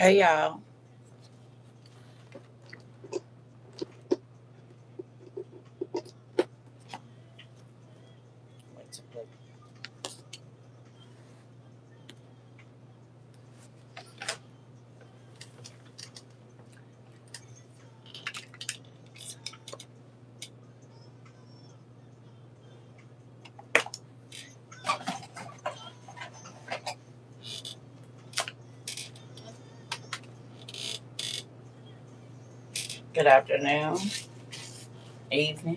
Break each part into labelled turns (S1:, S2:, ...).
S1: Hey y'all. Wait to play. Good afternoon, evening.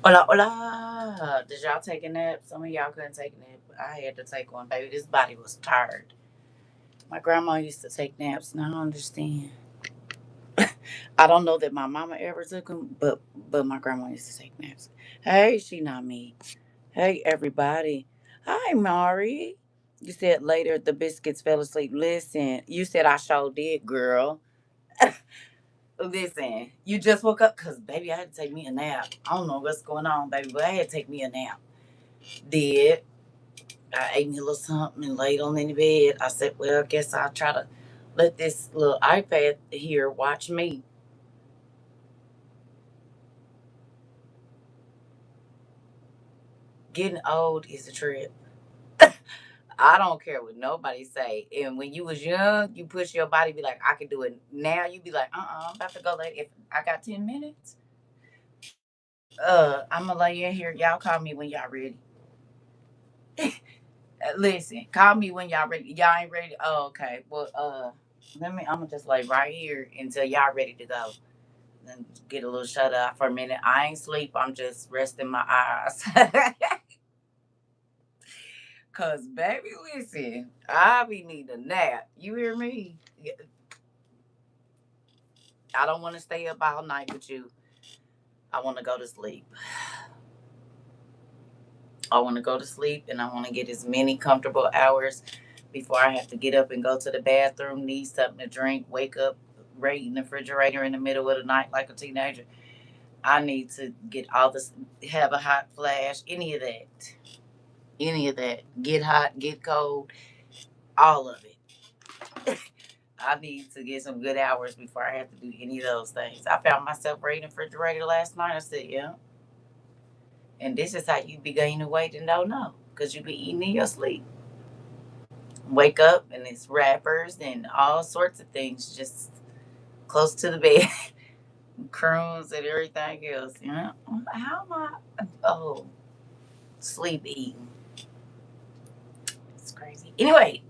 S1: Hola, hola. Did y'all take a nap? Some of y'all couldn't take a nap, but I had to take one, baby. This body was tired. My grandma used to take naps, and I don't understand. I don't know that my mama ever took them, but my grandma used to take naps. Hey, she not me. Hey, everybody. Hi, Mari. You said later the biscuits fell asleep. Listen, you said I sure did, girl. Listen, you just woke up because, baby, I had to take me a nap. I don't know what's going on, baby, but I had to take me a nap. Did. I ate me a little something and laid on in the bed. I said, well, I guess I'll try to let this little iPad here watch me. Getting old is a trip. I don't care what nobody say. And when you was young, you push your body, be like, I can do it. Now you be like, I'm about to go later. If I got 10 minutes, I'm going to lay in here. Y'all call me when y'all ready. Listen, call me when y'all ready. Y'all ain't ready. Oh, okay. Well, I'm gonna just lay right here until y'all ready to go. Then get a little shut up for a minute. I ain't sleep. I'm just resting my eyes. Cause baby, listen, I be needing a nap. You hear me? I don't want to stay up all night with you. I want to go to sleep. I want to go to sleep, and I want to get as many comfortable hours before I have to get up and go to the bathroom, need something to drink, wake up, right in the refrigerator in the middle of the night like a teenager. I need to get all this, have a hot flash, any of that. Any of that. Get hot, get cold, all of it. I need to get some good hours before I have to do any of those things. I found myself right in the refrigerator last night. I said, yeah. And this is how you be gaining weight and don't know. Because you be eating in your sleep. Wake up and it's wrappers and all sorts of things just close to the bed. Crumbs and everything else. You know? How am I? Oh, sleep eating. It's crazy. Anyway,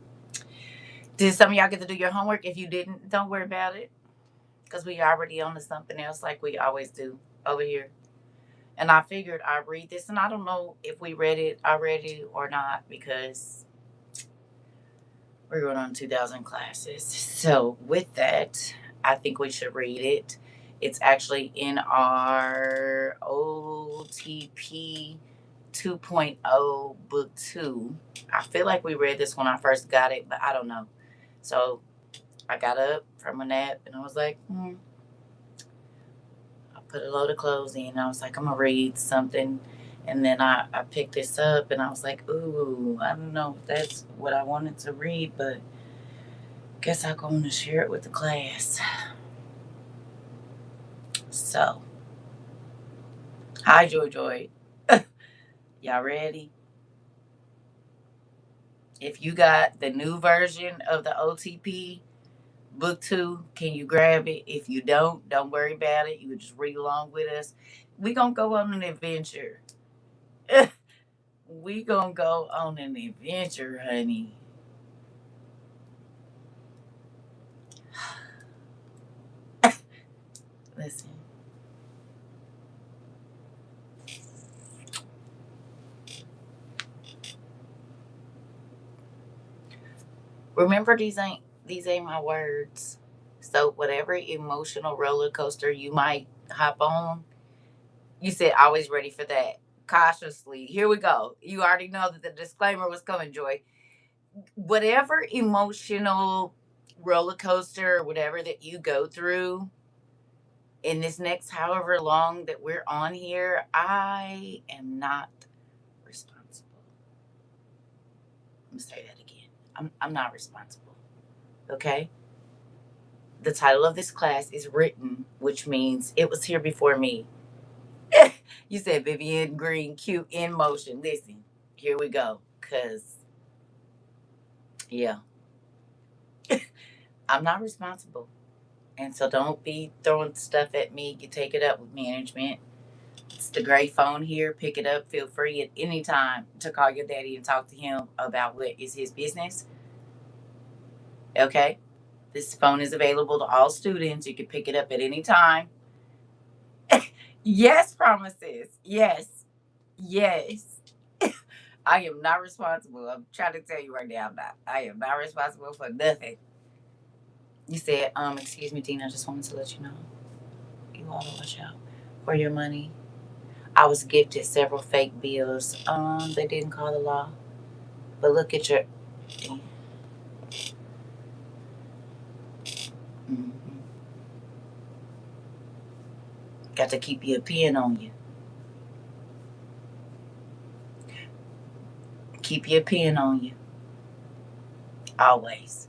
S1: did some of y'all get to do your homework? If you didn't, don't worry about it. Because we already on to something else like we always do over here. And I figured I'd read this, and I don't know if we read it already or not because we're going on 2,000 classes. So, with that, I think we should read it. It's actually in our OTP 2.0 book 2. I feel like we read this when I first got it, but I don't know. So, I got up from a nap and I was like, I put a load of clothes in. I was like, I'm going to read something. And then I picked this up and I was like, ooh, I don't know if that's what I wanted to read, but guess I'm going to share it with the class. So, hi, Joy Joy. Y'all ready? If you got the new version of the OTP book 2, can you grab it? If you don't worry about it. You would just read along with us. We going to go on an adventure. We going to go on an adventure, honey. Listen. Remember, these ain't my words. So whatever emotional roller coaster you might hop on, you said always ready for that. Cautiously. Here we go. You already know that the disclaimer was coming, Joy. whatever emotional roller coaster or whatever that you go through in this next however long that we're on here, I am not responsible. I'm gonna say that again. I'm not responsible. Okay? The title of this class is written, which means it was here before me. You said Vivian Green, cute in motion. Listen, here we go. Cause yeah, I'm not responsible. And so don't be throwing stuff at me. You take it up with management. It's the gray phone here. Pick it up. Feel free at any time to call your daddy and talk to him about what is his business. Okay? This phone is available to all students. You can pick it up at any time. Yes, promises. Yes. Yes. I am not responsible. I'm trying to tell you right now, I'm not. I am not responsible for nothing. You said, excuse me, Dean, I just wanted to let you know. You ought to watch out for your money. I was gifted several fake bills. They didn't call the law. But look at your. Mhm. Got to keep your pen on you. Keep your pen on you. Always.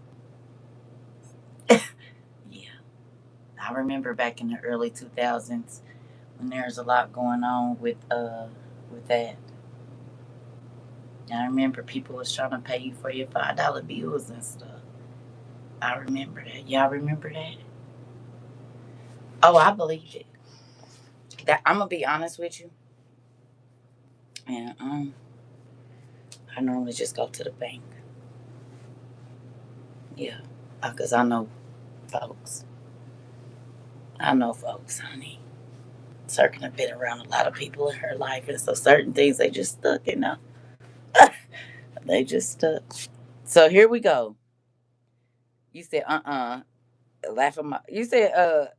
S1: Yeah. I remember back in the early 2000s when there was a lot going on with that. I remember people was trying to pay you for your $5 bills and stuff. I remember that. Y'all remember that? Oh, I believe it. That I'm gonna be honest with you, and I normally just go to the bank. Yeah, because I know folks. I know folks, honey. Certain have been around a lot of people in her life, and so certain things they just stuck, you know. They just stuck. So here we go. You said laugh at my. You said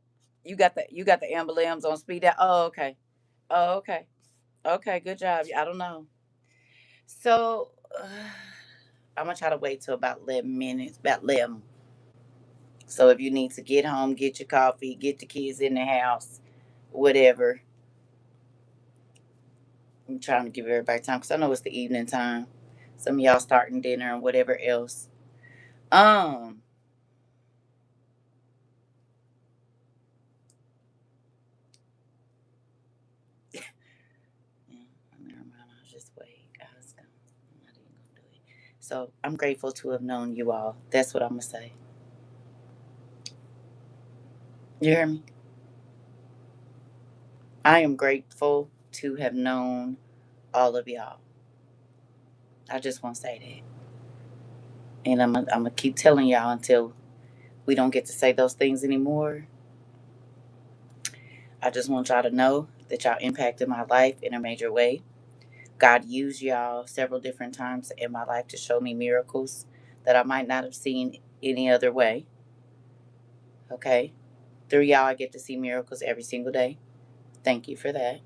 S1: you got the emblems on speed out. Oh okay. Oh okay. Okay, good job. I don't know. So I'm gonna try to wait till about 11 minutes. About 11. So if you need to get home, get your coffee, get the kids in the house, whatever. I'm trying to give everybody time because I know it's the evening time. Some of y'all starting dinner and whatever else. Um, yeah, never mind. I'll just wait. I'm not even gonna do it. So I'm grateful to have known you all. That's what I'm gonna say. You hear me? I am grateful to have known all of y'all. I just want to say that, and I'm gonna keep telling y'all until we don't get to say those things anymore. I just want y'all to know that y'all impacted my life in a major way. God used y'all several different times in my life to show me miracles that I might not have seen any other way. Okay? Through y'all, I get to see miracles every single day. Thank you for that.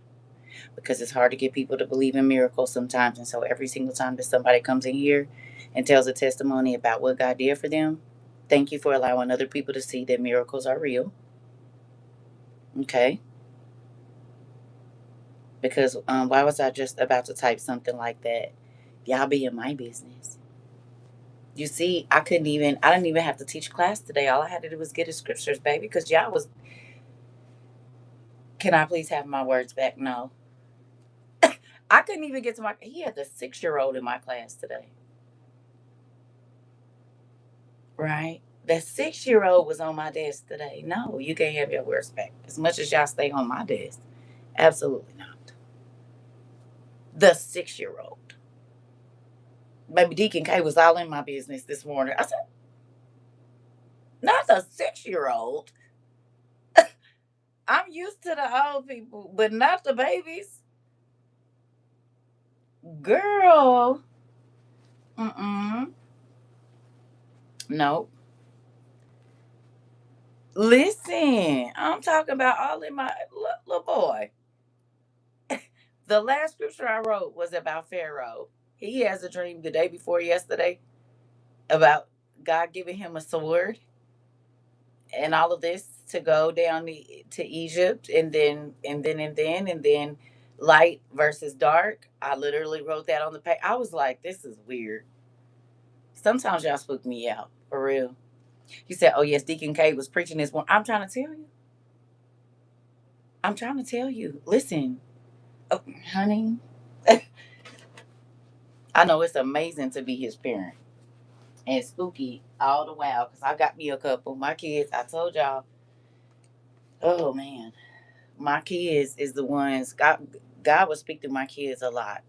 S1: Because it's hard to get people to believe in miracles sometimes. And so every single time that somebody comes in here and tells a testimony about what God did for them, thank you for allowing other people to see that miracles are real. Okay? Because why was I just about to type something like that? Y'all be in my business. You see, I didn't even have to teach class today. All I had to do was get his scriptures, baby, because y'all was, can I please have my words back? No. I couldn't even get to he had the 6-year-old in my class today, right? That 6-year-old was on my desk today. No, you can't have your words back. As much as y'all stay on my desk. Absolutely not. The 6-year-old. Baby Deacon K was all in my business this morning. I said, not the 6-year-old. I'm used to the old people, but not the babies. Girl. Mm-mm. No. Listen, I'm talking about all in my little boy. The last scripture I wrote was about Pharaoh. He has a dream the day before yesterday. about God giving him a sword and all of this to go down to Egypt, and then light versus dark. I literally wrote that on the page. I was like, this is weird. Sometimes y'all spook me out for real. He said, "Oh yes, Deacon K was preaching this one." I'm trying to tell you. I'm trying to tell you. Listen, oh, honey, I know it's amazing to be his parent and spooky all the while because I got me a couple. My kids, I told y'all. Oh man, my kids is the ones God would speak to my kids a lot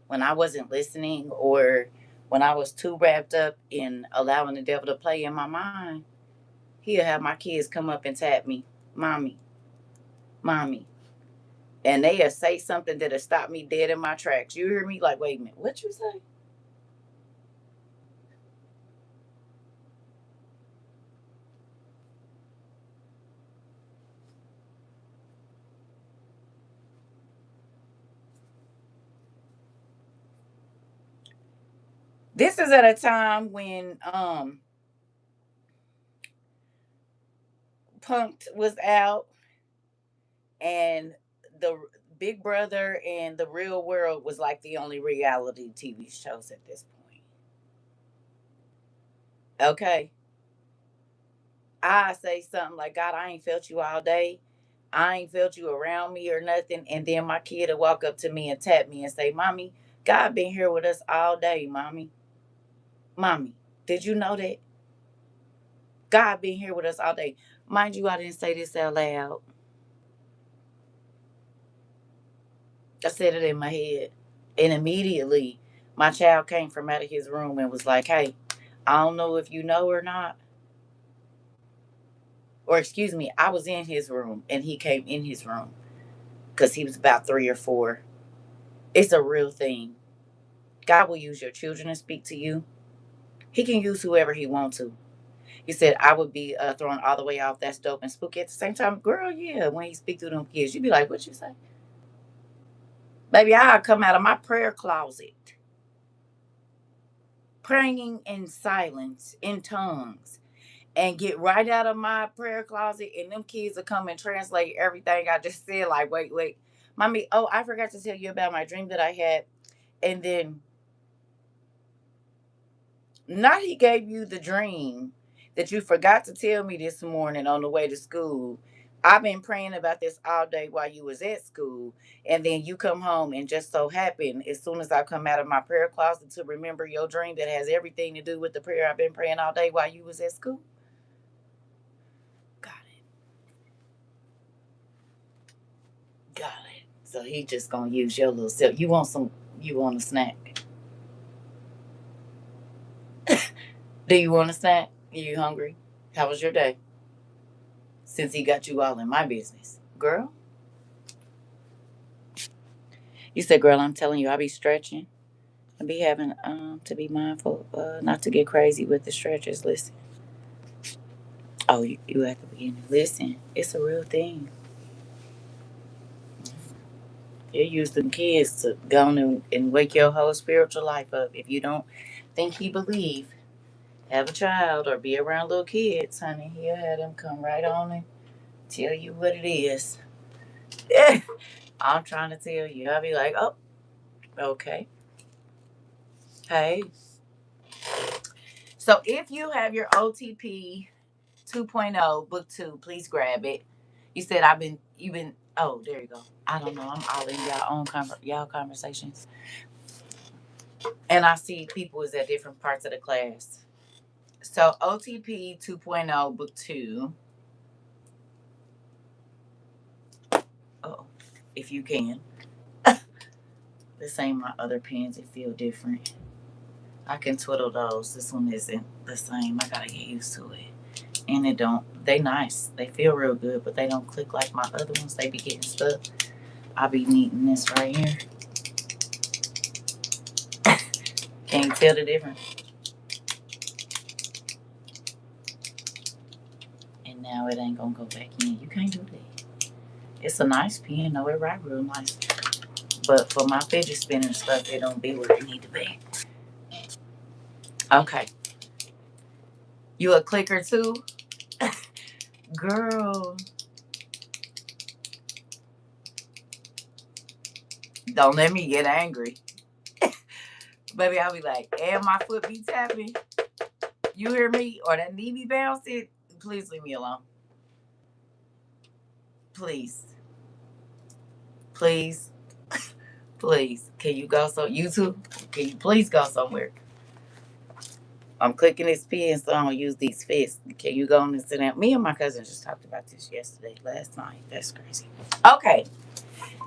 S1: when I wasn't listening or when I was too wrapped up in allowing the devil to play in my mind. He'll have my kids come up and tap me, "Mommy, mommy," and they'll say something that'll stop me dead in my tracks. You hear me? Like, wait a minute, what you say? This is at a time when Punked was out and the Big Brother and the Real World was like the only reality TV shows at this point. Okay. I say something like, "God, I ain't felt you all day. I ain't felt you around me or nothing." And then my kid will walk up to me and tap me and say, "Mommy, God been here with us all day, mommy. Mommy, did you know that? God been here with us all day." Mind you, I didn't say this out loud. I said it in my head. And immediately my child came from out of his room and was like, "Hey, I don't know if you know or not." Or excuse me, I was in his room and he came in his room because he was about 3 or 4. It's a real thing. God will use your children to speak to you. He can use whoever he wants to. He said, "I would be thrown all the way off. That's dope and spooky at the same time." Girl, yeah, when he speak to them kids, you be like, "What you say?" Baby, I'll come out of my prayer closet praying in silence, in tongues, and get right out of my prayer closet, and them kids will come and translate everything I just said. Like, wait, wait. Mommy, oh, I forgot to tell you about my dream that I had. And then not he gave you the dream that you forgot to tell me this morning on the way to school. I've been praying about this all day while you was at school. And then you come home and just so happen, as soon as I come out of my prayer closet to remember your dream that has everything to do with the prayer I've been praying all day while you was at school. Got it. Got it. So he just gonna use your little self. You want a snack. Do you want a snack? Are you hungry? How was your day? Since he got you all in my business. Girl, you said, "Girl, I'm telling you, I be stretching. I be having to be mindful not to get crazy with the stretches." Listen. Oh, you at the beginning. Listen, it's a real thing. You use them kids to go on and wake your whole spiritual life up. If you don't think he believe, have a child or be around little kids, honey, he'll have them come right on and tell you what it is. I'm trying to tell you. I'll be like, "Oh, okay. Hey." So if you have your OTP 2.0 book 2, please grab it. You said you've been, oh, there you go. I don't know. I'm all in y'all conversations. And I see people is at different parts of the class. So OTP 2.0 book 2. Oh, if you can. This ain't my other pens. It feel different. I can twiddle those. This one isn't the same. I gotta get used to it. And it don't. They nice. They feel real good, but they don't click like my other ones. They be getting stuck. I be needing this right here. Can you tell the difference? And now it ain't gonna go back in. You can't do that. It's a nice pen, though. It write real nice. But for my fidget spinning stuff, it don't be where it need to be. Okay. You a clicker too? Girl, don't let me get angry. Baby, I'll be like, and my foot be tapping. You hear me? Or that knee be bouncing. Please leave me alone. Please. Please. Please. Can you go so you too? Can you please go somewhere? I'm clicking this pen so I don't use these fists. Can you go and sit down? Me and my cousin just talked about this yesterday, last night. That's crazy. Okay.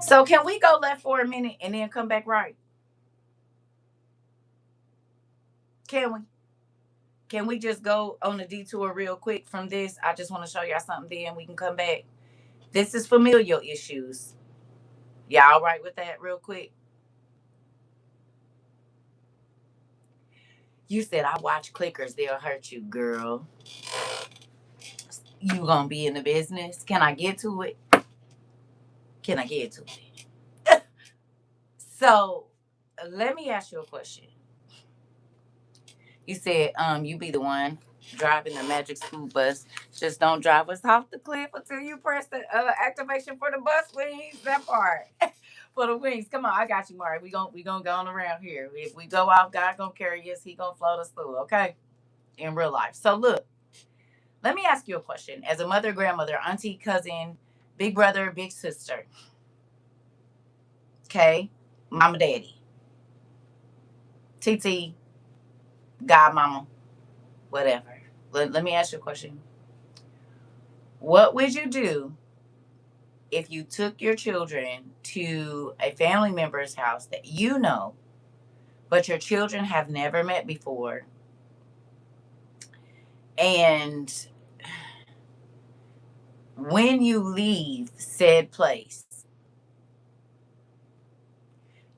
S1: So can we go left for a minute and then come back right? Can we? Can we just go on a detour real quick from this? I just want to show y'all something, then we can come back. This is familial issues. Y'all all right with that real quick? You said I watch clickers, they'll hurt you, girl. You gonna be in the business? Can I get to it? Can I get to it? So let me ask you a question. You said you be the one driving the magic school bus. Just don't drive us off the cliff until you press the activation for the bus wings. That part. For the wings. Come on, I got you, Mari. We gonna go on around here. If we go off, God gonna carry us. He gonna float us through. Okay, in real life. So look, let me ask you a question. As a mother, grandmother, auntie, cousin, big brother, big sister. Okay, mama, daddy, TT, godmama, whatever. Let me ask you a question. What would you do if you took your children to a family member's house that you know, but your children have never met before, and when you leave said place,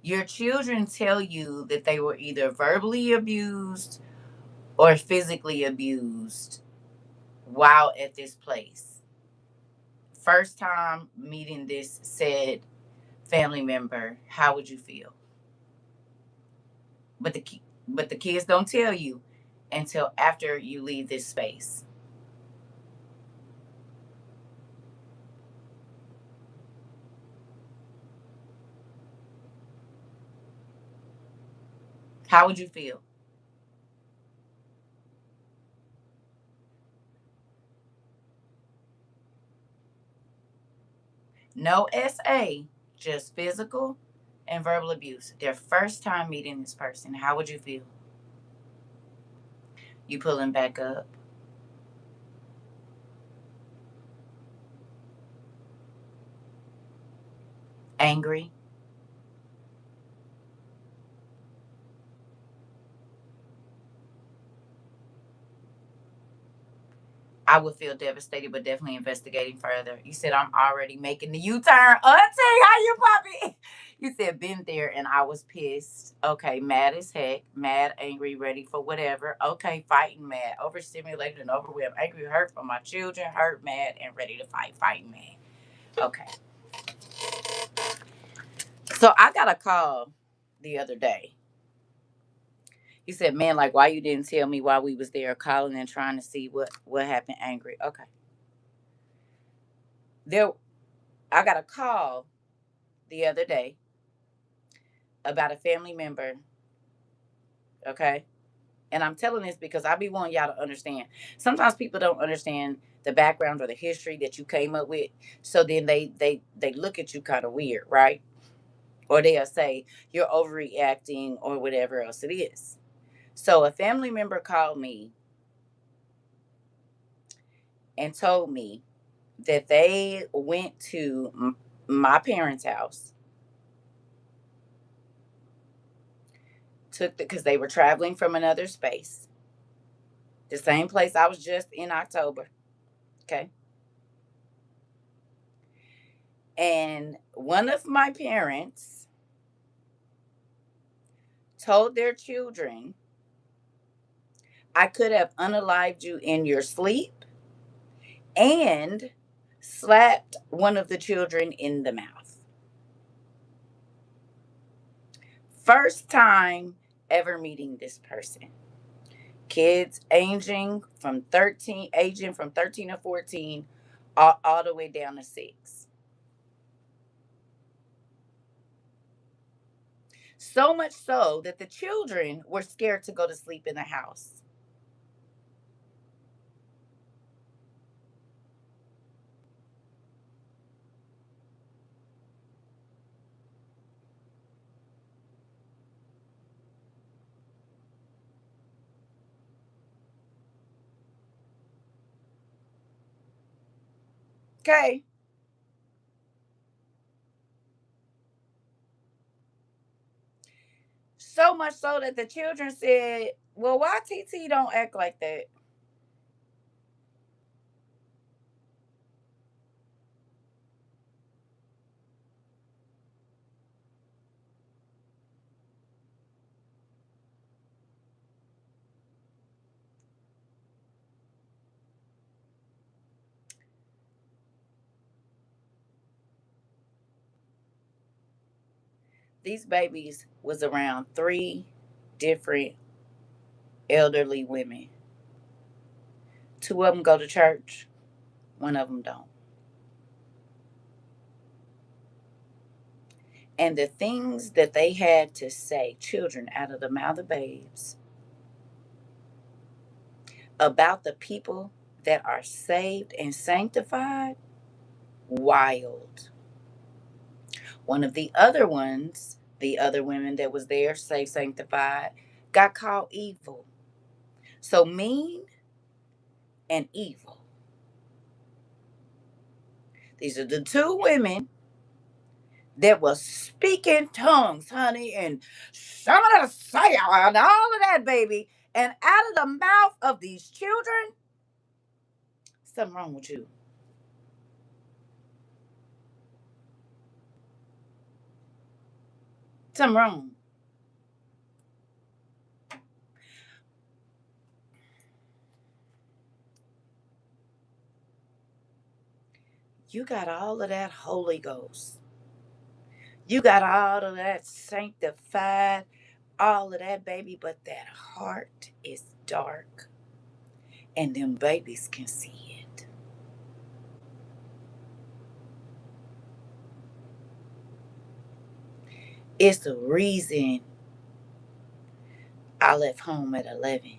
S1: your children tell you that they were either verbally abused or physically abused while at this place? First time meeting this said family member, how would you feel? But the kids don't tell you until after you leave this space. How would you feel? No SA, just physical and verbal abuse. Their first time meeting this person. How would you feel? You pulling back up, angry. I would feel devastated, but definitely investigating further. You said I'm already making the U-turn. Auntie, how you puppy? You said been there and I was pissed. Okay, mad as heck, mad, angry, ready for whatever. Okay, fighting mad, overstimulated and overwhelmed, angry, hurt for my children, hurt, mad, and ready to fight, fighting mad. Okay. So I got a call the other day. He said, "Man, like why you didn't tell me while we was there calling and trying to see what happened." Angry. Okay. There, I got a call the other day about a family member. Okay, and I'm telling this because I be wanting y'all to understand. Sometimes people don't understand the background or the history that you came up with, so then they look at you kind of weird, right? Or they'll say you're overreacting or whatever else it is. So a family member called me and told me that they went to my parents' house, took because they were traveling from another space, the same place I was just in October. Okay. And one of my parents told their children, I could have unalived you in your sleep, and slapped one of the children in the mouth. First time ever meeting this person. Kids aging from 13 to 14, all the way down to 6. So much so that the children were scared to go to sleep in the house. Okay. So much so that the children said, well, why TT don't act like that? These babies was around 3 different elderly women. 2 of them go to church, one of them don't. And the things that they had to say, children out of the mouth of babes, about the people that are saved and sanctified, wild. One of the other women that was there, saved, sanctified, got called evil. So mean and evil. These are the 2 women that was speaking tongues, honey, and some of the say and all of that, baby. And out of the mouth of these children, something wrong with you. Something wrong. You got all of that Holy Ghost. You got all of that sanctified, all of that, baby, but that heart is dark. And them babies can see it. It's the reason I left home at 11.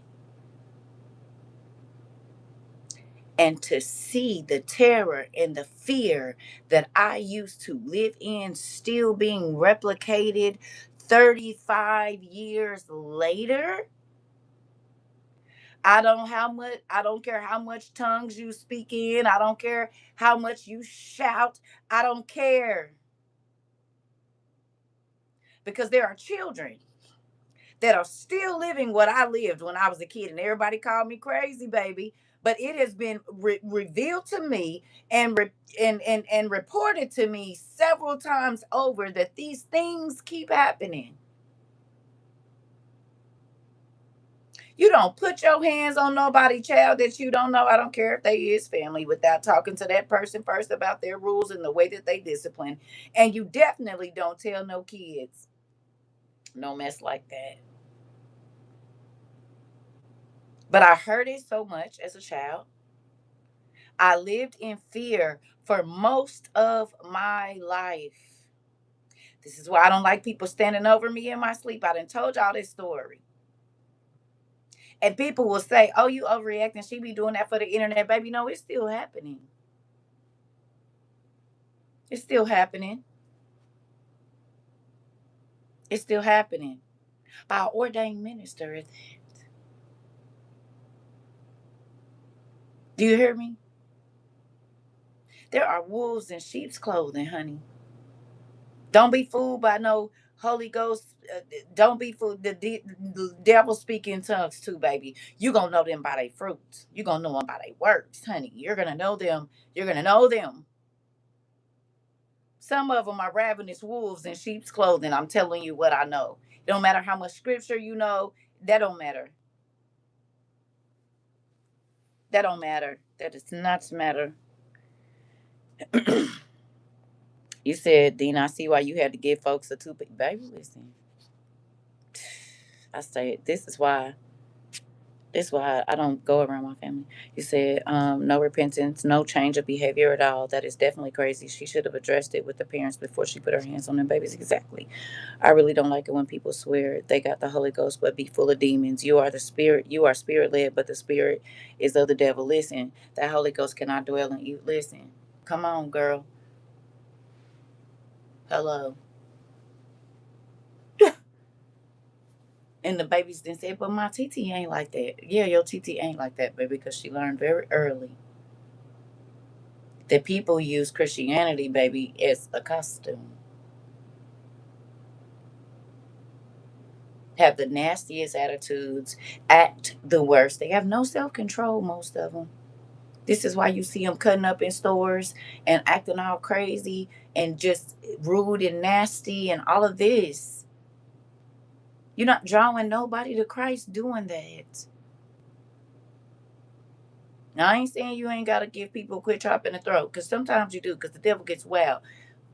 S1: And to see the terror and the fear that I used to live in still being replicated 35 years later. I don't care how much tongues you speak in. I don't care how much you shout. I don't care. Because there are children that are still living what I lived when I was a kid, and everybody called me crazy, baby. But it has been revealed to me and, and reported to me several times over that these things keep happening. You don't put your hands on nobody, child, that you don't know. I don't care if they is family, without talking to that person first about their rules and the way that they discipline. And you definitely don't tell no kids no mess like that. But I heard it so much as a child. I lived in fear for most of my life. This is why I don't like people standing over me in my sleep. I done told y'all this story. And people will say, oh, you overreacting. She be doing that for the internet. Baby, no, it's still happening. It's still happening. It's still happening. By an ordained minister at that. Do you hear me? There are wolves in sheep's clothing, honey. Don't be fooled by no Holy Ghost. Don't be fooled. The devil speak in tongues too, baby. You gonna know them by their fruits. You gonna know them by their works, honey. You're gonna know them. You're gonna know them. Some of them are ravenous wolves in sheep's clothing. I'm telling you what I know. It don't matter how much scripture you know. That don't matter. That don't matter. That does not matter. You said, Dean, I see why you had to give folks a toothpick. Baby, listen. I say this is why It's why I don't go around my family. You said no repentance, no change of behavior at all. That is definitely crazy. She should have addressed it with the parents before she put her hands on them babies. Exactly. I really don't like it when people swear they got the Holy Ghost but be full of demons. You are the spirit. You are spirit led, but the spirit is of the devil. Listen, that Holy Ghost cannot dwell in you. Listen, come on, girl. Hello. And the babies then said, but my TT ain't like that. Yeah, your TT ain't like that, baby, because she learned very early that people use Christianity, baby, as a costume. Have the nastiest attitudes, act the worst. They have no self control, most of them. This is why you see them cutting up in stores and acting all crazy and just rude and nasty and all of this. You're not drawing nobody to Christ doing that. Now, I ain't saying you ain't got to give people a quick chop in the throat, because sometimes you do, because the devil gets wild.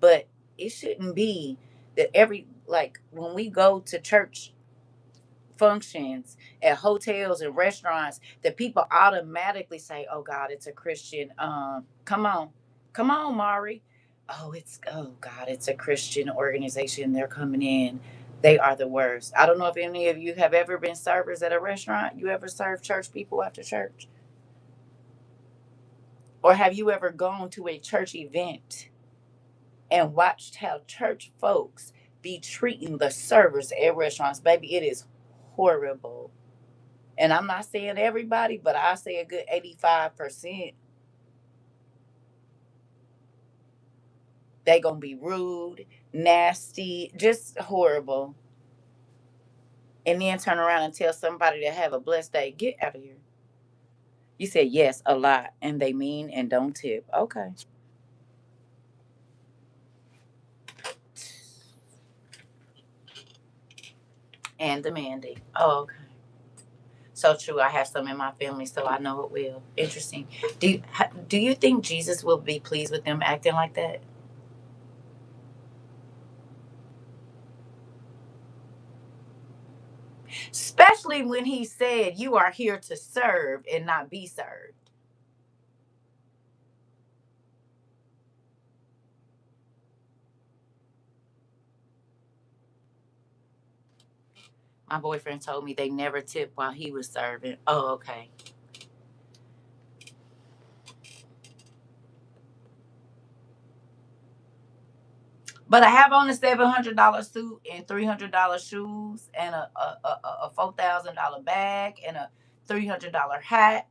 S1: But it shouldn't be that like, when we go to church functions at hotels and restaurants, that people automatically say, oh God, it's a Christian, come on, Mari. Oh God, it's a Christian organization. They're coming in. They are the worst. I don't know if any of you have ever been servers at a restaurant. You ever serve church people after church? Or have you ever gone to a church event and watched how church folks be treating the servers at restaurants? Baby, it is horrible. And I'm not saying everybody, but I say a good 85%. They gonna be rude, nasty, just horrible. And then turn around and tell somebody to have a blessed day. Get out of here. You said yes a lot, and they mean and don't tip. Okay. And demanding. Oh, okay. So true. I have some in my family, so I know it will. Interesting. Do you think Jesus will be pleased with them acting like that? Especially when he said, "You are here to serve and not be served." My boyfriend told me they never tipped while he was serving. Oh, okay. But I have on a $700 suit and $300 shoes and a $4,000 bag and a $300 hat,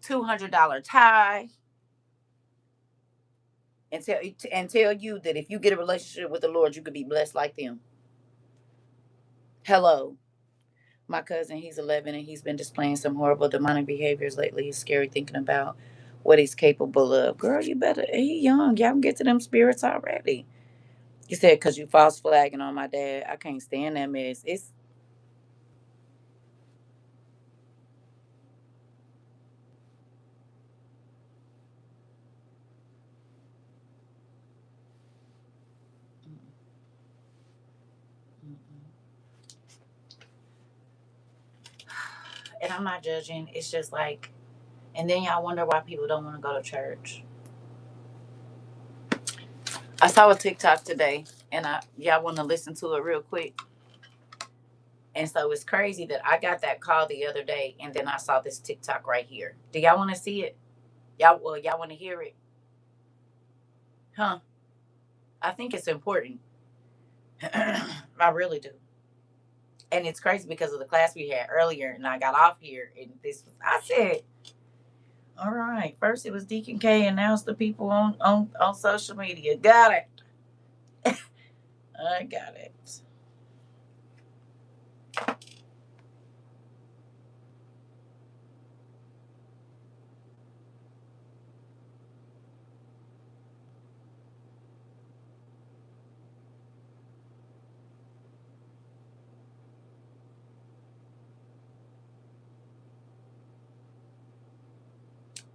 S1: $200 tie, and tell you that if you get a relationship with the Lord, you could be blessed like them. Hello, my cousin. He's 11 and he's been displaying some horrible demonic behaviors lately. It's scary thinking about what he's capable of. Girl, you better. He young. Y'all can get to them spirits already. You said because you false flagging on my dad. I can't stand that mess. It's and I'm not judging. It's just like, and then y'all wonder why people don't want to go to church. I saw a TikTok today, and y'all want to listen to it real quick. And so it's crazy that I got that call the other day, and then I saw this TikTok right here. Do y'all want to see it? Y'all want to hear it? Huh? I think it's important. I really do. And it's crazy because of the class we had earlier, and I got off here, and I said, all right, first it was Deacon K, and now it's the people on social media. Got it. I got it.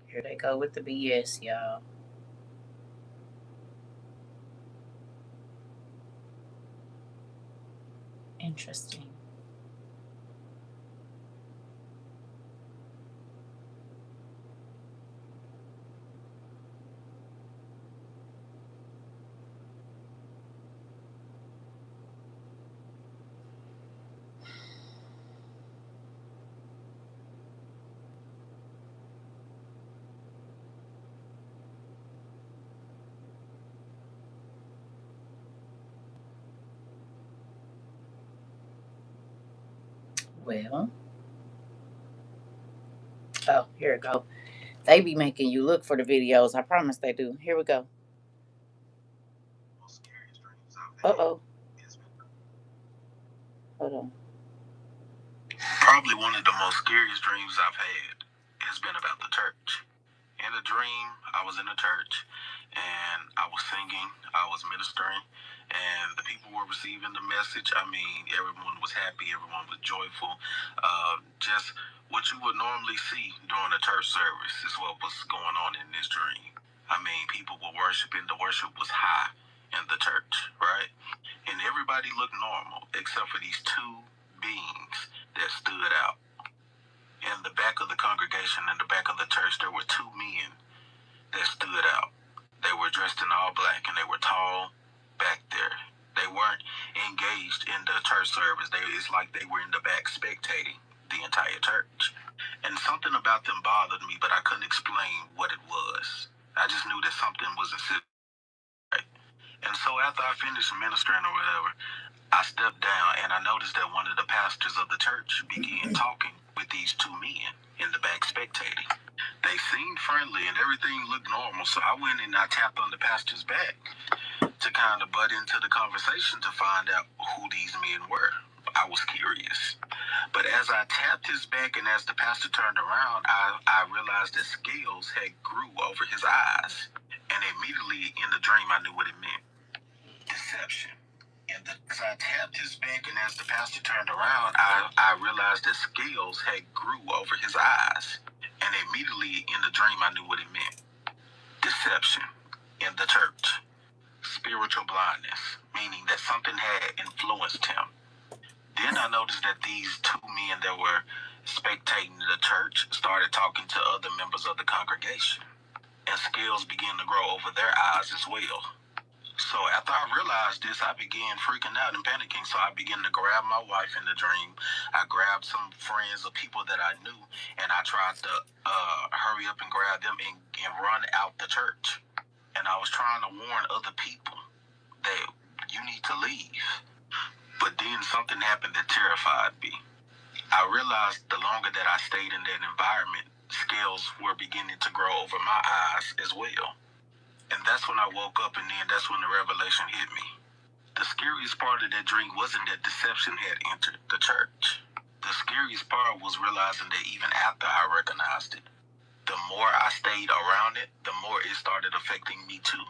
S1: Here they go with the BS, y'all. Interesting. Well, oh, here it go. They be making you look for the videos. I promise they do. Here we go. Uh oh. Hold on. Probably one of the most scariest dreams I've had has been about the church. In a dream, I was in a church and I was singing, I was ministering, and the people were receiving the message. I mean, everyone was happy, everyone was joyful. Just what you would normally see during a church service is what was going on in this dream. I mean, people were worshiping, the worship was high in the church, right? And everybody looked normal except for these two beings that stood out. In the back of the congregation, in the back of the church, there were two men that stood out. They were dressed in all black and they were tall back there. They weren't engaged in the church service. It's like they were in the back spectating the entire church. And something about them bothered me, but I couldn't explain what it was. I just knew that something wasn't sitting right. And so after I finished ministering or whatever, I stepped down and I noticed that one of the pastors of the church began talking with these two men in the back spectating. They seemed friendly and everything looked normal, so I went and I tapped on the pastor's back to kind of butt into the conversation to find out who these men were. I was curious. But as I tapped his back and as the pastor turned around, I realized that scales had grew over his eyes. And immediately in the dream, I knew what it meant. Deception. As I tapped his back and as the pastor turned around, I realized that scales had grew over his eyes. And immediately in the dream, I knew what it meant. Deception in the church. Spiritual blindness, meaning that something had influenced him. Then I noticed that these two men that were spectating the church started talking to other members of the congregation. And scales began to grow over their eyes as well. So after I realized this, I began freaking out and panicking. So I began to grab my wife in the dream. I grabbed some friends of people that I knew, and I tried to hurry up and grab them and run out the church. And I was trying to warn other people that you need to leave. But then something happened that terrified me. I realized the longer that I stayed in that environment, scales were beginning to grow over my eyes as well. And that's when I woke up, and then that's when the revelation hit me. The scariest part of that dream wasn't that deception had entered the church. The scariest part was realizing that even after I recognized it, the more I stayed around it, the more it started affecting me too.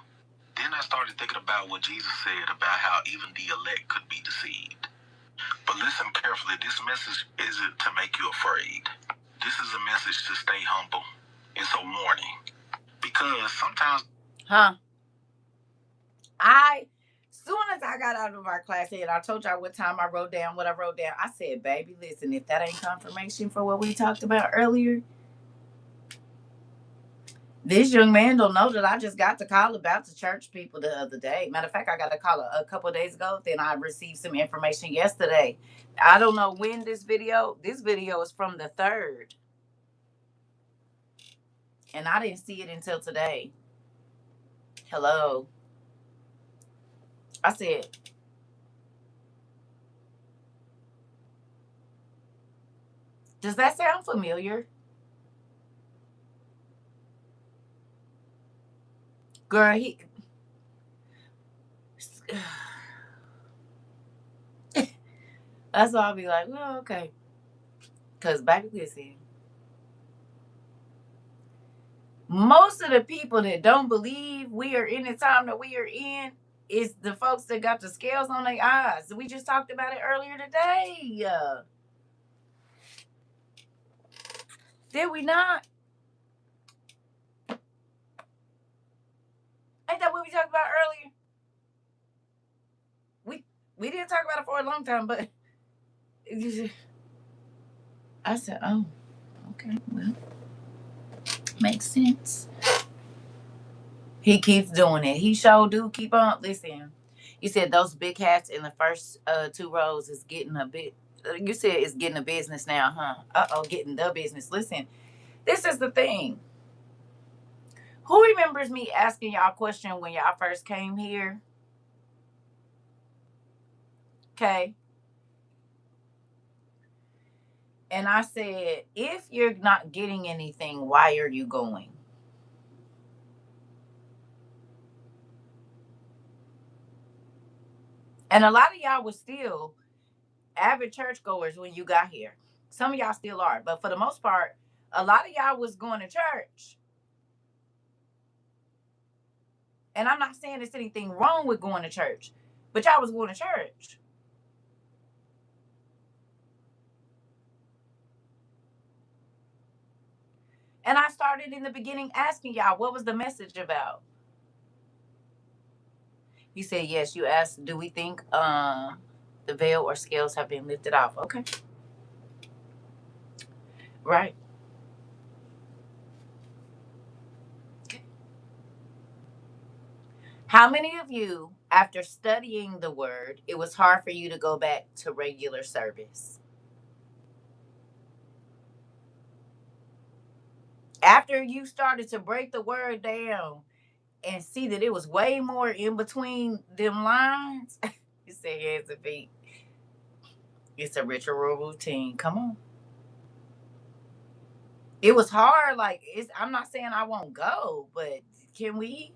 S1: Then I started thinking about what Jesus said about how even the elect could be deceived. But listen carefully, this message isn't to make you afraid. This is a message to stay humble. It's a warning. Because sometimes... Soon as I got out of our class, and I told y'all what time I wrote down what I wrote down, I said, baby, listen, if that ain't confirmation for what we talked about earlier, this young man don't know that I just got the call about the church people the other day. Matter of fact, I got a call a couple of days ago. Then I received some information yesterday. I don't know when this video is from the 3rd. And I didn't see it until today. Hello. I said, does that sound familiar? Girl, that's all I'll be like, well, okay. Because baby, listen, most of the people that don't believe we are in the time that we are in is the folks that got the scales on their eyes. We just talked about it earlier today. Did we not? Ain't that what we talked about earlier? We didn't talk about it for a long time, but I said, oh, okay, well, makes sense. He keeps doing it. He sure do keep on. Listen, you said those big hats in the first 2 rows is getting a bit. You said it's getting a business now, huh? Getting the business. Listen, this is the thing. Who remembers me asking y'all a question when y'all first came here? Okay. And I said, if you're not getting anything, why are you going? And a lot of y'all was still avid churchgoers when you got here. Some of y'all still are, but for the most part, a lot of y'all was going to church. And I'm not saying there's anything wrong with going to church, but y'all was going to church. And I started in the beginning asking y'all, what was the message about? You said yes. You asked, do we think the veil or scales have been lifted off? Okay, right. Okay. How many of you, after studying the word, it was hard for you to go back to regular service? After you started to break the word down and see that it was way more in between them lines, you said, yeah, it's a beat. It's a ritual routine. Come on. It was hard. Like, I'm not saying I won't go, but can we?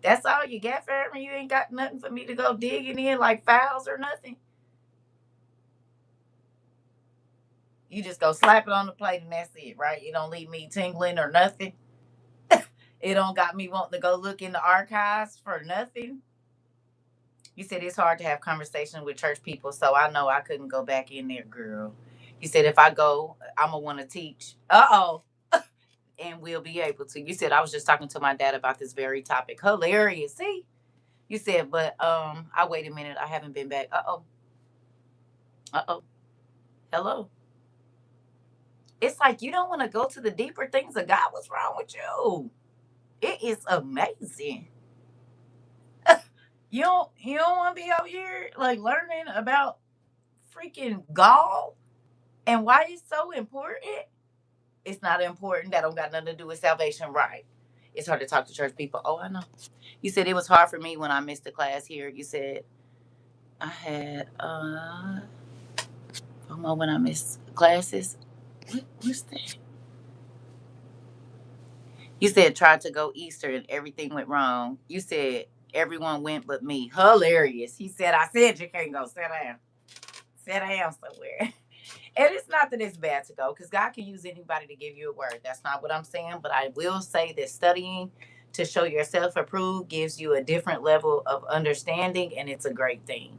S1: That's all you got for me? You ain't got nothing for me to go digging in like files or nothing? You just go slap it on the plate and that's it, right? You don't leave me tingling or nothing. It don't got me wanting to go look in the archives for nothing. You said it's hard to have conversation with church people, so I know I couldn't go back in there, girl. You said if I go, I'm gonna want to teach. Uh-oh. And we'll be able to. You said I was just talking to my dad about this very topic. Hilarious. See? You said, but I wait a minute. I haven't been back. Uh-oh. Uh-oh. Hello. It's like you don't want to go to the deeper things of God. What's wrong with you? It is amazing. You don't want to be out here like learning about freaking God and why it's so important. It's not important. That don't got nothing to do with salvation, right? It's hard to talk to church people. Oh, I know. You said it was hard for me when I missed the class here. You said I had when I missed classes. What's that? You said tried to go Easter and everything went wrong. You said everyone went but me. Hilarious. He said, I said you can't go. Sit down. Sit down somewhere. And it's not that it's bad to go because God can use anybody to give you a word. That's not what I'm saying. But I will say that studying to show yourself approved gives you a different level of understanding, and it's a great thing.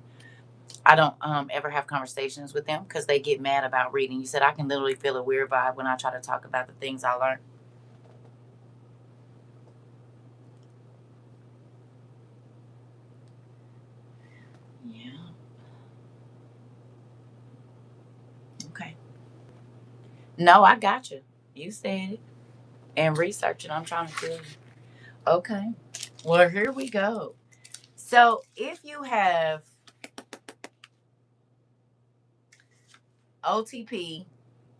S1: I don't ever have conversations with them because they get mad about reading. You said I can literally feel a weird vibe when I try to talk about the things I learned. Yeah. Okay. No, I got you. You said it. And researching, I'm trying to tell you. Okay. Well, here we go. So if you have OTP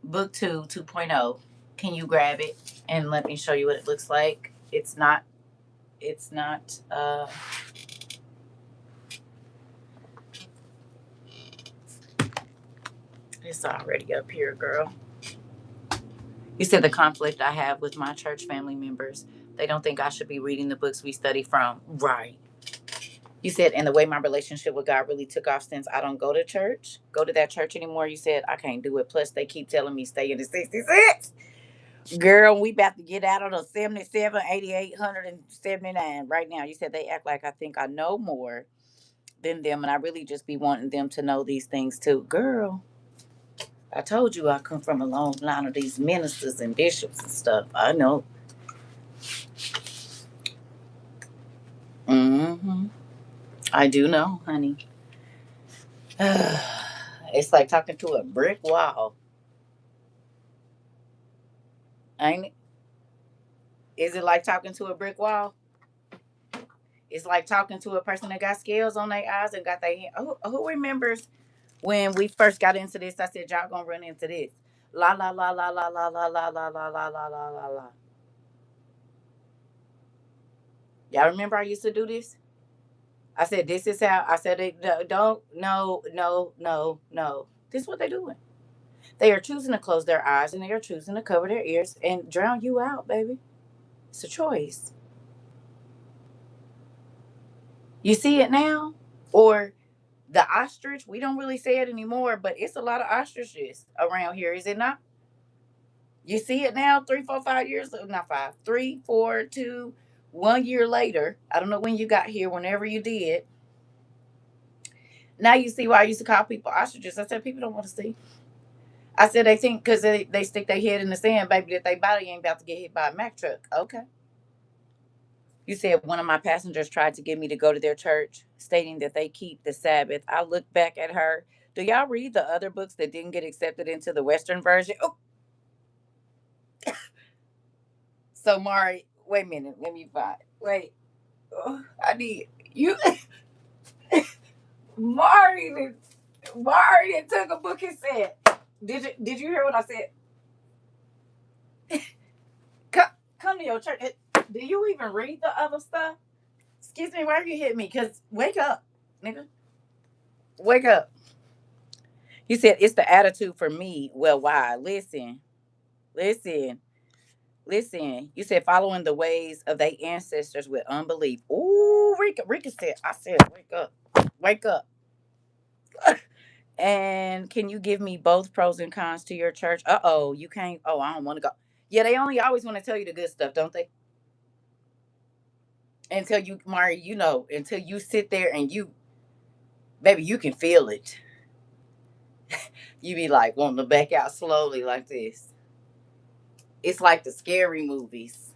S1: Book 2 2.0, can you grab it and let me show you what it looks like? It's not it's already up here, girl. You said the conflict I have with my church family members. They don't think I should be reading the books we study from. Right. You said, and the way my relationship with God really took off since I don't go to that church anymore. You said, I can't do it. Plus, they keep telling me stay in the 66. Girl, we about to get out of the 77, 8879 right now. You said they act like I think I know more than them, and I really just be wanting them to know these things too. Girl, I told you I come from a long line of these ministers and bishops and stuff. I know. Mm-hmm. I do know, honey. It's like talking to a brick wall, ain't it? Is it like talking to a brick wall? It's like talking to a person that got scales on their eyes and got their hand. Who remembers when we first got into this? I said y'all gonna run into this. La la la la la la la la la la la la la la la. Y'all remember I used to do this? I said this is how. I said it. Don't no no no no. This is what they're doing. They are choosing to close their eyes and they are choosing to cover their ears and drown you out, baby. It's a choice. You see it now? Or the ostrich, we don't really say it anymore, but it's a lot of ostriches around here, is it not? You see it now, 3, 4, 5 years, not five, 3, 4, 2, 1 year later. I don't know when you got here, whenever you did. Now you see why I used to call people ostriches. I said people don't want to see. I said they think because they stick their head in the sand, baby, that their body ain't about to get hit by a Mack truck. Okay. You said one of my passengers tried to get me to go to their church, stating that they keep the Sabbath. I looked back at her. Do y'all read the other books that didn't get accepted into the Western version? Oh, so Mari, wait a minute. Let me find. Wait, oh, I need you. Mari, Mari took a book and said, "Did you hear what I said? Come to your church. Do you even read the other stuff? Excuse me, why you hit me? Cause wake up, nigga, wake up." You said it's the attitude for me. Well, why? Listen, listen. You said following the ways of their ancestors with unbelief. Ooh, Rika said. I said, wake up. And can you give me both pros and cons to your church? Oh, you can't. Oh, I don't want to go. Yeah, they only always want to tell you the good stuff, don't they? Until you, Mari, until you sit there and baby, you can feel it. You be like wanting to back out slowly like this. It's like the scary movies.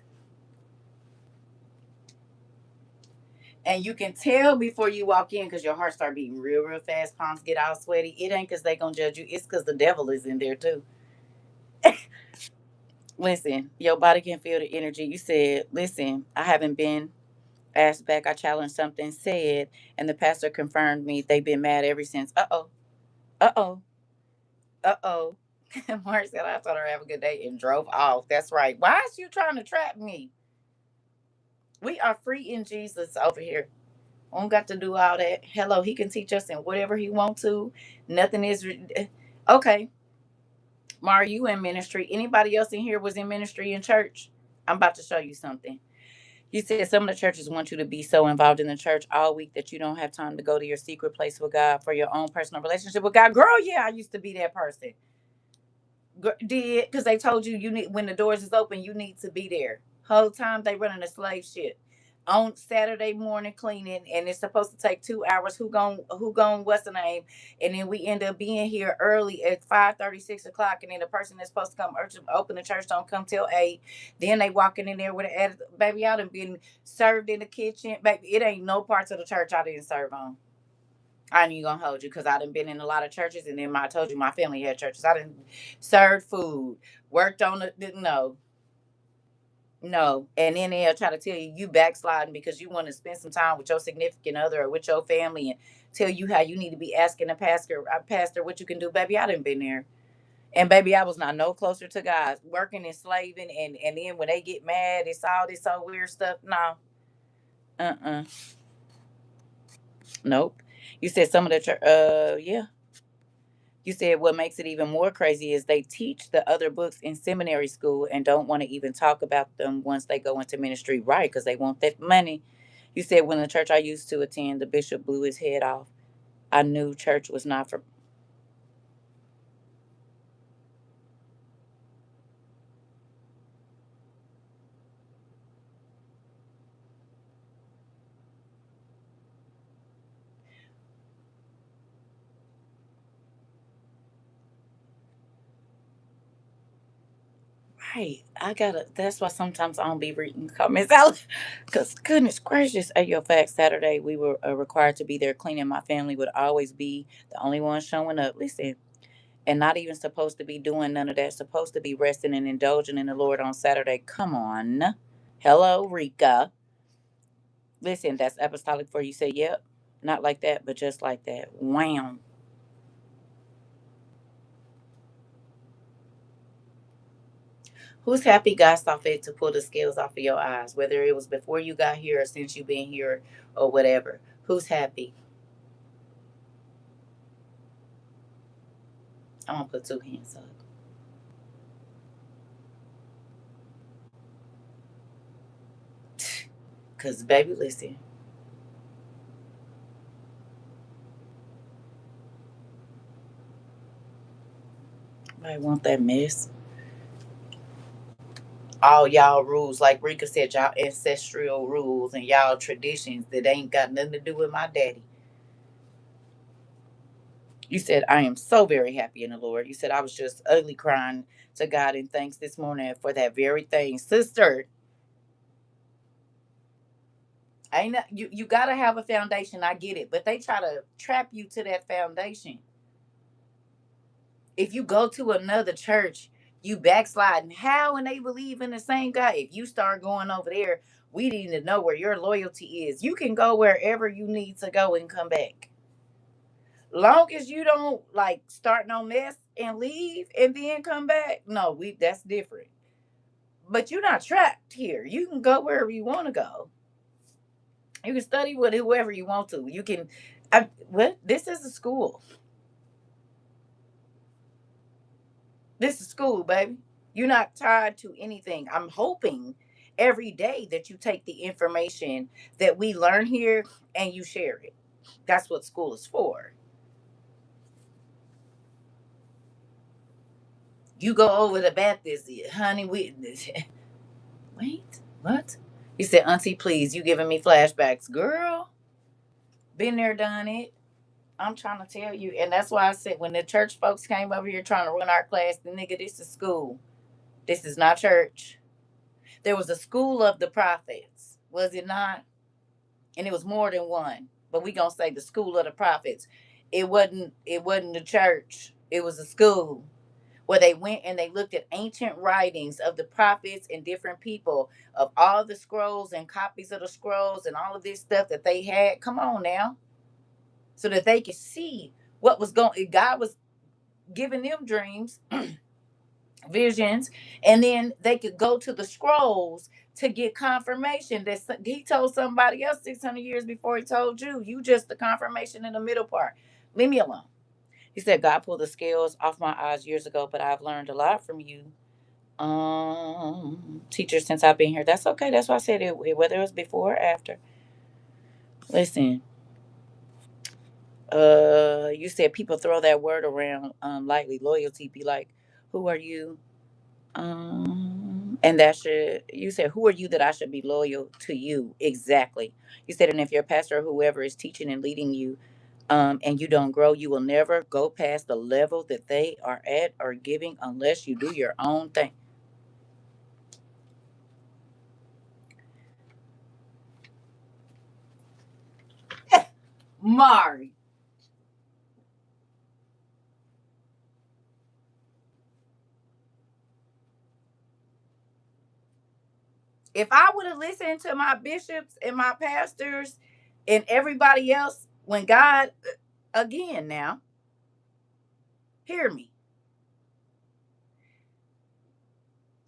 S1: And you can tell before you walk in because your heart start beating real, real fast, palms get all sweaty. It ain't because they gonna judge you. It's because the devil is in there too. Listen, your body can feel the energy. You said, listen, I haven't been asked back. I challenged something said, and the pastor confirmed me. They've been mad ever since. Uh-oh. Uh-oh. Uh-oh. Mark said, I told her have a good day and drove off. That's right. Why is you trying to trap me? We are free in Jesus over here. We don't got to do all that. Hello, he can teach us in whatever he want to. Nothing is okay. Mara, you in ministry. Anybody else in here was in ministry in church? I'm about to show you something. You said some of the churches want you to be so involved in the church all week that you don't have time to go to your secret place with God for your own personal relationship with God. Girl, yeah, I used to be that person. Did because they told you need when the doors is open, you need to be there. Whole time they running a slave ship. On Saturday morning cleaning, and it's supposed to take 2 hours. Who gon' what's the name? And then we end up being here early at 5:30, 6 o'clock, and then the person that's supposed to come open the church don't come till 8. Then they walking in there with an attitude. Baby, I done been served in the kitchen. Baby, it ain't no parts of the church I didn't serve on. I ain't even gonna hold you because I done been in a lot of churches, and then I told you my family had churches. I done served food, worked on the no, no, and then they'll try to tell you backsliding because you want to spend some time with your significant other or with your family, and tell you how you need to be asking a pastor what you can do. Baby, I done been there, and baby, I was not no closer to God, working and slaving, and then when they get mad, it's all this so weird stuff. No, nope. You said some of the church, yeah. You said what makes it even more crazy is they teach the other books in seminary school and don't want to even talk about them once they go into ministry, right? Because they want that money. You said when the church I used to attend, the bishop blew his head off. I knew church was not for. Right. I gotta. That's why sometimes I don't be reading comments out. Cause goodness gracious, at your fact Saturday we were required to be there cleaning. My family would always be the only one showing up. Listen, and not even supposed to be doing none of that. Supposed to be resting and indulging in the Lord on Saturday. Come on. Hello, Rika. Listen, that's apostolic for you. Say, yep. Not like that, but just like that. Wham. Who's happy God saw fit to pull the scales off of your eyes, whether it was before you got here or since you've been here or whatever? Who's happy? I'm gonna put two hands up. Cause baby, listen, I want that mess. All y'all rules, like Rika said, y'all ancestral rules and y'all traditions that ain't got nothing to do with my daddy. You said, I am so very happy in the Lord. You said, I was just ugly crying to God in thanks this morning for that very thing. Sister, ain't not, you got to have a foundation. I get it. But they try to trap you to that foundation. If you go to another church, you backsliding. How and they believe in the same God? If you start going over there, we need to know where your loyalty is. You can go wherever you need to go and come back. Long as you don't like start no mess and leave and then come back. No, we that's different. But you're not trapped here. You can go wherever you want to go. You can study with whoever you want to. You can what? This is a school. This is school, baby. You're not tied to anything. I'm hoping every day that you take the information that we learn here and you share it. That's what school is for. You go over the Baptist, honey. We wait, what? You said, Auntie, please. You giving me flashbacks, girl. Been there, done it. I'm trying to tell you, and that's why I said when the church folks came over here trying to run our class, the nigga, this is school. This is not church. There was a school of the prophets, was it not? And it was more than one. But we gonna say the school of the prophets. It wasn't the church. It was a school where they went and they looked at ancient writings of the prophets and different people of all the scrolls and copies of the scrolls and all of this stuff that they had. Come on now, so that they could see what was going. God was giving them dreams, visions, and then they could go to the scrolls to get confirmation that he told somebody else 600 years before he told you. You just the confirmation in the middle part. Leave me alone. He said, God pulled the scales off my eyes years ago, but I've learned a lot from you, teacher, since I've been here. That's okay. That's why I said it, whether it was before or after. Listen, you said people throw that word around lightly. Loyalty be like, who are you? And that should, you said, who are you that I should be loyal to you? Exactly. You said, and if your pastor or whoever is teaching and leading you, and you don't grow, you will never go past the level that they are at or giving unless you do your own thing. Mari, if I would have listened to my bishops and my pastors and everybody else, when God, again now, hear me,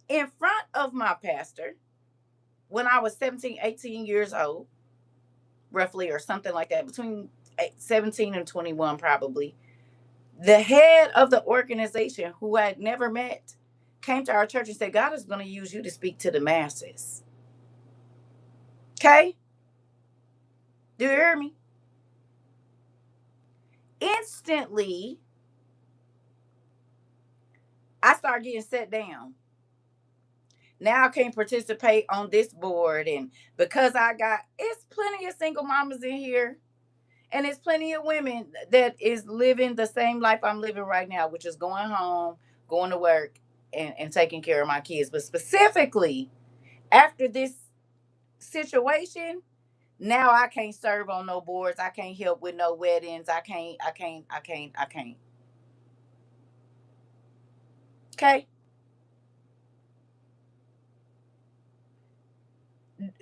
S1: in front of my pastor, when I was 17, 18 years old, roughly, or something like that, between 17 and 21, probably, the head of the organization, who I had never met, came to our church and said, God is going to use you to speak to the masses. Okay? Do you hear me? Instantly, I started getting set down. Now I can't participate on this board. And because it's plenty of single mamas in here. And it's plenty of women that is living the same life I'm living right now, which is going home, going to work, and taking care of my kids. But specifically, after this situation, now I can't serve on no boards. I can't help with no weddings. I can't. Okay?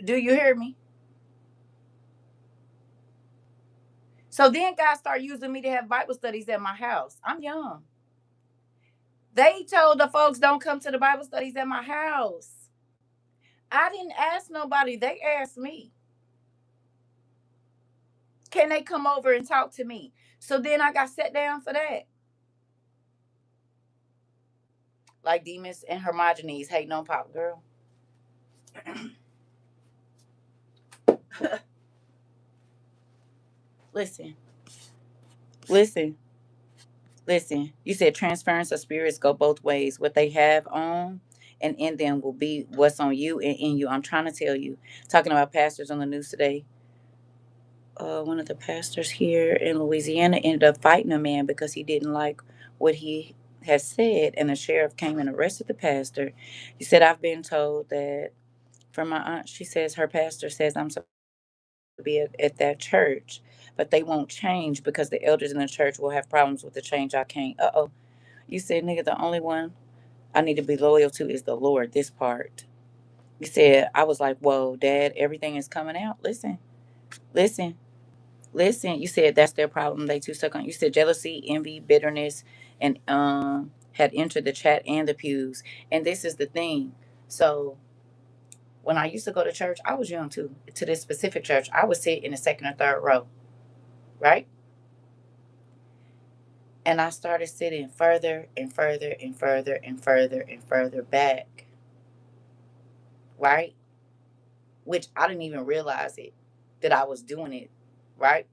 S1: Do you hear me? So then God started using me to have Bible studies at my house. I'm young. They told the folks don't come to the Bible studies at my house. I didn't ask nobody. They asked me, can they come over and talk to me? So then I got set down for that. Like Demas and Hermogenes hating on Pop. Girl, listen, listen, listen. You said transference of spirits go both ways. What they have on and in them will be what's on you and in you. I'm trying to tell you. Talking about pastors on the news today. One of the pastors here in Louisiana ended up fighting a man because he didn't like what he has said, and the sheriff came and arrested the pastor. He said, "I've been told that from my aunt." She says her pastor says I'm supposed to be at that church, but they won't change because the elders in the church will have problems with the change. I can't. Oh, you said, nigga, the only one I need to be loyal to is the Lord. This part. You said, I was like, whoa, Dad, everything is coming out. Listen, listen. Listen, you said that's their problem. They too stuck on. You said jealousy, envy, bitterness, and had entered the chat and the pews. And this is the thing. So when I used to go to church, I was young too. To this specific church, I would sit in the second or third row, right? And I started sitting further and further and further and further and further back, right? Which I didn't even realize it that I was doing it, right?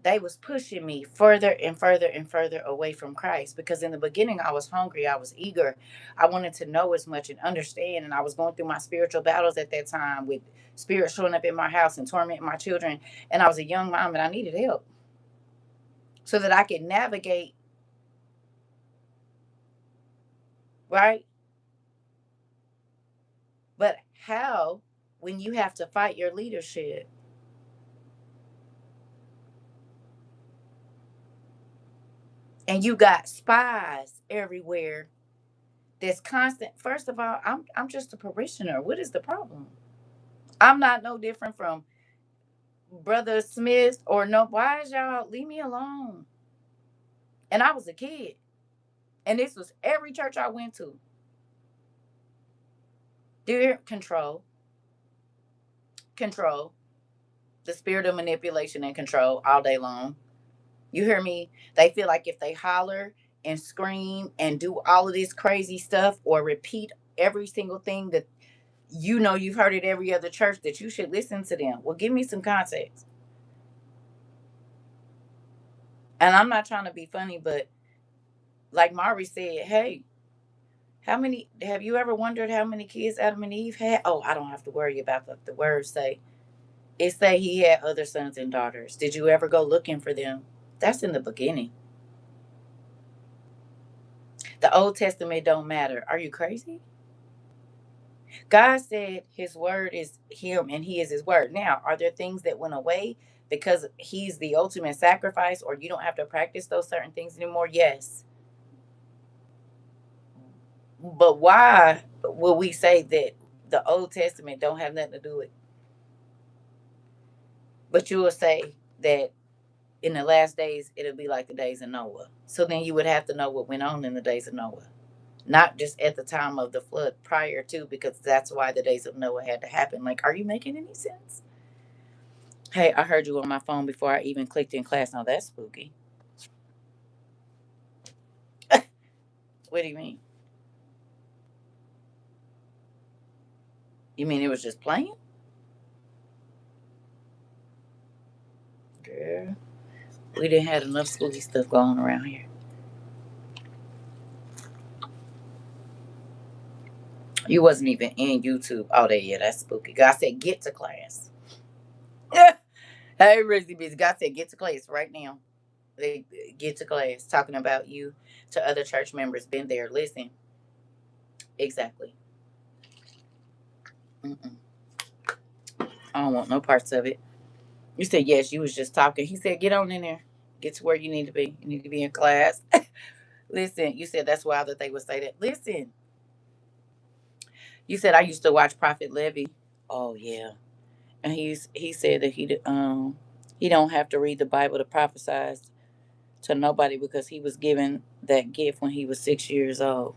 S1: They was pushing me further and further and further away from Christ, because in the beginning I was hungry, I was eager, I wanted to know as much and understand, and I was going through my spiritual battles at that time with spirits showing up in my house and tormenting my children, and I was a young mom and I needed help so that I could navigate, right? But how, when you have to fight your leadership and you got spies everywhere that's constant? First of all, I'm just a parishioner. What is the problem? I'm not no different from Brother Smith or no. Why is y'all leave me alone? And I was a kid, and this was every church I went to. They're control, the spirit of manipulation and control all day long. You hear me? They feel like if they holler and scream and do all of this crazy stuff or repeat every single thing that you know you've heard at every other church, that you should listen to them. Well, give me some context. And I'm not trying to be funny, but like Mari said, hey, how many have you ever wondered how many kids Adam and Eve had? Oh, I don't have to worry about the words say. It say he had other sons and daughters. Did you ever go looking for them? That's in the beginning. The Old Testament don't matter. Are you crazy? God said his word is him and he is his word. Now, are there things that went away because he's the ultimate sacrifice, or you don't have to practice those certain things anymore? Yes. But why will we say that the Old Testament don't have nothing to do with? But you will say that in the last days it'll be like the days of Noah. So then you would have to know what went on in the days of Noah, not just at the time of the flood, prior to, because that's why the days of Noah had to happen. Like, are you making any sense? Hey, I heard you on my phone before I even clicked in class. Now that's spooky. What do you mean? You mean it was just playing? Girl, we didn't have enough spooky stuff going around here. You wasn't even in YouTube. Oh, yeah, that's spooky. God said, get to class. Hey, Rizzy Busy. God said, get to class right now. They get to class talking about you to other church members. Been there. Listen. Exactly. Mm-mm. I don't want no parts of it. You said, yes, you was just talking. He said, get on in there. Get to where you need to be. You need to be in class. Listen, you said that's wild that they would say that. Listen, you said I used to watch Prophet Levy. Oh yeah, and he said that he don't have to read the Bible to prophesy to nobody because he was given that gift when he was 6 years old.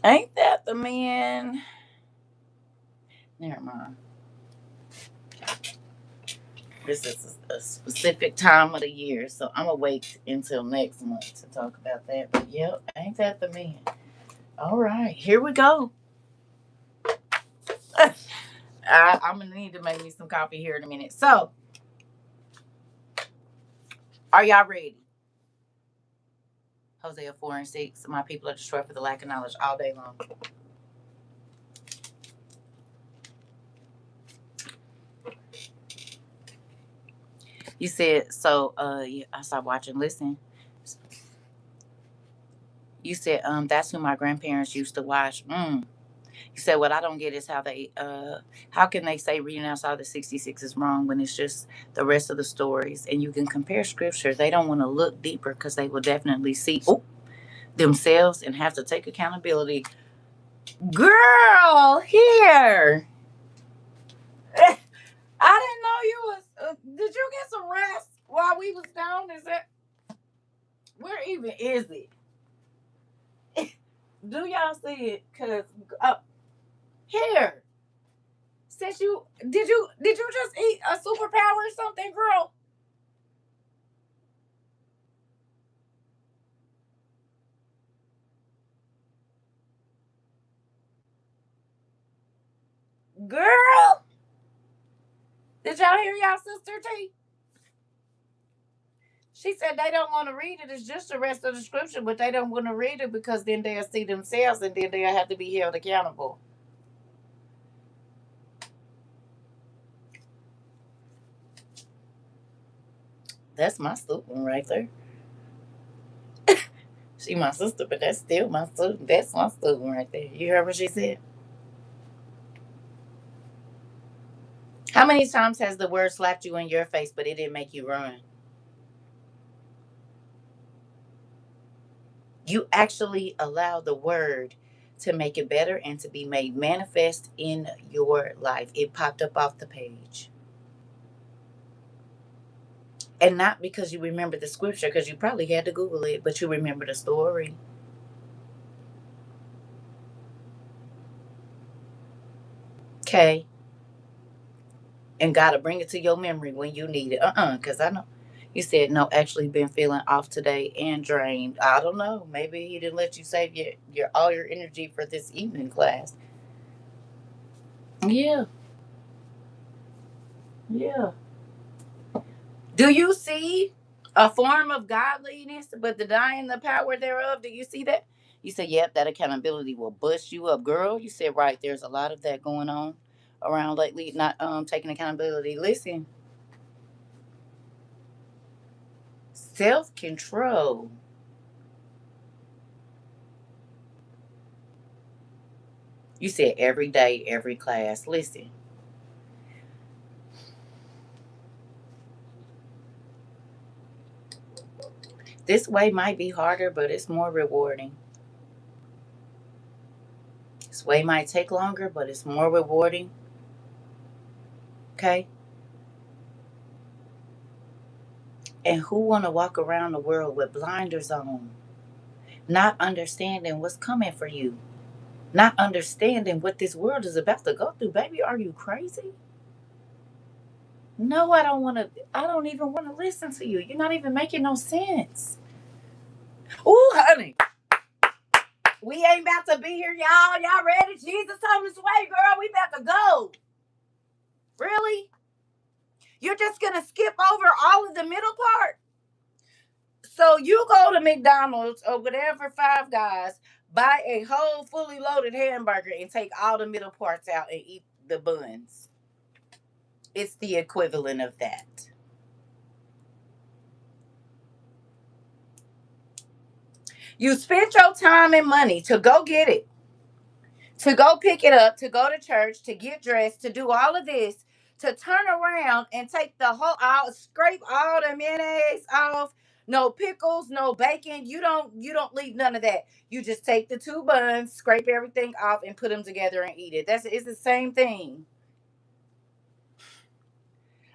S1: Ain't that the man? Never mind. This is a specific time of the year, so I'm gonna wait until next month to talk about that. But yep, ain't that the man? All right, here we go. I'm gonna need to make me some coffee here in a minute. So, are y'all ready? Hosea 4:6. My people are destroyed for the lack of knowledge all day long. You said so. Yeah, I stopped watching. Listen, you said that's who my grandparents used to watch. You said what I don't get is how can they say reading outside the 66 is wrong when it's just the rest of the stories and you can compare scripture. They don't want to look deeper because they will definitely see themselves and have to take accountability. Girl, here. I didn't know you was. Did you get some rest while we was down? Is that where even is it? Do y'all see it? Cause here. Since did you just eat a superpower or something, girl? Girl, did y'all hear y'all sister T? She said they don't want to read it. It's just the rest of the scripture, but they don't want to read it because then they'll see themselves and then they'll have to be held accountable. That's my student right there. She my sister, but that's still my student. That's my student right there. You heard what she said? How many times has the word slapped you in your face, but it didn't make you run? You actually allow the word to make it better and to be made manifest in your life. It popped up off the page. And not because you remember the scripture, because you probably had to Google it, but you remember the story. Okay. And God will bring it to your memory when you need it. Because I know you said no, actually been feeling off today and drained. I don't know. Maybe he didn't let you save your all your energy for this evening class. Yeah. Yeah. Do you see a form of godliness, but denying the power thereof? Do you see that? You said, yep, that accountability will bust you up, girl. You said, right, there's a lot of that going on around lately, not taking accountability. Listen, self control. You said every day, every class. Listen, this way might be harder, but it's more rewarding. This way might take longer, but it's more rewarding. Okay? And who want to walk around the world with blinders on, not understanding what's coming for you? Not understanding what this world is about to go through. Baby, are you crazy? No, I don't want to. I don't even want to listen to you. You're not even making no sense. Ooh, honey, we ain't about to be here, y'all. Y'all ready? Jesus on his way, girl. We about to go. Really? You're just gonna skip over all of the middle part? So you go to McDonald's or whatever, Five Guys, buy a whole fully loaded hamburger and take all the middle parts out and eat the buns. It's the equivalent of that. You spent your time and money to go get it, to go pick it up, to go to church, to get dressed, to do all of this, to turn around and take the whole out, scrape all the mayonnaise off. No pickles, no bacon. You don't leave none of that. You just take the two buns, scrape everything off, and put them together and eat it. It's the same thing.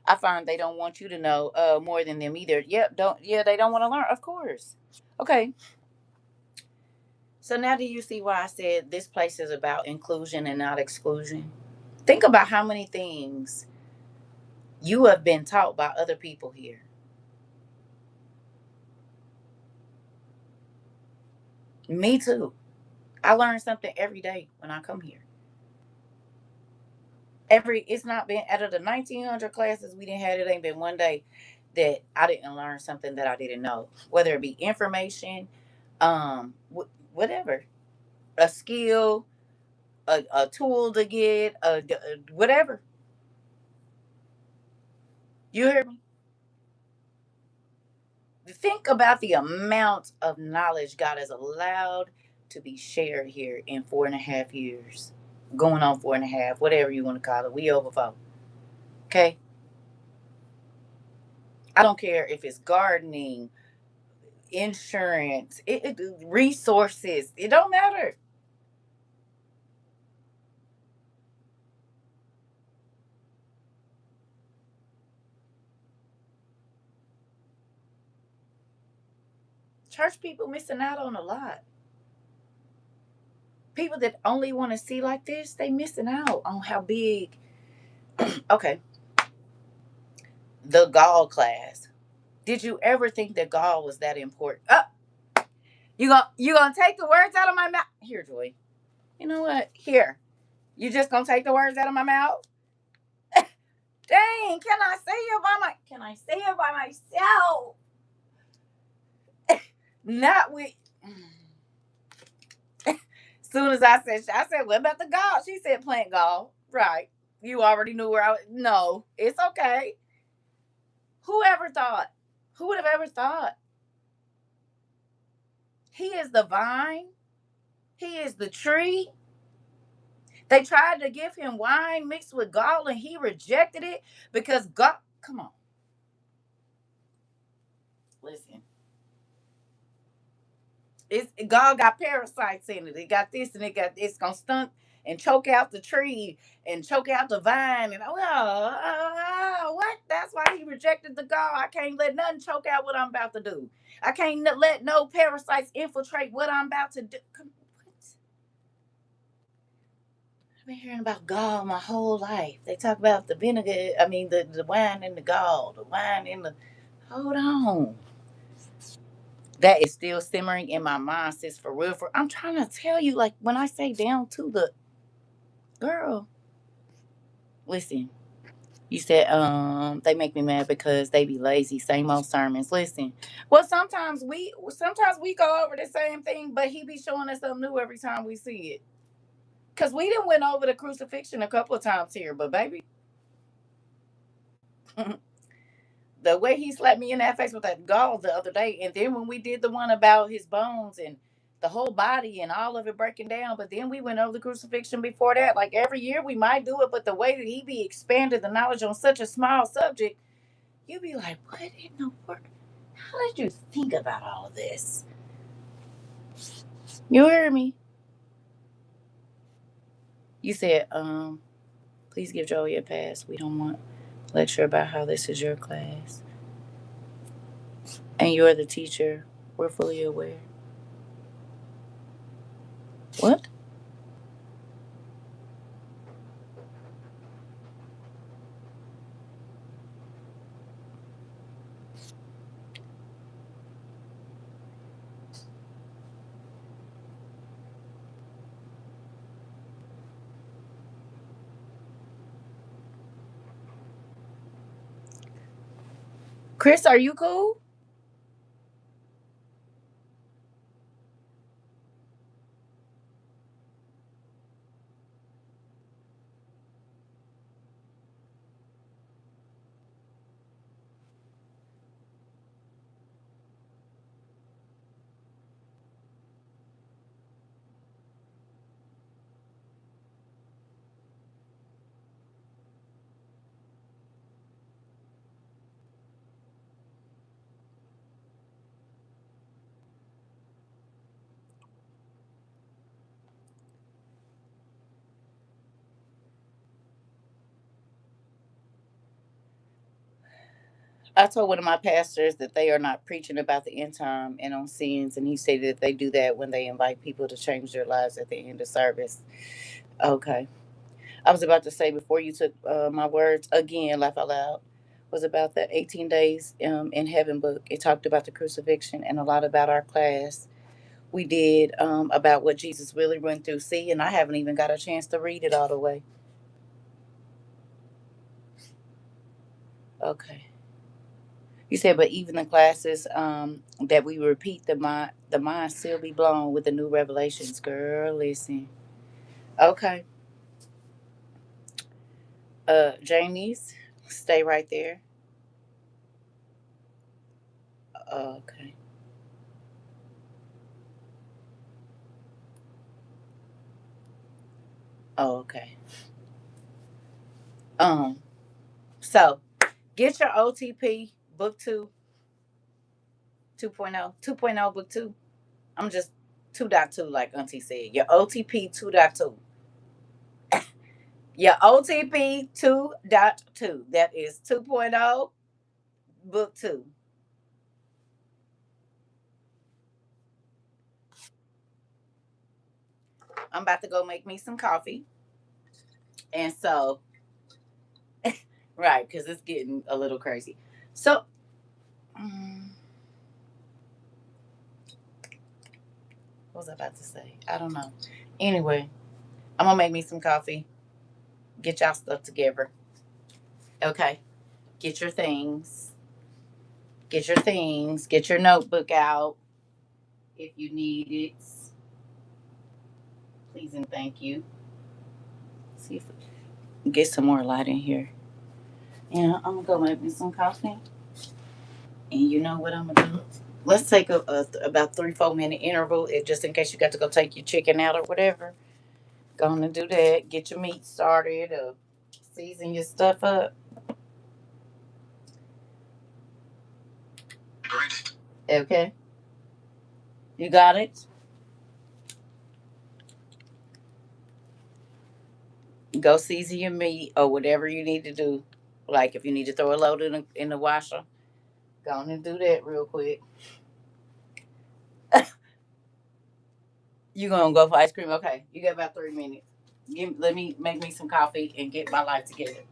S1: I find they don't want you to know more than them either. Yep, don't yeah, they don't want to learn, of course. Okay. So now do you see why I said this place is about inclusion and not exclusion? Think about how many things you have been taught by other people here. Me too. I learn something every day when I come here. It's not been out of the 1900 classes we didn't have, it ain't been one day that I didn't learn something that I didn't know, whether it be information, whatever, a skill, a tool to get, whatever. You hear me? Think about the amount of knowledge God has allowed to be shared here in 4.5 years, going on 4.5, whatever you want to call it. We over 4. Okay, I don't care if it's gardening, insurance, resources. It don't matter. Church people missing out on a lot. People that only want to see like this, they missing out on how big. Okay, the gall class. Did you ever think that gall was that important? You gonna take the words out of my mouth? Here, Joy. You know what? Here. You just gonna take the words out of my mouth? Dang, can I say it by myself? Not with soon as I said, what about the gall? She said plant gall. Right. You already knew where I was. No, it's okay. Who ever thought? Who would have ever thought? He is the vine. He is the tree. They tried to give him wine mixed with gall and he rejected it because God, come on, listen. It's God got parasites in it. It got this and it's gonna stunt and choke out the tree and choke out the vine and what? That's why he rejected the gall. I can't let nothing choke out what I'm about to do. I can't let no parasites infiltrate what I'm about to do. What? I've been hearing about gall my whole life. They talk about the vinegar. I mean the wine and the gall, the wine and the. Hold on. That is still simmering in my mind, sis. For real, I'm trying to tell you, like when I say down to the girl, listen. You said they make me mad because they be lazy. Same old sermons. Listen, well sometimes we go over the same thing, but he be showing us something new every time we see it. Cause we didn't went over the crucifixion a couple of times here, but baby, the way he slapped me in that face with that gall the other day, and then when we did the one about his bones and the whole body and all of it breaking down, but then we went over the crucifixion before that. Like every year we might do it, but the way that he be expanded the knowledge on such a small subject, you be like, what in the world? How did you think about all of this? You hear me? You said, please give Joey a pass. We don't want lecture about how this is your class. And you're the teacher. We're fully aware. What? Chris, are you cool? I told one of my pastors that they are not preaching about the end time and on sins, and he said that they do that when they invite people to change their lives at the end of service. Okay. I was about to say before you took my words again, laugh out loud, was about the 18 days in heaven book. It talked about the crucifixion and a lot about our class. We did about what Jesus really went through. See, and I haven't even got a chance to read it all the way. Okay. You said, but even the classes that we repeat, the mind still be blown with the new revelations. Girl, listen. Okay. Jamie's, stay right there. Okay. Oh, okay. Um. So get your OTP book 2.0, 2.0 book two. I'm just 2.2 like Auntie said. Your OTP 2.2. Your OTP 2.2. That is 2.0 book two. I'm about to go make me some coffee. And so, right, because it's getting a little crazy. So, um, what was I about to say? I don't know. Anyway, I'm going to make me some coffee. Get y'all stuff together. Okay. Get your things. Get your things. Get your notebook out if you need it. Please and thank you. See if we get some more light in here. Yeah, I'm going to go make me some coffee. And you know what I'm going to do? Let's take a about 3-4 minute interval, just in case you got to go take your chicken out or whatever. Gonna do that. Get your meat started. Season your stuff up. Okay, you got it. Go season your meat or whatever you need to do. Like if you need to throw a load in the washer, go on and do that real quick. You gonna go for ice cream? Okay, you got about 3 minutes. Let me make me some coffee and get my life together.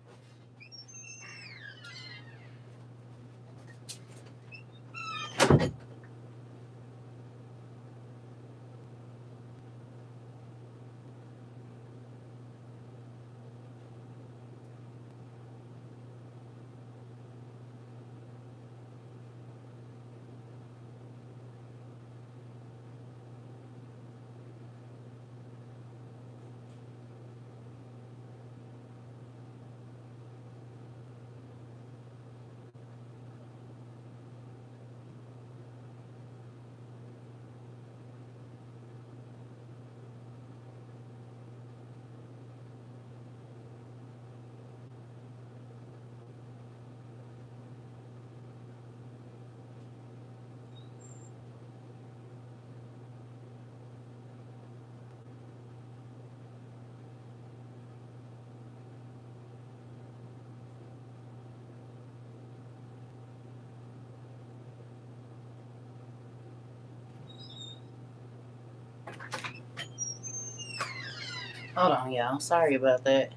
S1: Hold on, y'all. Sorry about that.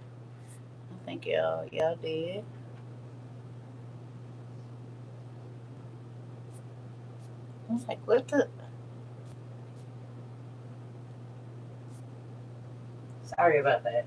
S1: I think y'all did. I was like, what the? Sorry about that.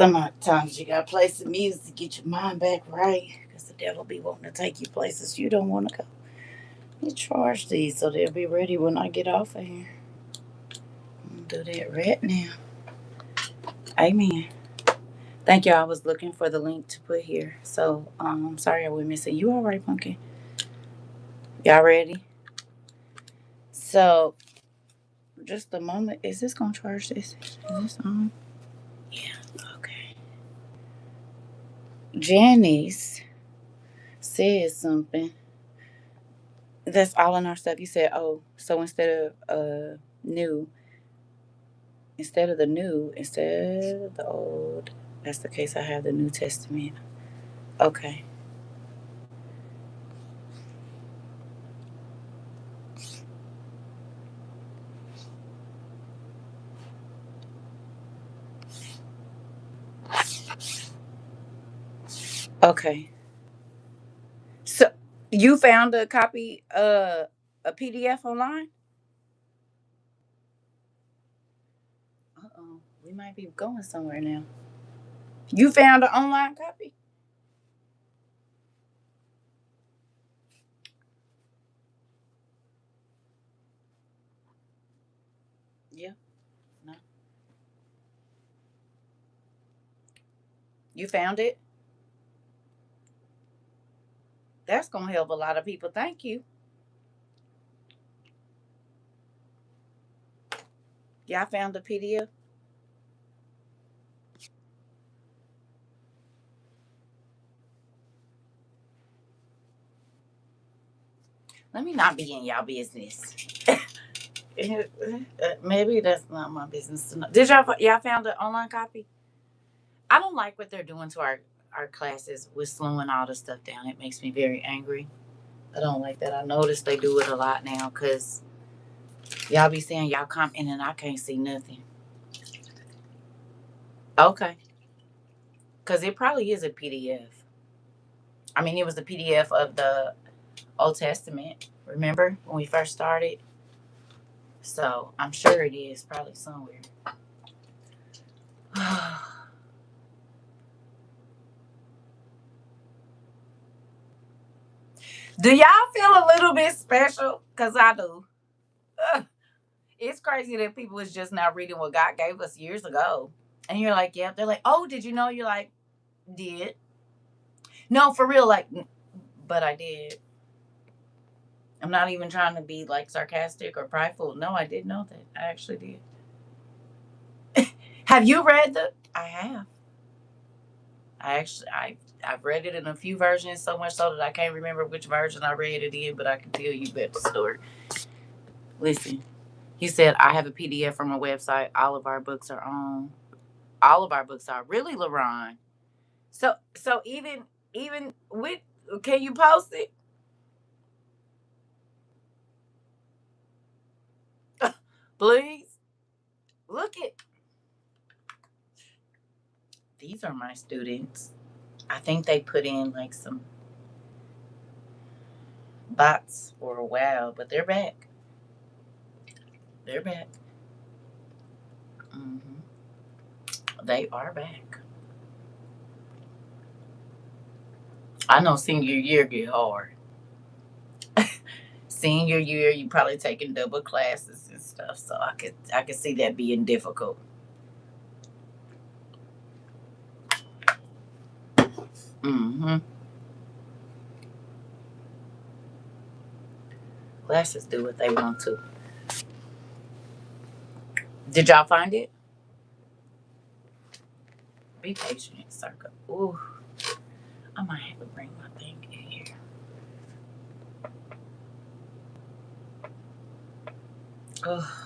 S1: Sometimes you gotta play some music to get your mind back right. Because the devil be wanting to take you places you don't want to go. You charge these so they'll be ready when I get off of here. I'm gonna do that right now. Amen. Thank you. I was looking for the link to put here. So, sorry I was missing. You all right, Pumpkin? Y'all ready? So, just a moment. Is this gonna charge this? Is this on? Yeah. Okay. Janice said something. That's all in our stuff. You said, oh, so new, instead of the old. That's the case. I have the New Testament. Okay. Okay. So you found a copy, a PDF online? Uh oh. We might be going somewhere now. You found an online copy? Yeah. No. You found it? That's gonna help a lot of people. Thank you. Yeah, I found the PDF. Let me not be in y'all business. Maybe that's not my business to know. Did y'all found the online copy? I don't like what they're doing to our classes with slowing all the stuff down. It makes me very angry. I don't like that. I notice they do it a lot now because y'all be saying y'all come in and I can't see nothing. Okay, because it probably is a PDF. I mean, it was a PDF of the Old Testament. Remember when we first started? So I'm sure it is probably somewhere. Do y'all feel a little bit special? Cause I do. Ugh. It's crazy that people is just now reading what God gave us years ago. And you're like, yeah. They're like, oh, did you know? You're like, did. No, for real, like, but I did. I'm not even trying to be like sarcastic or prideful. No, I did know that. I actually did. Have you read the I have. I've read it in a few versions, so much so that I can't remember which version I read it in, but I can tell you about the story. Listen, he said I have a PDF from a website. All of our books are on. All of our books are really, LaRon. So even with, can you post it? Please look at. These are my students. I think they put in like some bots for a while, but they're back. They're back. Hmm. They are back. I know senior year get hard. Senior year, you probably taking double classes and stuff, so I could see that being difficult. Hmm. Classes do what they want to. Did y'all find it? Be patient, Circa. Ooh, I might have to bring my thing in here. Oh,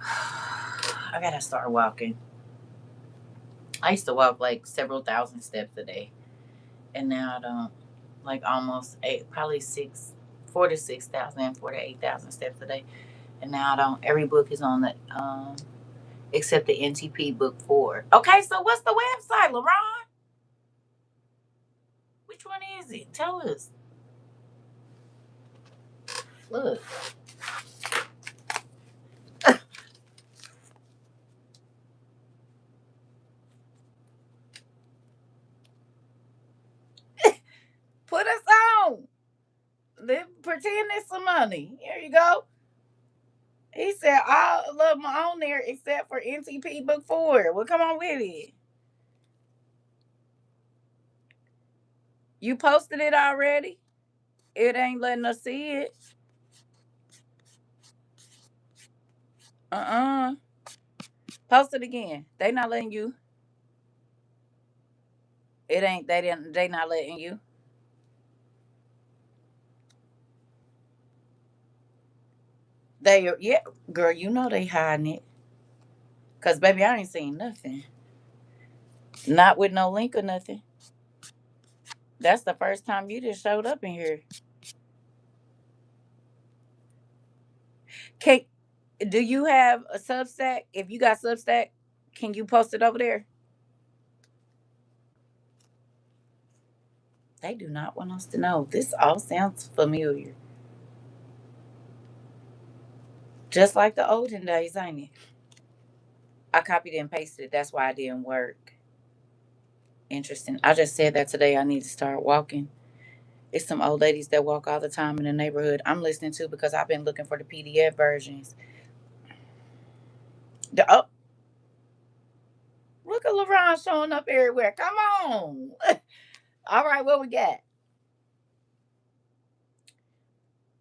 S1: I gotta start walking. I used to walk like several thousand steps a day, and now I don't. Like almost eight, probably 4 to 6 thousand, 4 to 8 thousand steps a day, and now I don't. Every book is on the except the NTP book 4. Okay, so what's the website, LaRon? Which one is it? Tell us. Look. pretend it's some money. Here you go. He said all of them on there except for NTP Book 4. Well, come on with it. You posted it already? It ain't letting us see it. Uh-uh. Post it again. They not letting you. It ain't they not letting you. Yeah, girl, you know they hiding it. Cause baby, I ain't seen nothing. Not with no link or nothing. That's the first time you just showed up in here. Can do you have a Substack? If you got Substack, can you post it over there? They do not want us to know. This all sounds familiar. Just like the olden days, ain't it? I copied and pasted it. That's why it didn't work. Interesting. I just said that today. I need to start walking. It's some old ladies that walk all the time in the neighborhood. I'm listening to because I've been looking for the PDF versions. Oh, look at LaRon showing up everywhere. Come on. All right, what we got?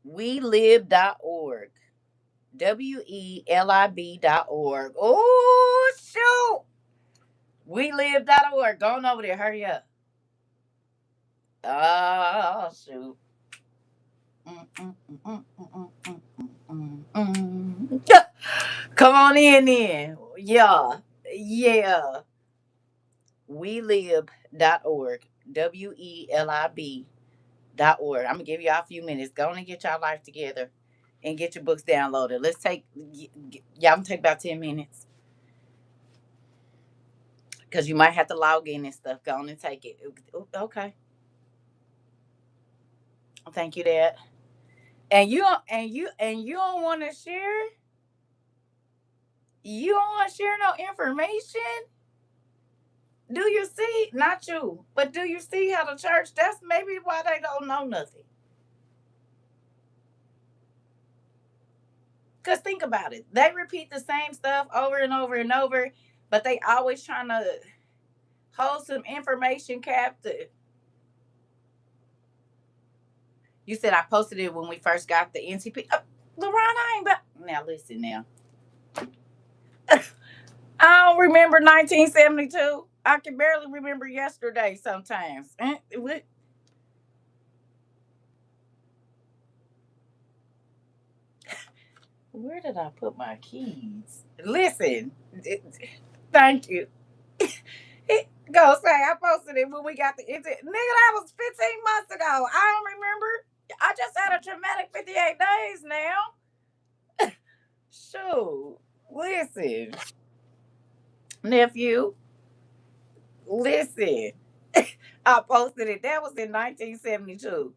S1: WeLive.org. WELIB.org. Oh, shoot. WeLive.org. Going over there. Hurry up. Oh, shoot. Come on in then. Yeah. Yeah. WeLive.org. WELIB.org. I'm gonna give y'all a few minutes. Go on and get y'all life together and get your books downloaded. Let's take y'all can take about 10 minutes. Because you might have to log in and stuff. Go on and take it. Okay. Thank you, Dad. And you don't want to share. You don't want to share no information. Do you see? Not you, but do you see how the church? That's maybe why they don't know nothing. Cause think about it. They repeat the same stuff over and over and over, but they always trying to hold some information captive. You said I posted it when we first got the NCP. LeBron, I ain't. Now listen now. I don't remember 1972. I can barely remember yesterday sometimes. Where did I put my keys? Listen, thank you. Go say I posted it when we got the nigga. That was 15 months ago. I don't remember. I just had a traumatic 58 days now. Shoot, listen, nephew, listen. I posted it. That was in 1972.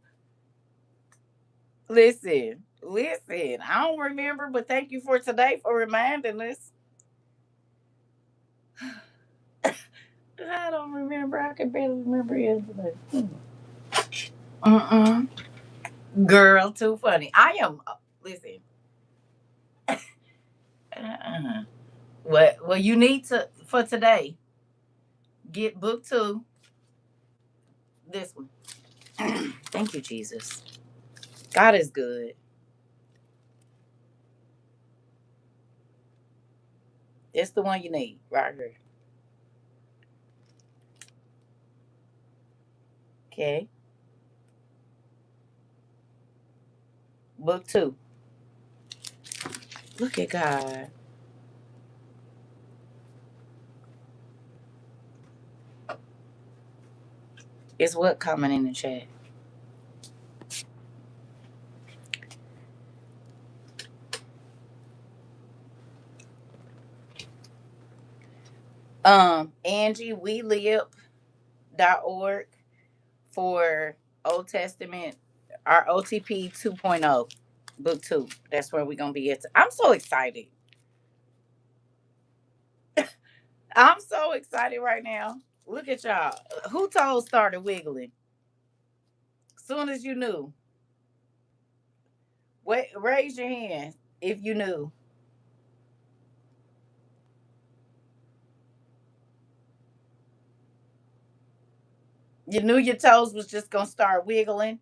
S1: Listen. I don't remember, but thank you for today for reminding us. I don't remember. I can barely remember yesterday. Mm-mm. Girl, too funny. I am. Listen. Uh-uh. Well, you need to for today. Get book 2. This one. Thank you, Jesus. God is good. It's the one you need right here. Okay. Book 2. Look at God. It's what comment in the chat. Angie, WeLive.org for Old Testament, our OTP 2.0, book 2. That's where we're gonna be at. I'm so excited. I'm so excited right now. Look at y'all. Who told started wiggling? Soon as you knew. Wait, raise your hand if you knew. You knew your toes was just gonna start wiggling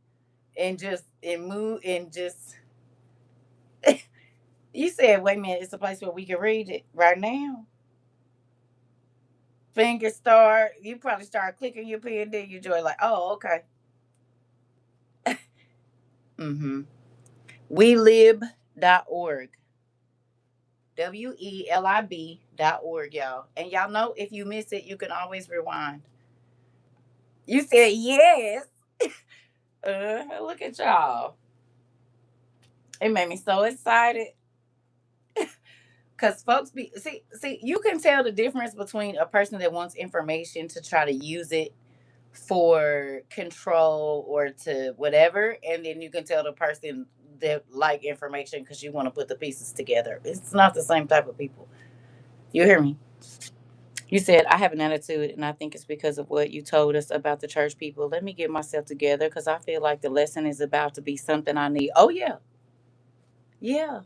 S1: and just and move and just. You said, "Wait a minute, it's a place where we can read it right now." Fingers start. You probably start clicking your pen. Then you joy like, "Oh, okay." Mm-hmm. WeLib.org. WELIB.org, y'all. And y'all know if you miss it, you can always rewind. You said yes. Look at y'all. It made me so excited. Cause folks be see, you can tell the difference between a person that wants information to try to use it for control or to whatever, and then you can tell the person that like information because you want to put the pieces together. It's not the same type of people. You hear me? You said I have an attitude, and I think it's because of what you told us about the church people. Let me get myself together because I feel like the lesson is about to be something I need. Oh yeah, yeah.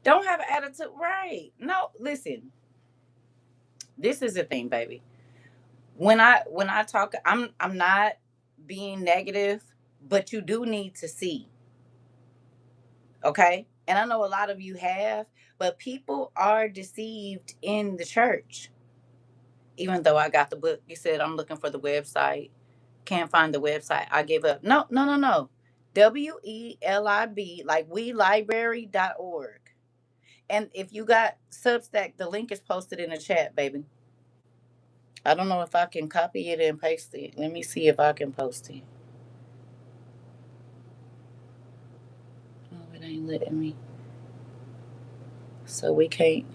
S1: Don't have an attitude, right? No, listen. This is the thing, baby. When I talk, I'm not being negative, but you do need to see, okay? And I know a lot of you have, but people are deceived in the church. Even though I got the book, you said I'm looking for the website. Can't find the website. I gave up. No, no, no, no. WELIB, like WeLibrary.org. And if you got Substack, the link is posted in the chat, baby. I don't know if I can copy it and paste it. Let me see if I can post it. Oh, it ain't letting me. So we can't.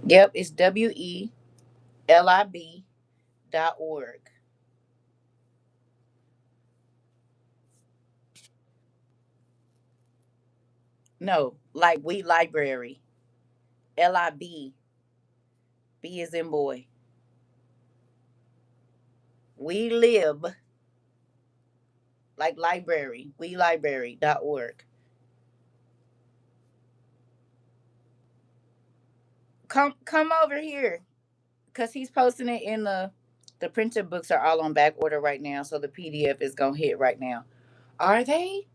S1: Yep, it's WELIB.org. No, like we library. LIB. B is in boy. We live like library. We library.org. Come over here. Cause he's posting it in the printed books are all on back order right now. So the PDF is gonna hit right now. Are they?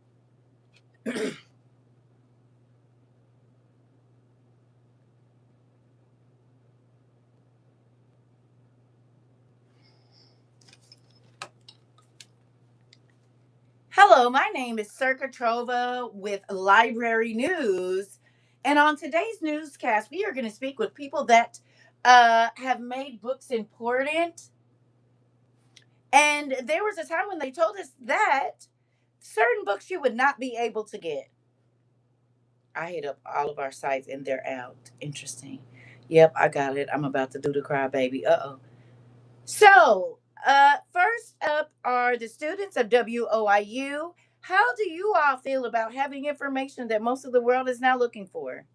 S1: Hello, my name is CERCA TROVA with Library News. And on today's newscast, we are going to speak with people that have made books important. And there was a time when they told us that certain books you would not be able to get. I hit up all of our sites and they're out. Interesting. Yep, I got it. I'm about to do the cry baby. Uh oh. So, first up are the students of WOIU. How do you all feel about having information that most of the world is now looking for?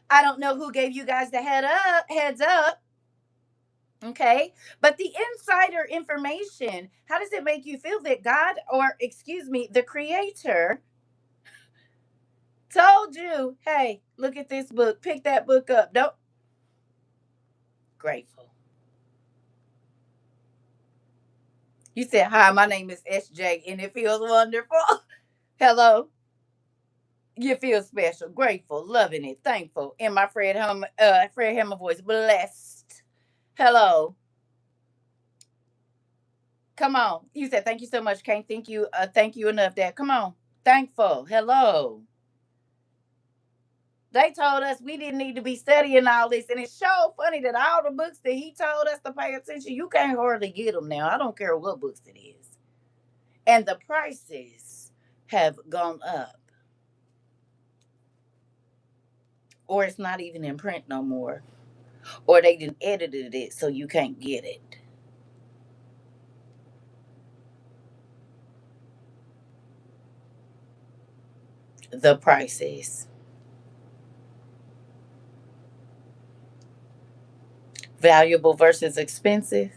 S1: I don't know who gave you guys the heads up, okay? But the insider information, how does it make you feel that God, or excuse me, the creator told you, "Hey, look at this book. Pick that book up." Don't grateful. You said, "Hi, my name is SJ and it feels wonderful." Hello. You feel special, grateful, loving it, thankful. In my Fred Hammer voice, blessed. Hello. Come on. You said thank you so much. Can't thank you enough, Dad. Come on. Thankful. Hello. They told us we didn't need to be studying all this, and it's so funny that all the books that he told us to pay attention, you can't hardly get them now. I don't care what books it is, and the prices have gone up, or it's not even in print no more, or they didn't edited it so you can't get it. The prices. Valuable versus expensive.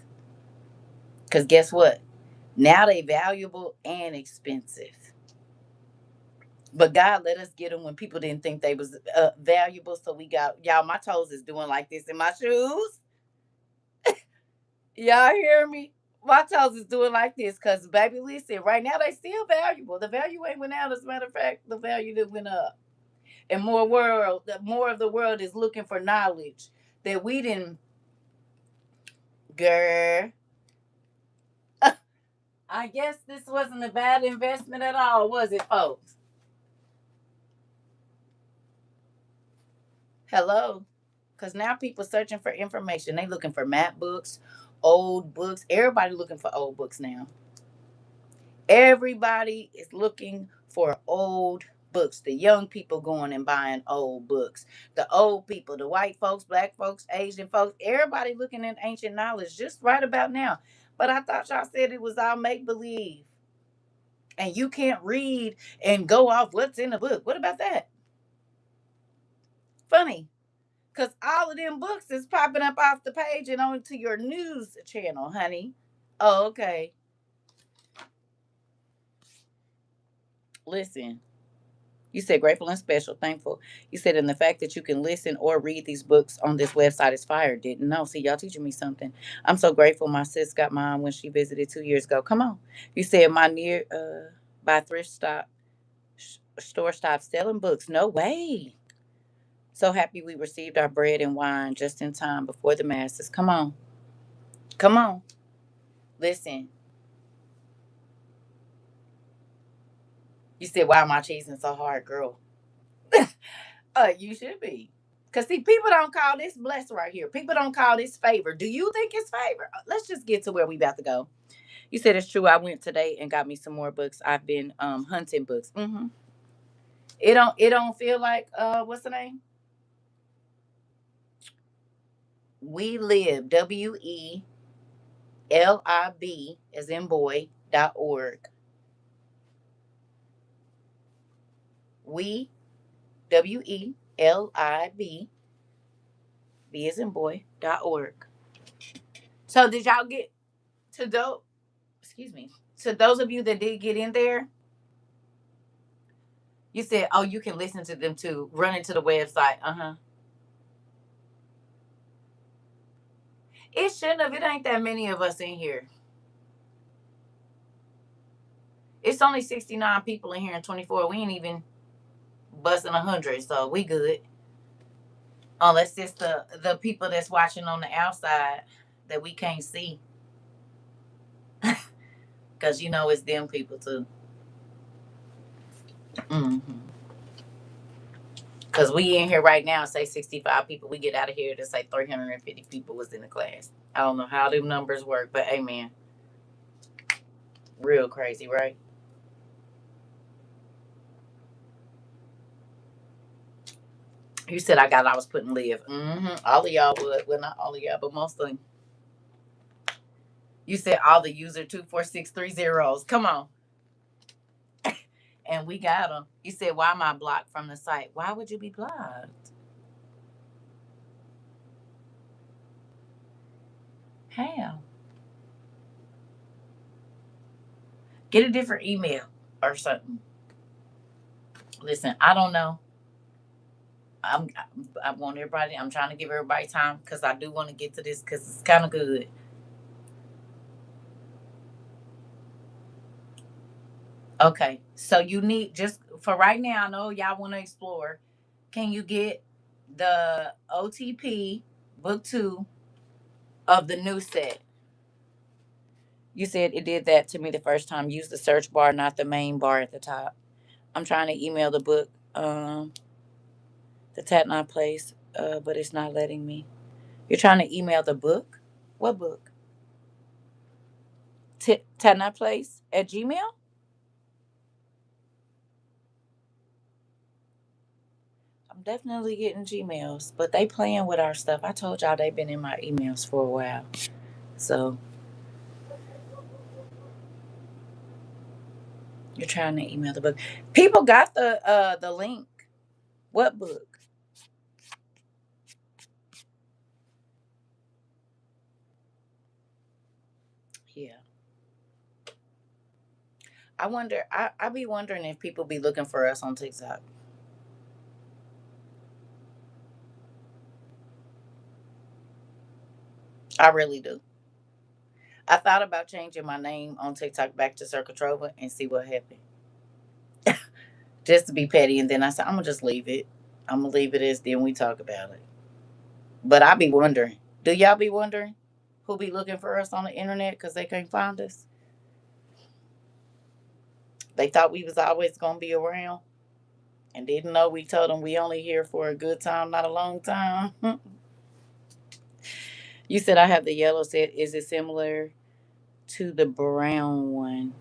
S1: Because guess what? Now they valuable and expensive. But God let us get them when people didn't think they was valuable. So we got y'all. My toes is doing like this in my shoes. Y'all hear me? My toes is doing like this because baby, listen. Right now they still valuable. The value ain't went out. As a matter of fact, the value that went up. And more of the world is looking for knowledge that we didn't. Girl, I guess this wasn't a bad investment at all, was it, folks? Hello. Because now people searching for information. They looking for map books, old books. Everybody looking for old books now. Everybody is looking for old books. The young people going and buying old books. The old people, the white folks, black folks, Asian folks, everybody looking at ancient knowledge just right about now. But I thought y'all said it was all make believe. And you can't read and go off what's in the book. What about that? Funny. Because all of them books is popping up off the page and onto your news channel, honey. Oh, okay. Listen, you said grateful and special, thankful. You said, and the fact that you can listen or read these books on this website is fire. Didn't know. See, y'all teaching me something. I'm so grateful my sis got mine when she visited 2 years ago. Come on. You said my near by thrift stop store stopped selling books. No way. So happy we received our bread and wine just in time before the masses. Come on. Come on. Listen. You said, why am I chasing so hard, girl? You should be. Because, see, people don't call this blessed right here. People don't call this favor. Do you think it's favor? Let's just get to where we about to go. You said it's true. I went today and got me some more books. I've been hunting books. It don't feel like, what's the name? We live, WELIB, as in boy.org. We, WELIB, B as in boy.org. So did y'all get to those? Excuse me. To those of you that did get in there, you said, "Oh, you can listen to them too." Run into the website. It shouldn't have. It ain't that many of us in here. It's only 69 people in here and 24. We ain't even busting 100, so we good. Unless it's the people that's watching on the outside that we can't see, because it's them people too. Because we in here right now, say 65 people. We get out of here to say 350 people was in the class. I don't know how them numbers work, but amen. Real crazy, right? You said I was putting live. All of y'all would. Well, not all of y'all, but most of them. You said all the user 24630s. Come on. And we got them. You said, why am I blocked from the site? Why would you be blocked? How? Get a different email or something. Listen, I don't know. I'm, I want everybody, I'm trying to give everybody time because I do want to get to this because it's kind of good. Okay. So you need, just for right now, I know y'all want to explore. Can you get the OTP book two of the new set? You said it did that to me the first time. Use the search bar, not the main bar at the top. I'm trying to email the book, the Tatnot place, but it's not letting me. You're trying to email the book? What book? Tatnot place at Gmail? I'm definitely getting Gmails, but they playing with our stuff. I told y'all they've been in my emails for a while. So you're trying to email the book. People got the link. What book? Yeah. I wonder. I be wondering if people be looking for us on TikTok. I really do. I thought about changing my name on TikTok back to CERCA TROVA and see what happened. Just to be petty, and then I said I'm gonna just leave it. I'm gonna leave it as then we talk about it. But I be wondering. Do y'all be wondering who be looking for us on the internet because they can't find us? They thought we was always gonna be around and didn't know we told them we only here for a good time, not a long time. You said I have the yellow set. Is it similar to the brown one?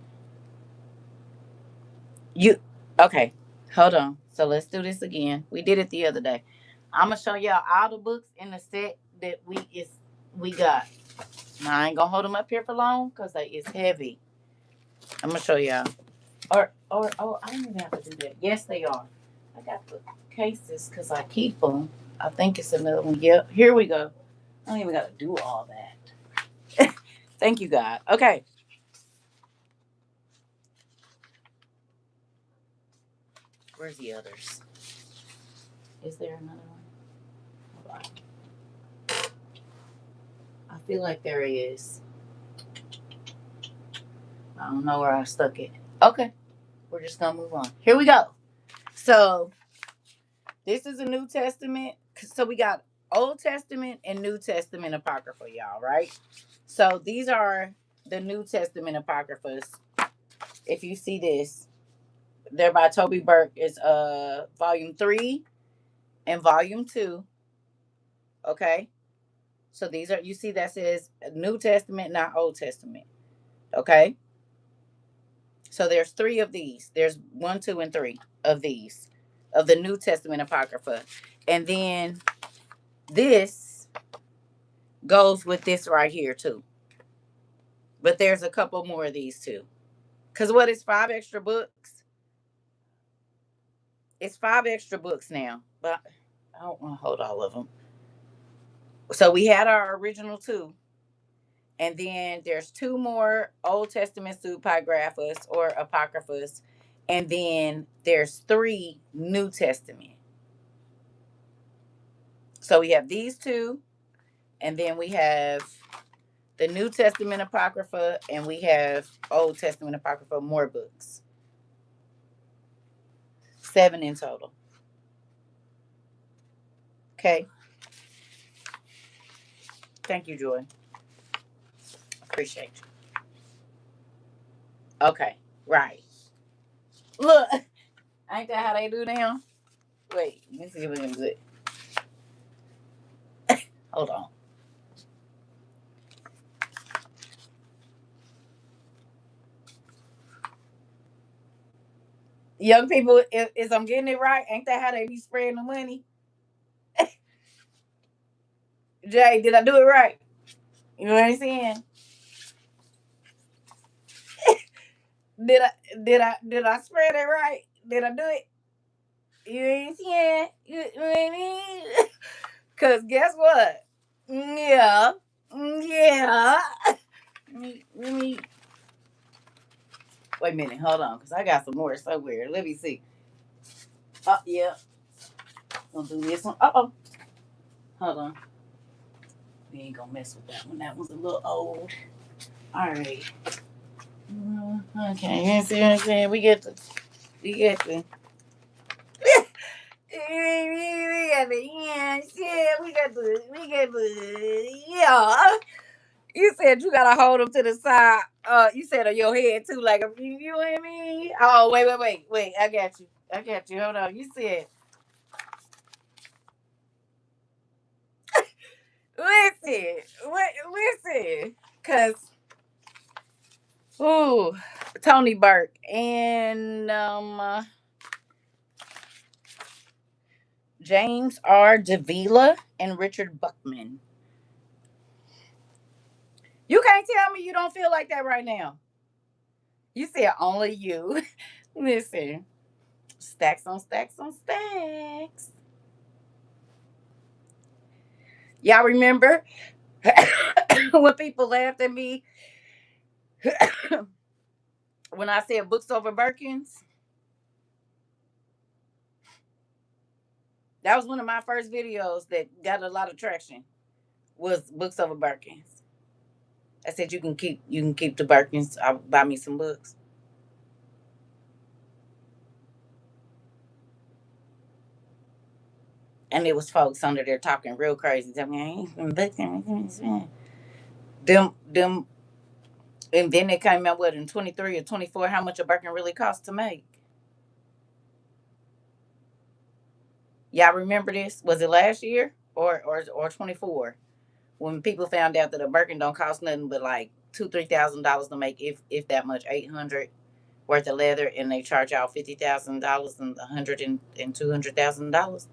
S1: You okay? Hold on. So let's do this again. We did it the other day. I'm gonna show y'all all the books in the set that we got. Now I ain't gonna hold them up here for long because it's heavy. I'm gonna show y'all. Or oh, I don't even have to do that. Yes, they are. I got the cases because I keep them. I think it's another one. Yep. Here we go. I don't even got to do all that. Thank you, God. Okay. Where's the others? Is there another one? Hold on. I feel like there is. I don't know where I stuck it. Okay. We're just gonna move on. Here we go. So this is a New Testament. So we got Old Testament and New Testament Apocrypha, y'all, right? So these are the New Testament Apocryphas. If you see this, they're by Toby Burke. It's volume 3 and volume 2. Okay. So these are, you see that says New Testament, not Old Testament. Okay. So there's 3 of these. There's 1, 2, and 3 of these of the New Testament Apocrypha. And then this goes with this right here too. But there's a couple more of these too. Cause what is 5 extra books? It's 5 extra books now. But I don't want to hold all of them. So we had our original 2. And then there's 2 more Old Testament pseudepigraphas or apocryphas. And then there's 3 New Testament. So we have these 2, and then we have the New Testament Apocrypha, and we have Old Testament Apocrypha, more books. 7 in total. Okay. Thank you, Joy. Appreciate you. Okay. Right. Look, ain't that how they do now? Wait, let me see if we can do it. Hold on. Young people, if I'm getting it right, ain't that how they be spreading the money? Jay, did I do it right? You know what I'm saying? Did I spread it right? Did I do it? You know what I'm saying? You know what I mean? Cause guess what? Yeah. Yeah. Let me wait a minute, hold on, cause I got some more somewhere. Let me see. Oh yeah. Gonna do this one. Oh. Hold on. We ain't gonna mess with that one. That one's a little old. Alright. Okay, you see what I'm saying? We get the yeah, shit. We got the yeah. You said you gotta hold them to the side. You said on your head too, like you know what I mean? Oh, wait. I got you. I got you. Hold on. You said, listen, listen, cause ooh, Tony Burke and James R. Davila and Richard Buckman. You can't tell me you don't feel like that right now. You said only you. Listen, stacks on stacks on stacks. Y'all remember when people laughed at me When I said books over Birkins, that was one of my first videos that got a lot of traction. Was books over Birkins. I said you can keep the Birkins. I'll buy me some books. And it was folks under there talking real crazy. Telling me, I ain't some books. Them, and then they came out with in 23 or 24 how much a Birkin really costs to make. Y'all remember this? Was it last year or 24? When people found out that a Birkin don't cost nothing but like $2,000-3,000 to make, if that much, 800 worth of leather, and they charge y'all $50,000 and 100 and $200,000.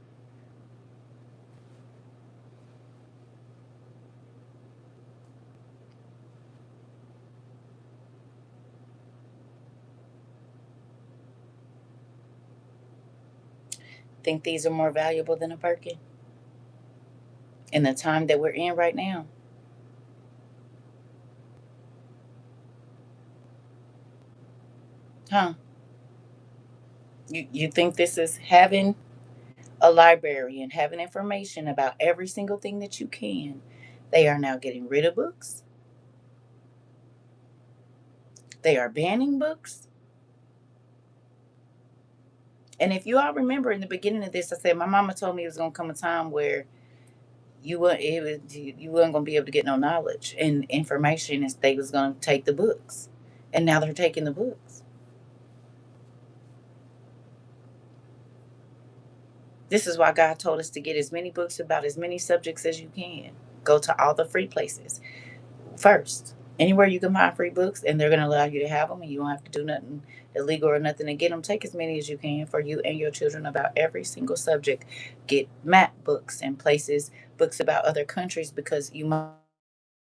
S1: Think these are more valuable than a Birkin in the time that we're in right now? Huh? You think this is having a library and having information about every single thing that you can? They are now getting rid of books. They are banning books. And if you all remember in the beginning of this, I said my mama told me it was gonna come a time where you weren't gonna be able to get no knowledge and information, and they was gonna take the books. And now they're taking the books. This is why God told us to get as many books about as many subjects as you can. Go to all the free places first. Anywhere you can find free books, and they're going to allow you to have them, and you don't have to do nothing illegal or nothing to get them. Take as many as you can for you and your children about every single subject. Get map books and places, books about other countries, because you might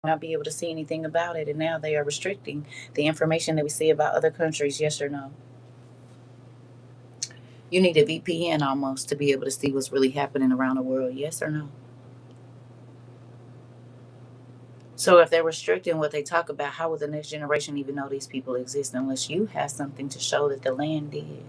S1: not be able to see anything about it. And now they are restricting the information that we see about other countries. Yes or no? You need a VPN almost to be able to see what's really happening around the world. Yes or no? So if they're restricting what they talk about, how will the next generation even know these people exist unless you have something to show that the land did?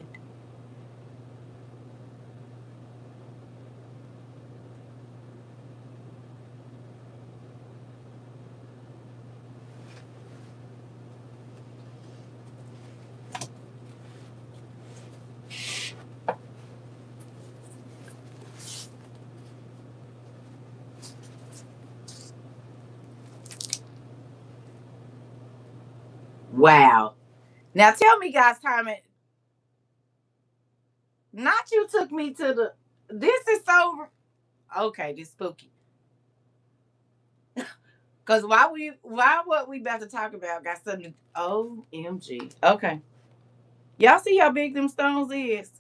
S1: Wow. Now tell me, guys, time it. Not you took me to the. This is so. Okay, this spooky. Cause why what we about to talk about got something. OMG. Okay. Y'all see how big them stones is?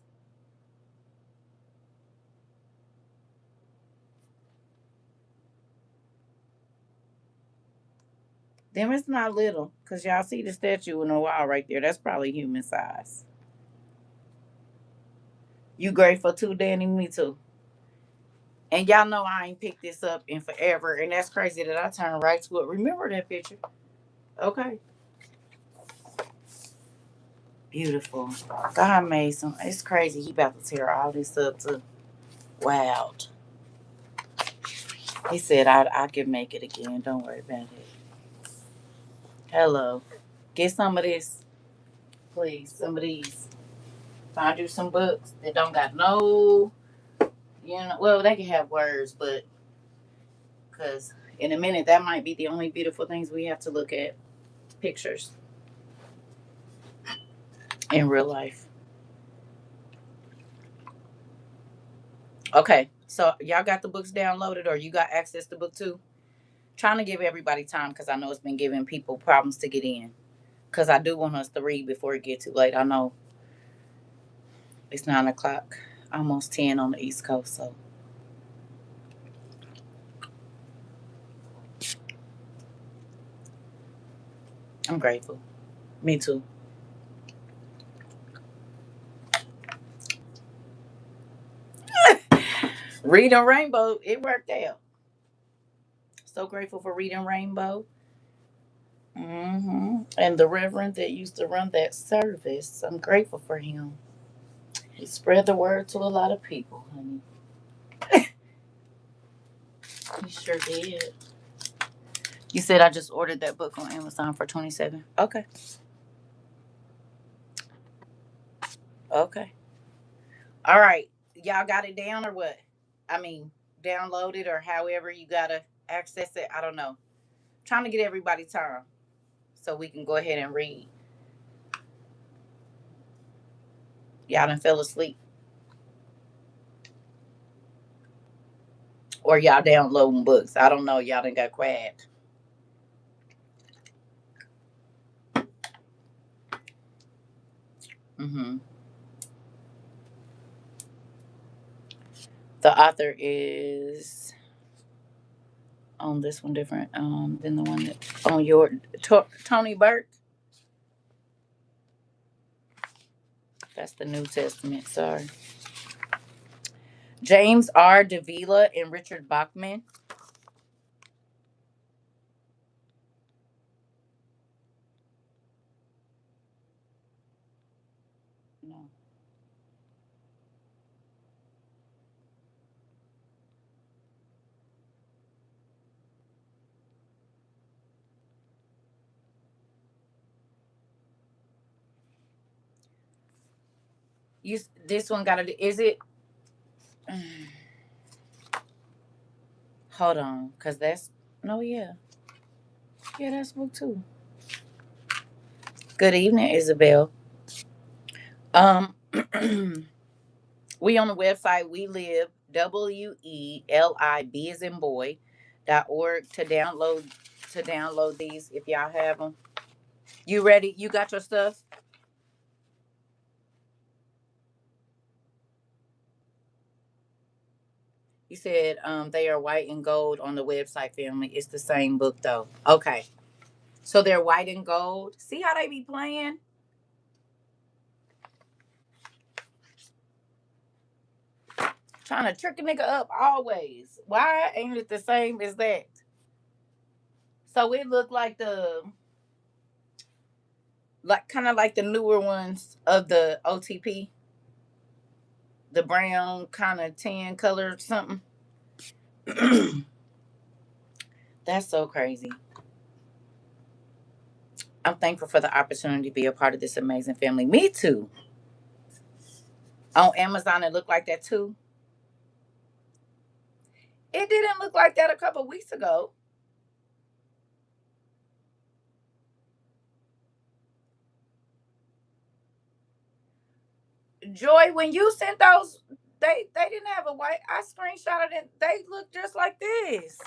S1: Them is not little. Cause y'all see the statue in the wall right there. That's probably human size. You grateful too, Danny? Me too. And y'all know I ain't picked this up in forever. And that's crazy that I turned right to it. Remember that picture? Okay. Beautiful. God made some. It's crazy. He about to tear all this up too. Wow. He said I could make it again. Don't worry about it. Hello. Get some of this, please. Some of these. Find you some books that don't got no, well, they can have words, but because in a minute, that might be the only beautiful things we have to look at. Pictures in real life. Okay, so y'all got the books downloaded, or you got access to book two? Trying to give everybody time because I know it's been giving people problems to get in. Because I do want us to read before it gets too late. I know it's 9 o'clock, almost 10 on the East Coast, so I'm grateful. Me too. Reading Rainbow, it worked out. So grateful for Reading Rainbow. And the reverend that used to run that service, I'm grateful for him. He spread the word to a lot of people, honey. He sure did. You said I just ordered that book on Amazon for 27. Okay. Okay. All right. Y'all got it down or what? I mean, download it or however you gotta access it. I don't know. Trying to get everybody time so we can go ahead and read. Y'all done fell asleep. Or y'all downloading books. I don't know. Y'all done got quiet. hmm The author is on this one different than the one that on your Tony Burke. That's the New Testament. Sorry. James R. Davila and Richard Bachman. No. You this one got to is it? Hold on, cause that's no yeah that's book two. Good evening, Isabel. Um, we on the website we live WELIB as in boy .org to download these if y'all have them. You ready? You got your stuff? You said they are white and gold on the website, family. It's the same book though. Okay. So they're white and gold. See how they be playing? Trying to trick a nigga up always. Why ain't it the same as that? So it looked like kind of like the newer ones of the OTP, the brown kind of tan color or something. That's so crazy. I'm thankful for the opportunity to be a part of this amazing family. Me too. On Amazon, it looked like that too. It didn't look like that a couple weeks ago. Joy, when you sent those, they didn't have a white. I screenshotted it. They look just like this.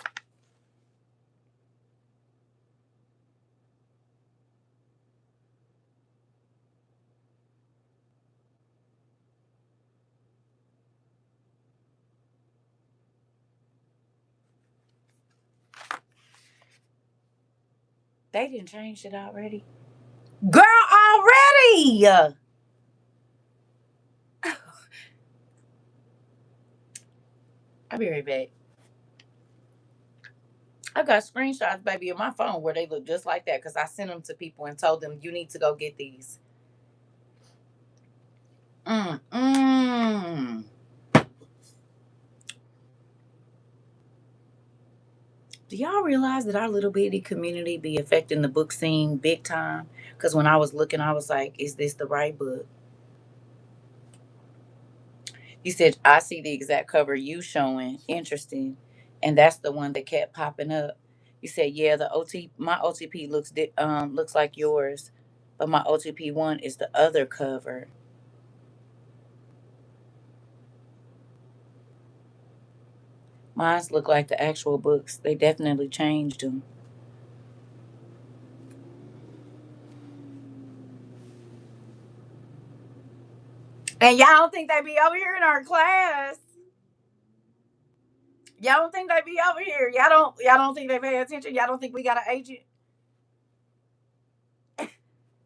S1: They didn't change it already. Girl, already. I'll be right back. I got screenshots, baby, on my phone where they look just like that because I sent them to people and told them you need to go get these. Mm. Do y'all realize that our little bitty community be affecting the book scene big time? Because when I was looking, I was like, is this the right book? You said, I see the exact cover you showing. Interesting. And that's the one that kept popping up. You said, yeah, my OTP looks like yours, but my OTP one is the other cover. Mine's look like the actual books. They definitely changed them. And y'all don't think they be over here in our class? Y'all don't think they be over here? Y'all don't think they pay attention? Y'all don't think we got an agent?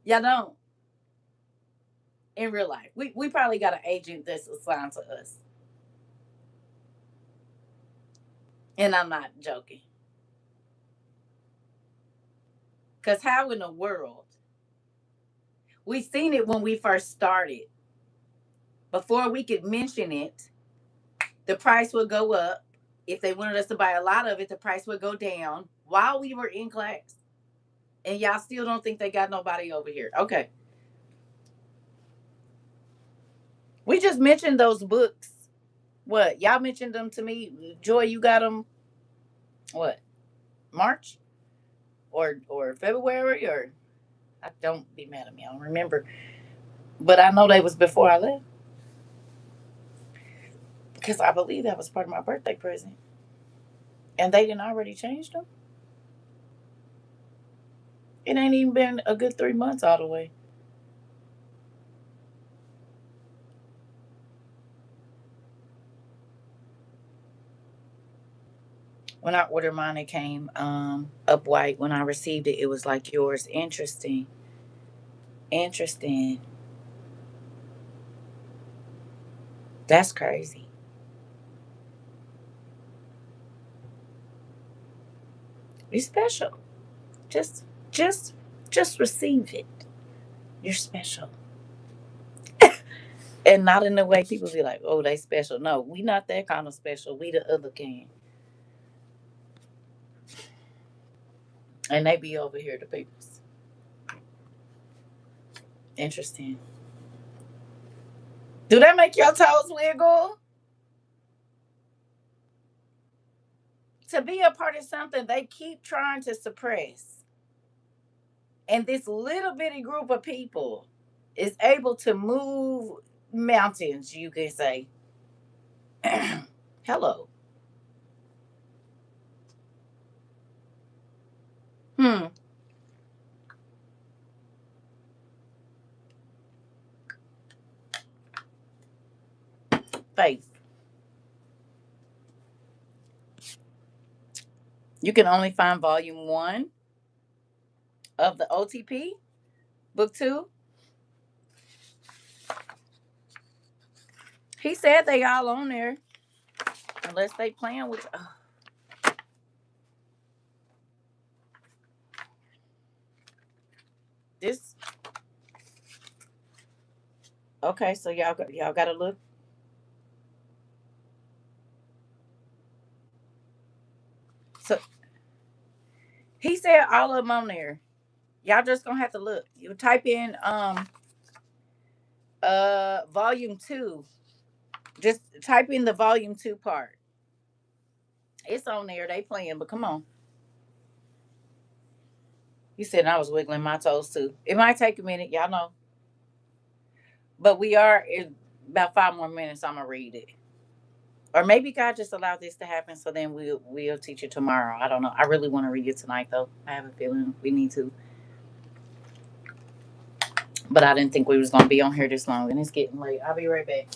S1: Y'all don't. In real life, we probably got an agent that's assigned to us, and I'm not joking. Because how in the world? We seen it when we first started. Before we could mention it, the price would go up. If they wanted us to buy a lot of it, the price would go down while we were in class. And y'all still don't think they got nobody over here. Okay. We just mentioned those books. What? Y'all mentioned them to me. Joy, you got them what? March or February or I don't be mad at me. I don't remember. But I know they was before I left. Because I believe that was part of my birthday present. And they didn't already change them. It ain't even been a good 3 months all the way. When I ordered mine, it came up white. When I received it, it was like yours. Interesting. Interesting. That's crazy. You're special. Just just just receive it. You're special. And not in the way people be like, oh, they special. No, we not that kind of special. We the other kind. And they be over here, the peoples. Interesting. Do that make your toes wiggle? To be a part of something they keep trying to suppress. And this little bitty group of people is able to move mountains, you could say. Hello. Hmm. Faith. You can only find volume one of the OTP, book two. He said they all on there. Unless they playing with this. Okay, so y'all gotta look. So he said all of them on there. Y'all just gonna have to look. You type in volume two. Just type in the volume two part. It's on there. They playing, but come on. You said I was wiggling my toes too. It might take a minute, y'all know. But we are in about 5 more minutes. I'm gonna read it. Or maybe God just allowed this to happen, so then we'll teach it tomorrow. I don't know. I really want to read it tonight, though. I have a feeling we need to. But I didn't think we was gonna be on here this long, and it's getting late. I'll be right back.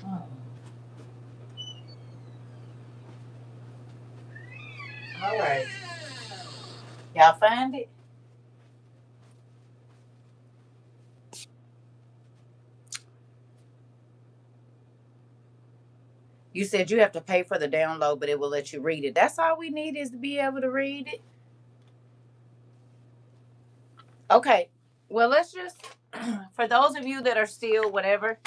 S1: Oh. All right. Y'all find it? You said you have to pay for the download, but it will let you read it. That's all we need is to be able to read it. Okay. Well, let's just, for those of you that are still whatever,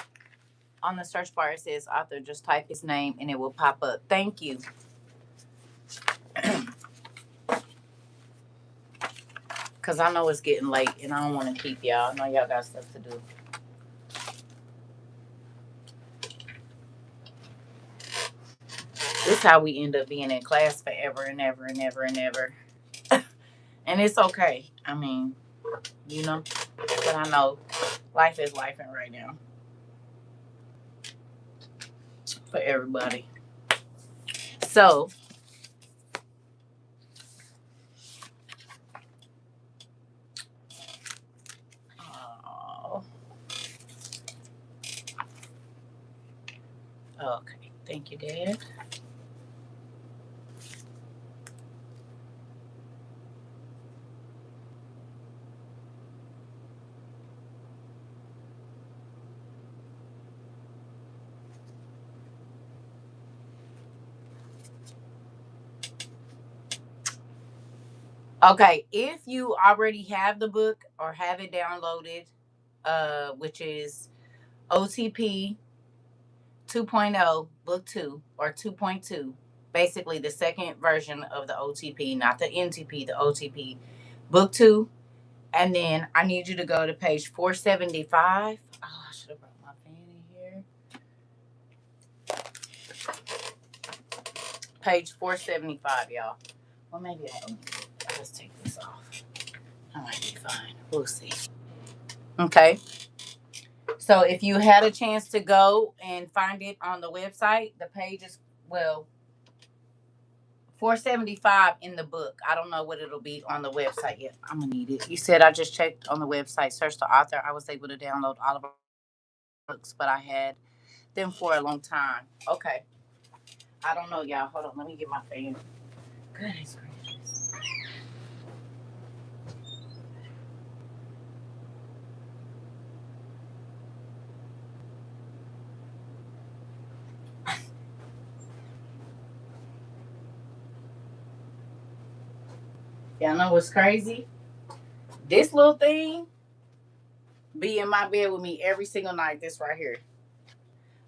S1: on the search bar it says author, just type his name and it will pop up. Thank you. Because I know it's getting late and I don't want to keep y'all. I know y'all got stuff to do. This is how we end up being in class forever and ever and ever and ever. And it's okay. I mean, you know, but I know life is life right now for everybody. So, oh, okay. Thank you, Dad. Okay, if you already have the book or have it downloaded, which is OTP 2.0, book 2 or 2.2, basically the second version of the OTP, not the NTP, the OTP, book 2. And then I need you to go to page 475. Oh, I should have brought my pen in here. Page 475, y'all. Well, maybe I don't need it. I'll just take this off. I might be fine. We'll see. Okay. So if you had a chance to go and find it on the website, the page is, well, 475 in the book. I don't know what it'll be on the website yet. I'm gonna need it. You said I just checked on the website, search the author. I was able to download all of our books, but I had them for a long time. Okay. I don't know, y'all. Hold on. Let me get my fan. Goodness gracious. Y'all know what's crazy? This little thing be in my bed with me every single night. This right here.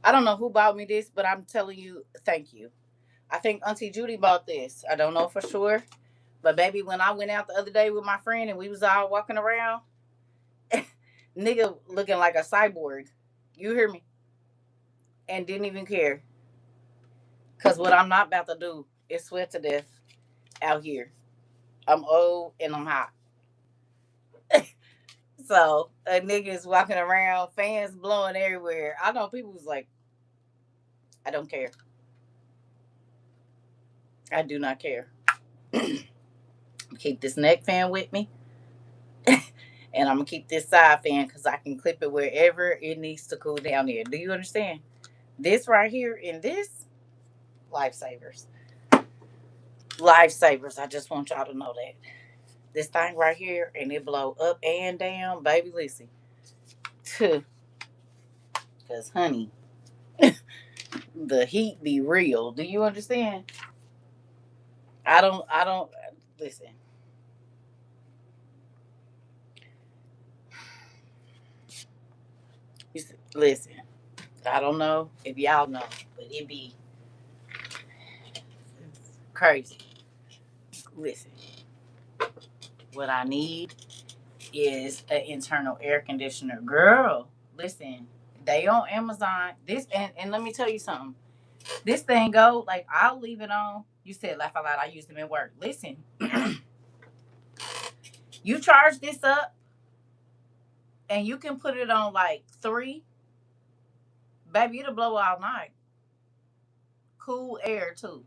S1: I don't know who bought me this, but I'm telling you, thank you. I think Auntie Judy bought this. I don't know for sure. But baby, when I went out the other day with my friend and we was all walking around, nigga looking like a cyborg. You hear me? And didn't even care. Cause what I'm not about to do is sweat to death out here. I'm old and I'm hot. So a nigga is walking around, fans blowing everywhere. I know people was like, I don't care. I do not care. Keep this neck fan with me. And I'm gonna keep this side fan because I can clip it wherever it needs to cool down here. Do you understand? This right here and this, lifesavers. Lifesavers. I just want y'all to know that. This thing right here and it blow up and down, baby. Listen. Because, honey, the heat be real. Do you understand? I don't, listen. Listen, I don't know if y'all know, but it be crazy. Listen, what I need is an internal air conditioner. Girl, listen, they on Amazon. This and let me tell you something. This thing go like I'll leave it on. You said laugh out loud. I used them at work. Listen, you charge this up and you can put it on like 3, baby. It'll blow all night. Cool air too.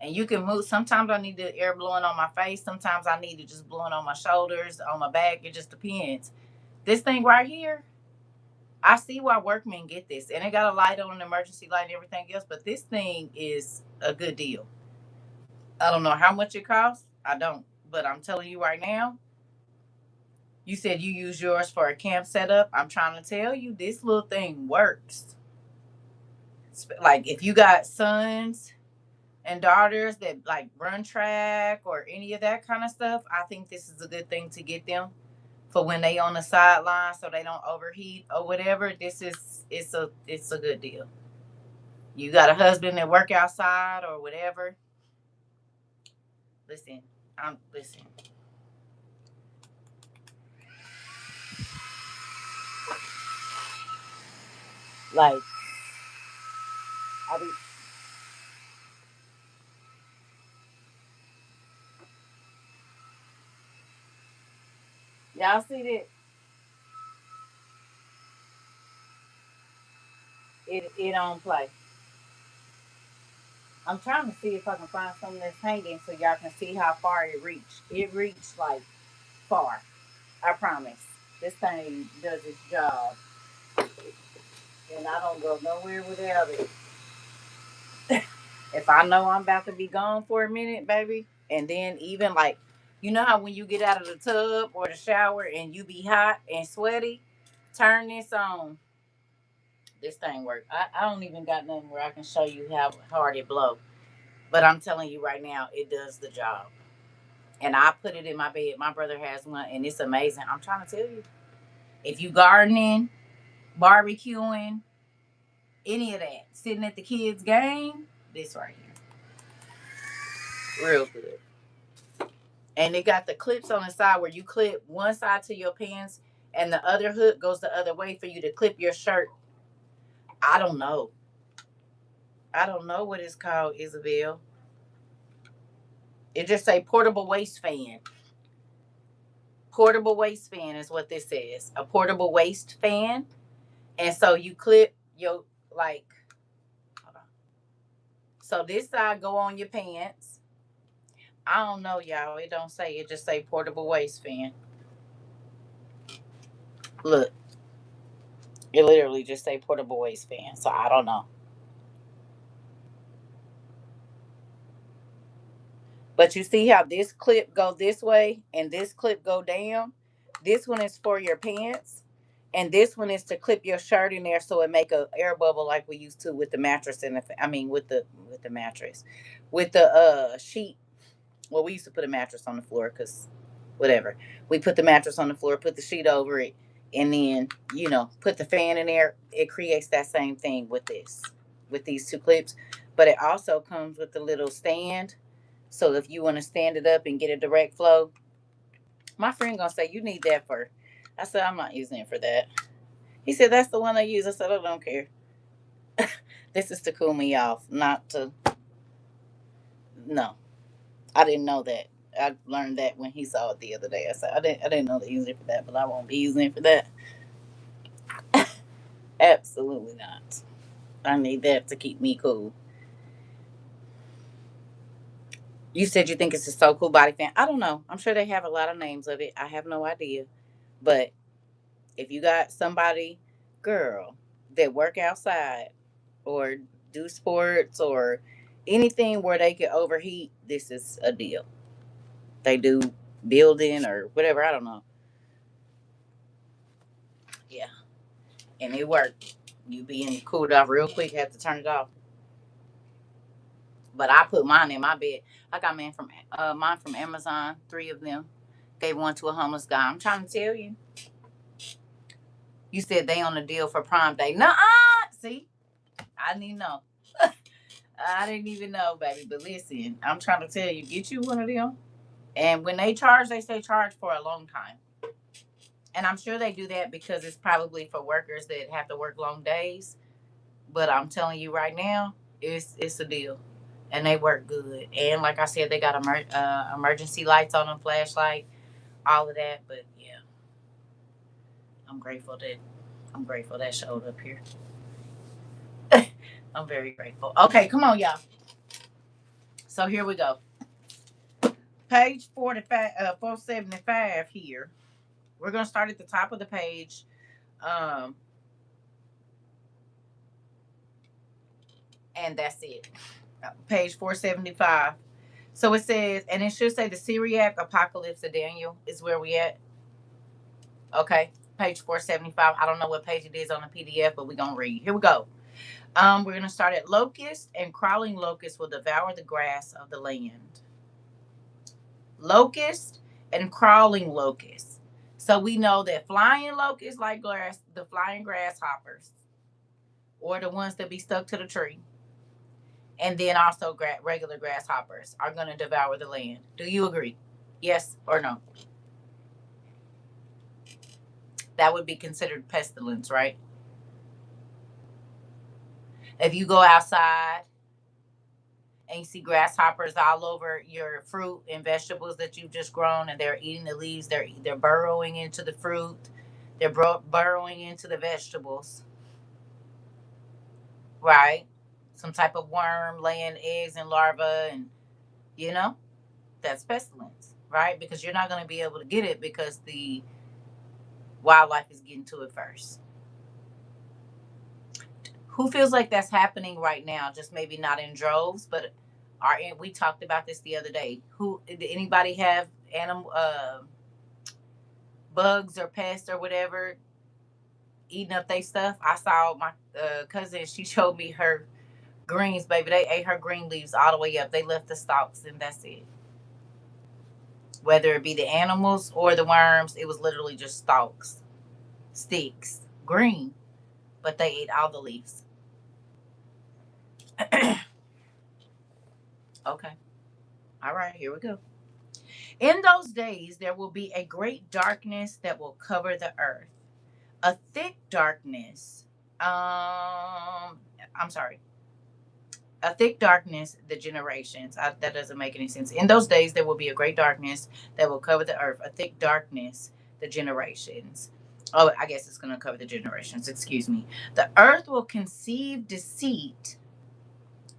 S1: And you can move. Sometimes I need the air blowing on my face. Sometimes I need it just blowing on my shoulders, on my back. It just depends. This thing right here, I see why workmen get this, and it got a light on, an emergency light and everything else. But this thing is a good deal. I don't know how much it costs. I don't, but I'm telling you right now. You said you use yours for a camp setup. I'm trying to tell you, this little thing works. Like if you got sons and daughters that like run track or any of that kind of stuff, I think this is a good thing to get them for when they on the sideline so they don't overheat or whatever. It's a good deal. You got a husband that work outside or whatever. Listen, I'm listen. Like I be, y'all see that it don't play. I'm trying to see if I can find something that's hanging so y'all can see how far it reached. It reached like far. I promise. This thing does its job, and I don't go nowhere without it. If I know I'm about to be gone for a minute, baby, and then even like, you know how when you get out of the tub or the shower and you be hot and sweaty, turn this on. This thing works. I don't even got nothing where I can show you how hard it blows. But I'm telling you right now, it does the job. And I put it in my bed. My brother has one, and it's amazing. I'm trying to tell you, if you gardening, barbecuing, any of that, sitting at the kids' game, this right here, real good. And it got the clips on the side where you clip one side to your pants, and the other hook goes the other way for you to clip your shirt. I don't know. I don't know what it's called, Isabel. It just say portable waist fan. Portable waist fan is what this says. A portable waist fan. And so you clip your like, hold on. So this side go on your pants. I don't know, y'all. It don't say. It just say portable waist fan. Look, it literally just say portable waist fan. So I don't know. But you see how this clip go this way and this clip go down? This one is for your pants. And this one is to clip your shirt in there so it make a air bubble like we used to with the mattress and I mean with the mattress. With the sheet. Well, we used to put a mattress on the floor because whatever. We put the mattress on the floor, put the sheet over it, and then, put the fan in there. It creates that same thing with this, with these two clips. But it also comes with the little stand. So if you want to stand it up and get a direct flow, my friend gonna say you need that for. I said I'm not using it for that. He said that's the one I use. I said I don't care. This is to cool me off, not to. No, I didn't know that. I learned that when he saw it the other day. I said I didn't know they use it for that, but I won't be using it for that. Absolutely not. I need that to keep me cool. You said you think it's a so cool body fan. I don't know. I'm sure they have a lot of names of it. I have no idea. But if you got somebody, girl, that work outside or do sports or anything where they could overheat, this is a deal. They do building or whatever. I don't know. Yeah, and it worked. You being cooled off real quick, have to turn it off. But I put mine in my bed. I got mine from Amazon. 3 of them. Gave one to a homeless guy. I'm trying to tell you. You said they on the deal for Prime Day. Nuh-uh. See, I didn't even know. I didn't even know, baby. But listen, I'm trying to tell you, get you one of them. And when they say charge for a long time. And I'm sure they do that because it's probably for workers that have to work long days. But I'm telling you right now, it's a deal, and they work good. And like I said, they got emergency lights on them, flashlight, all of that. But yeah, I'm grateful that showed up here. I'm very grateful. Okay, come on, y'all. So here we go. Page 45, 475 here. We're gonna start at the top of the page. Um, And that's it. Page 475. So it says, and it should say the Syriac Apocalypse of Daniel is where we at. Okay. Page 475. I don't know what page it is on the PDF, but we're going to read. Here we go. We're going to start at locust and crawling locusts will devour the grass of the land. Locust and crawling locusts. So we know that flying locusts like grass, the flying grasshoppers, or the ones that be stuck to the tree, and then also regular grasshoppers are going to devour the land. Do you agree? Yes or no? That would be considered pestilence, right? If you go outside and you see grasshoppers all over your fruit and vegetables that you've just grown, and they're eating the leaves, they're burrowing into the fruit, they're burrowing into the vegetables, right? Some type of worm laying eggs and larvae, and you know that's pestilence, right? Because you're not going to be able to get it because the wildlife is getting to it first. Who feels like that's happening right now? Just maybe not in droves, but we talked about this the other day. Who did anybody have animal bugs or pests or whatever eating up their stuff? I saw my cousin. She showed me her greens, baby. They ate her green leaves all the way up. They left the stalks, and that's it. Whether it be the animals or the worms, it was literally just stalks, sticks, green, but they ate all the leaves. Okay. All right, here we go. In those days, there will be a great darkness that will cover the earth. A thick darkness. I'm sorry. A thick darkness, the generations. That doesn't make any sense. In those days, there will be a great darkness that will cover the earth. A thick darkness, the generations. Oh, I guess it's going to cover the generations. Excuse me. The earth will conceive deceit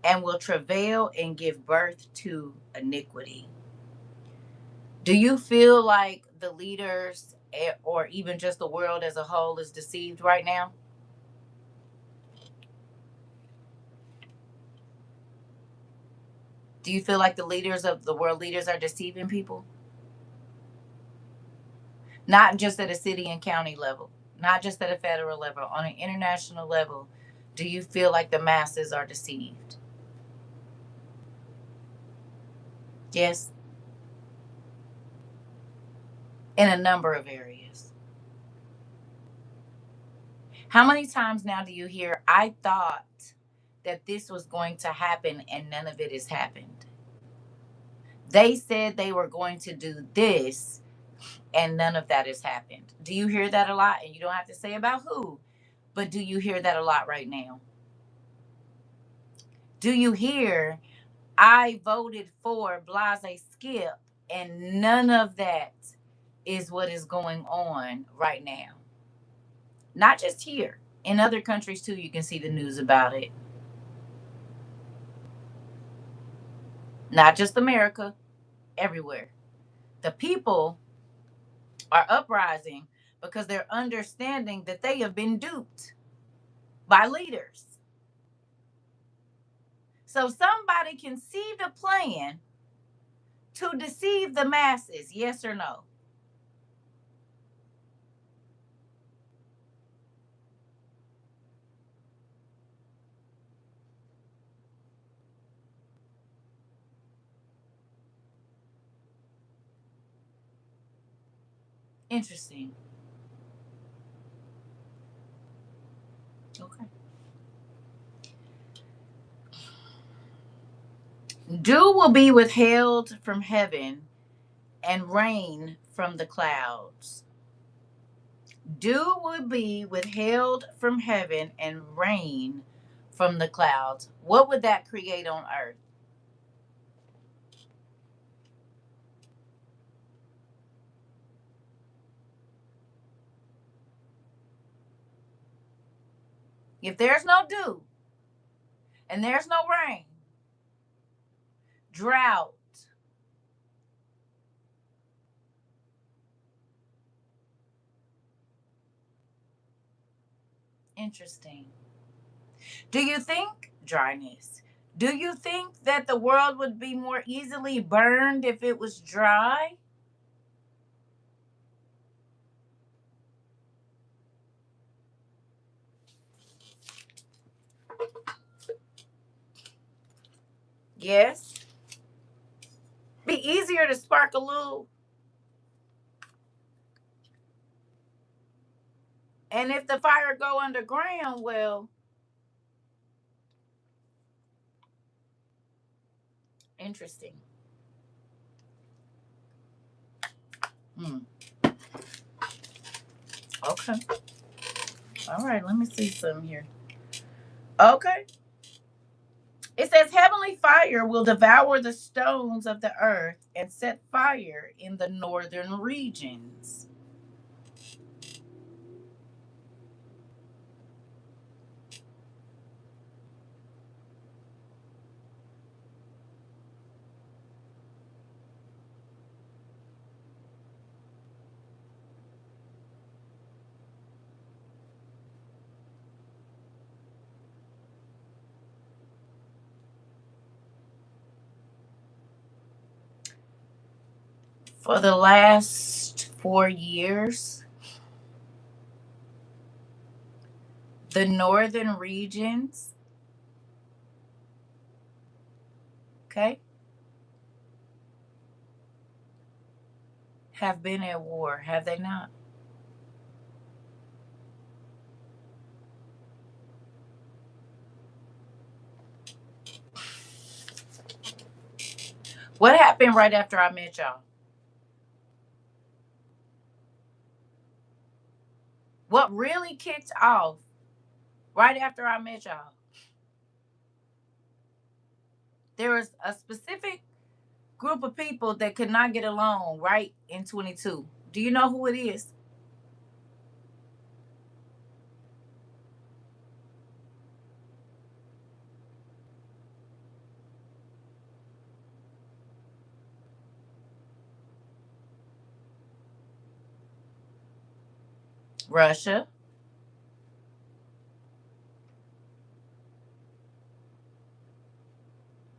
S1: and will travail and give birth to iniquity. Do you feel like the leaders or even just the world as a whole is deceived right now? Do you feel like the leaders of the world leaders are deceiving people? Not just at a city and county level, not just at a federal level, on an international level. Do you feel like the masses are deceived? Yes, in a number of areas. How many times now do you hear, I thought that this was going to happen and none of it has happened? They said they were going to do this and none of that has happened. Do you hear that a lot? And you don't have to say about who, but do you hear that a lot right now? Do you hear, I voted for Blase Skip, and none of that is what is going on right now? Not just here, in other countries too, you can see the news about it. Not just America, everywhere. The people are uprising because they're understanding that they have been duped by leaders. So somebody conceived a plan to deceive the masses, yes or no? Interesting. Okay. Dew will be withheld from heaven and rain from the clouds. Dew will be withheld from heaven and rain from the clouds. What would that create on earth? If there's no dew and there's no rain, drought. Interesting. Do you think dryness? Do you think that the world would be more easily burned if it was dry? Yes. Be easier to spark a little. And if the fire go underground, well, interesting. Hmm. Okay. All right. Let me see some here. Okay. It says heavenly fire will devour the stones of the earth and set fire in the northern regions. For the last 4 years, the northern regions, okay, have been at war, have they not? What happened right after I met y'all? What really kicked off right after I met y'all? There was a specific group of people that could not get along right in 22. Do you know who it is? Russia.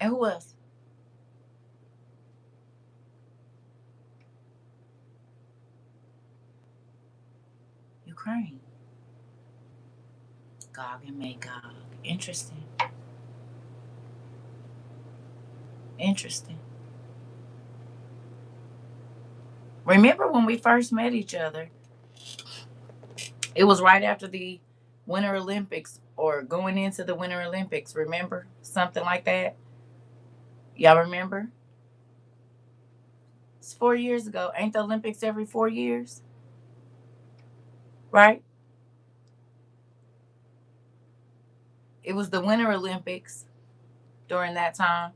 S1: And who else? Ukraine. Gog and Magog. Interesting. Interesting. Remember when we first met each other? It was right after the Winter Olympics or going into the Winter Olympics. Remember? Something like that. Y'all remember? It's 4 years ago. Ain't the Olympics every 4 years? Right? It was the Winter Olympics during that time.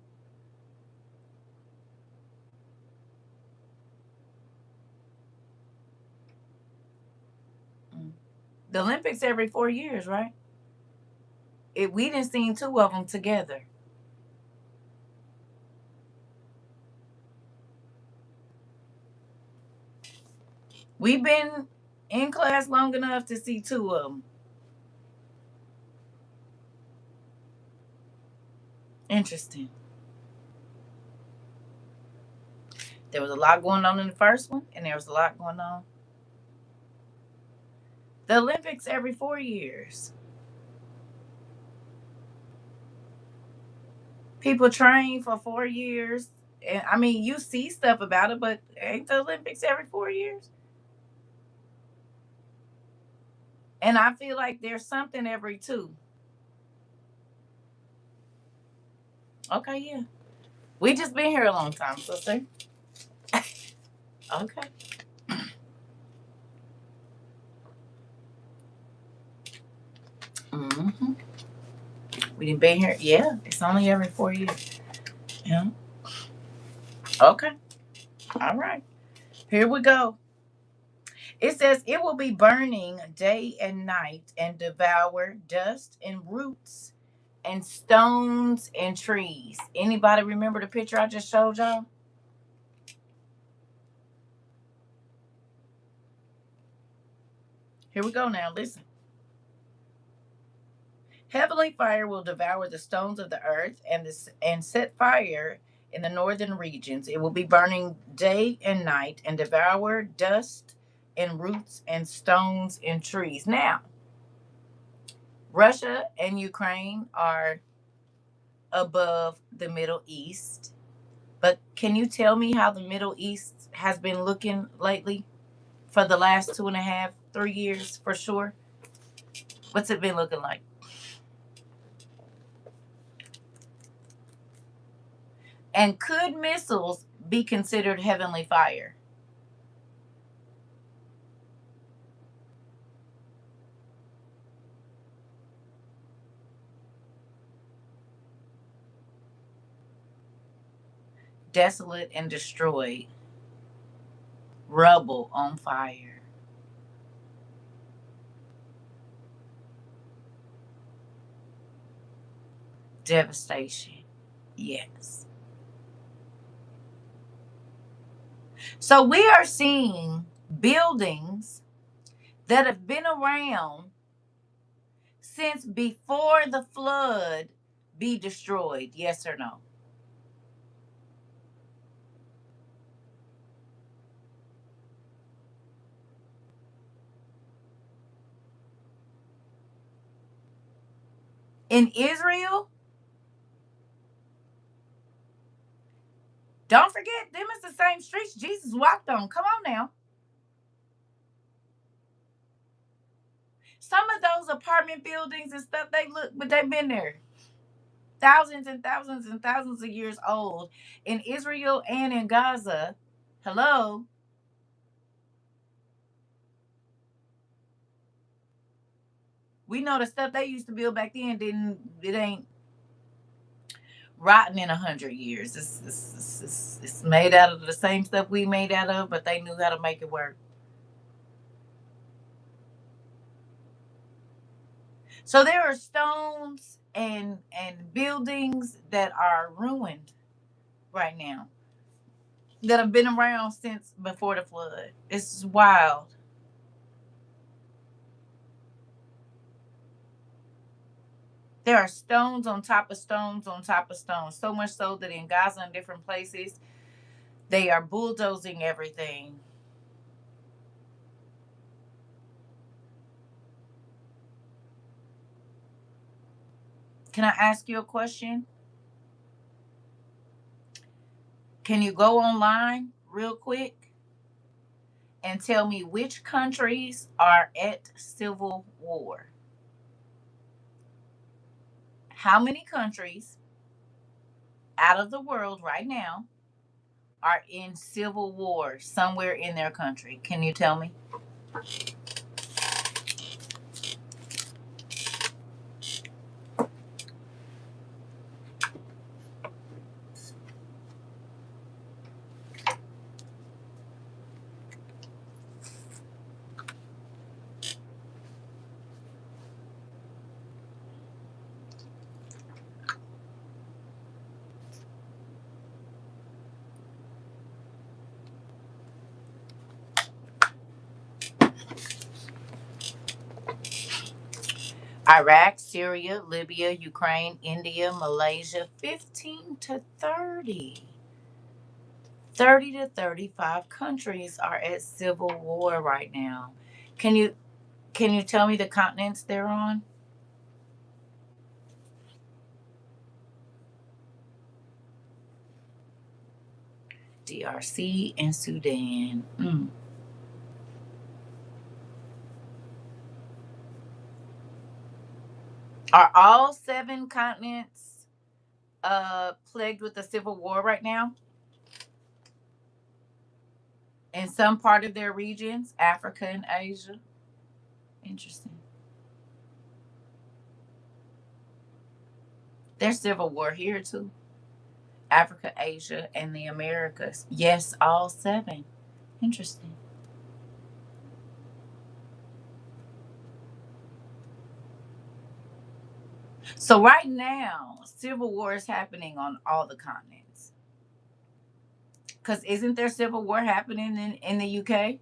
S1: Mm. The Olympics every 4 years, right? We didn't see two of them together. We've been in class long enough to see two of them. Interesting. There was a lot going on in the first one, and there was a lot going on. The Olympics every 4 years. People train for 4 years. And I mean, you see stuff about it, but ain't the Olympics every 4 years? And I feel like there's something every two. Okay, yeah. We just been here a long time, sister. Okay. Hmm. We didn't been here. Yeah, it's only every 4 years. Yeah. Okay. All right. Here we go. It says it will be burning day and night and devour dust and roots and stones and trees. Anybody remember the picture I just showed y'all? Here we go now. Listen. Heavenly fire will devour the stones of the earth and set fire in the northern regions. It will be burning day and night and devour dust and roots and stones and trees. Now, Russia and Ukraine are above the Middle East. But can you tell me how the Middle East has been looking lately for the last 2.5, 3 years for sure? What's it been looking like? And could missiles be considered heavenly fire? Desolate and destroyed, rubble on fire, devastation. Yes. So we are seeing buildings that have been around since before the flood be destroyed. Yes or no? In Israel, don't forget, them is the same streets Jesus walked on. Come on now. Some of those apartment buildings and stuff, they look, but they've been there thousands and thousands and thousands of years old in Israel and in Gaza. Hello. We know the stuff they used to build back then didn't, it ain't rotten in 100 years. It's made out of the same stuff we made out of, but they knew how to make it work. So there are stones and buildings that are ruined right now that have been around since before the flood. It's wild. There are stones on top of stones on top of stones, so much so that in Gaza and different places, they are bulldozing everything. Can I ask you a question? Can you go online real quick and tell me which countries are at civil war? How many countries out of the world right now are in civil war somewhere in their country? Can you tell me? Iraq, Syria, Libya, Ukraine, India, Malaysia, 15 to 30. 30 to 35 countries are at civil war right now. Can you can you tell me the continents they're on? DRC and Sudan. Are all 7 continents plagued with a civil war right now? In some part of their regions, Africa and Asia. Interesting. There's civil war here too. Africa, Asia, and the Americas. Yes, all 7. Interesting. So right now, civil war is happening on all the continents. Cause isn't there civil war happening in the UK?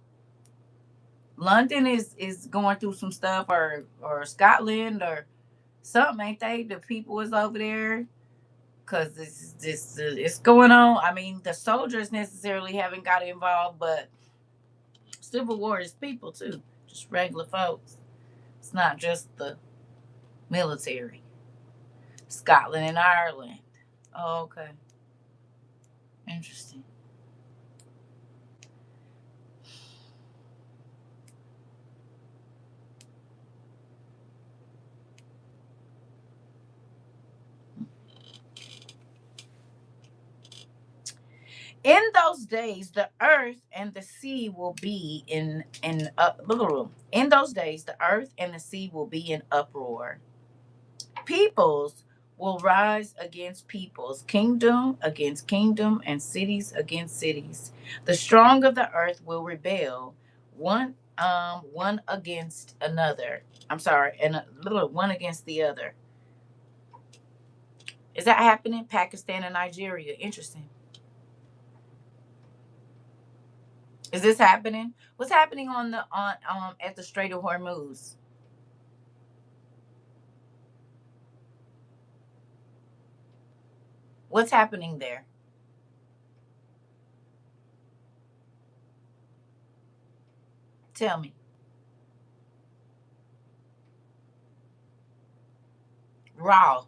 S1: London is going through some stuff, or Scotland or something, ain't they? The people is over there because it's going on. I mean, the soldiers necessarily haven't got involved, but civil war is people too, just regular folks. It's not just the military. Scotland and Ireland. Oh, okay, interesting. In those days, the earth and the sea will be in those days, the earth and the sea will be in uproar. Peoples will rise against peoples, kingdom against kingdom, and cities against cities. The strong of the earth will rebel, one against another. I'm sorry, and one against the other. Is that happening? Pakistan and Nigeria. Interesting. Is this happening? What's happening on the on at the Strait of Hormuz? What's happening there? Tell me. Raw.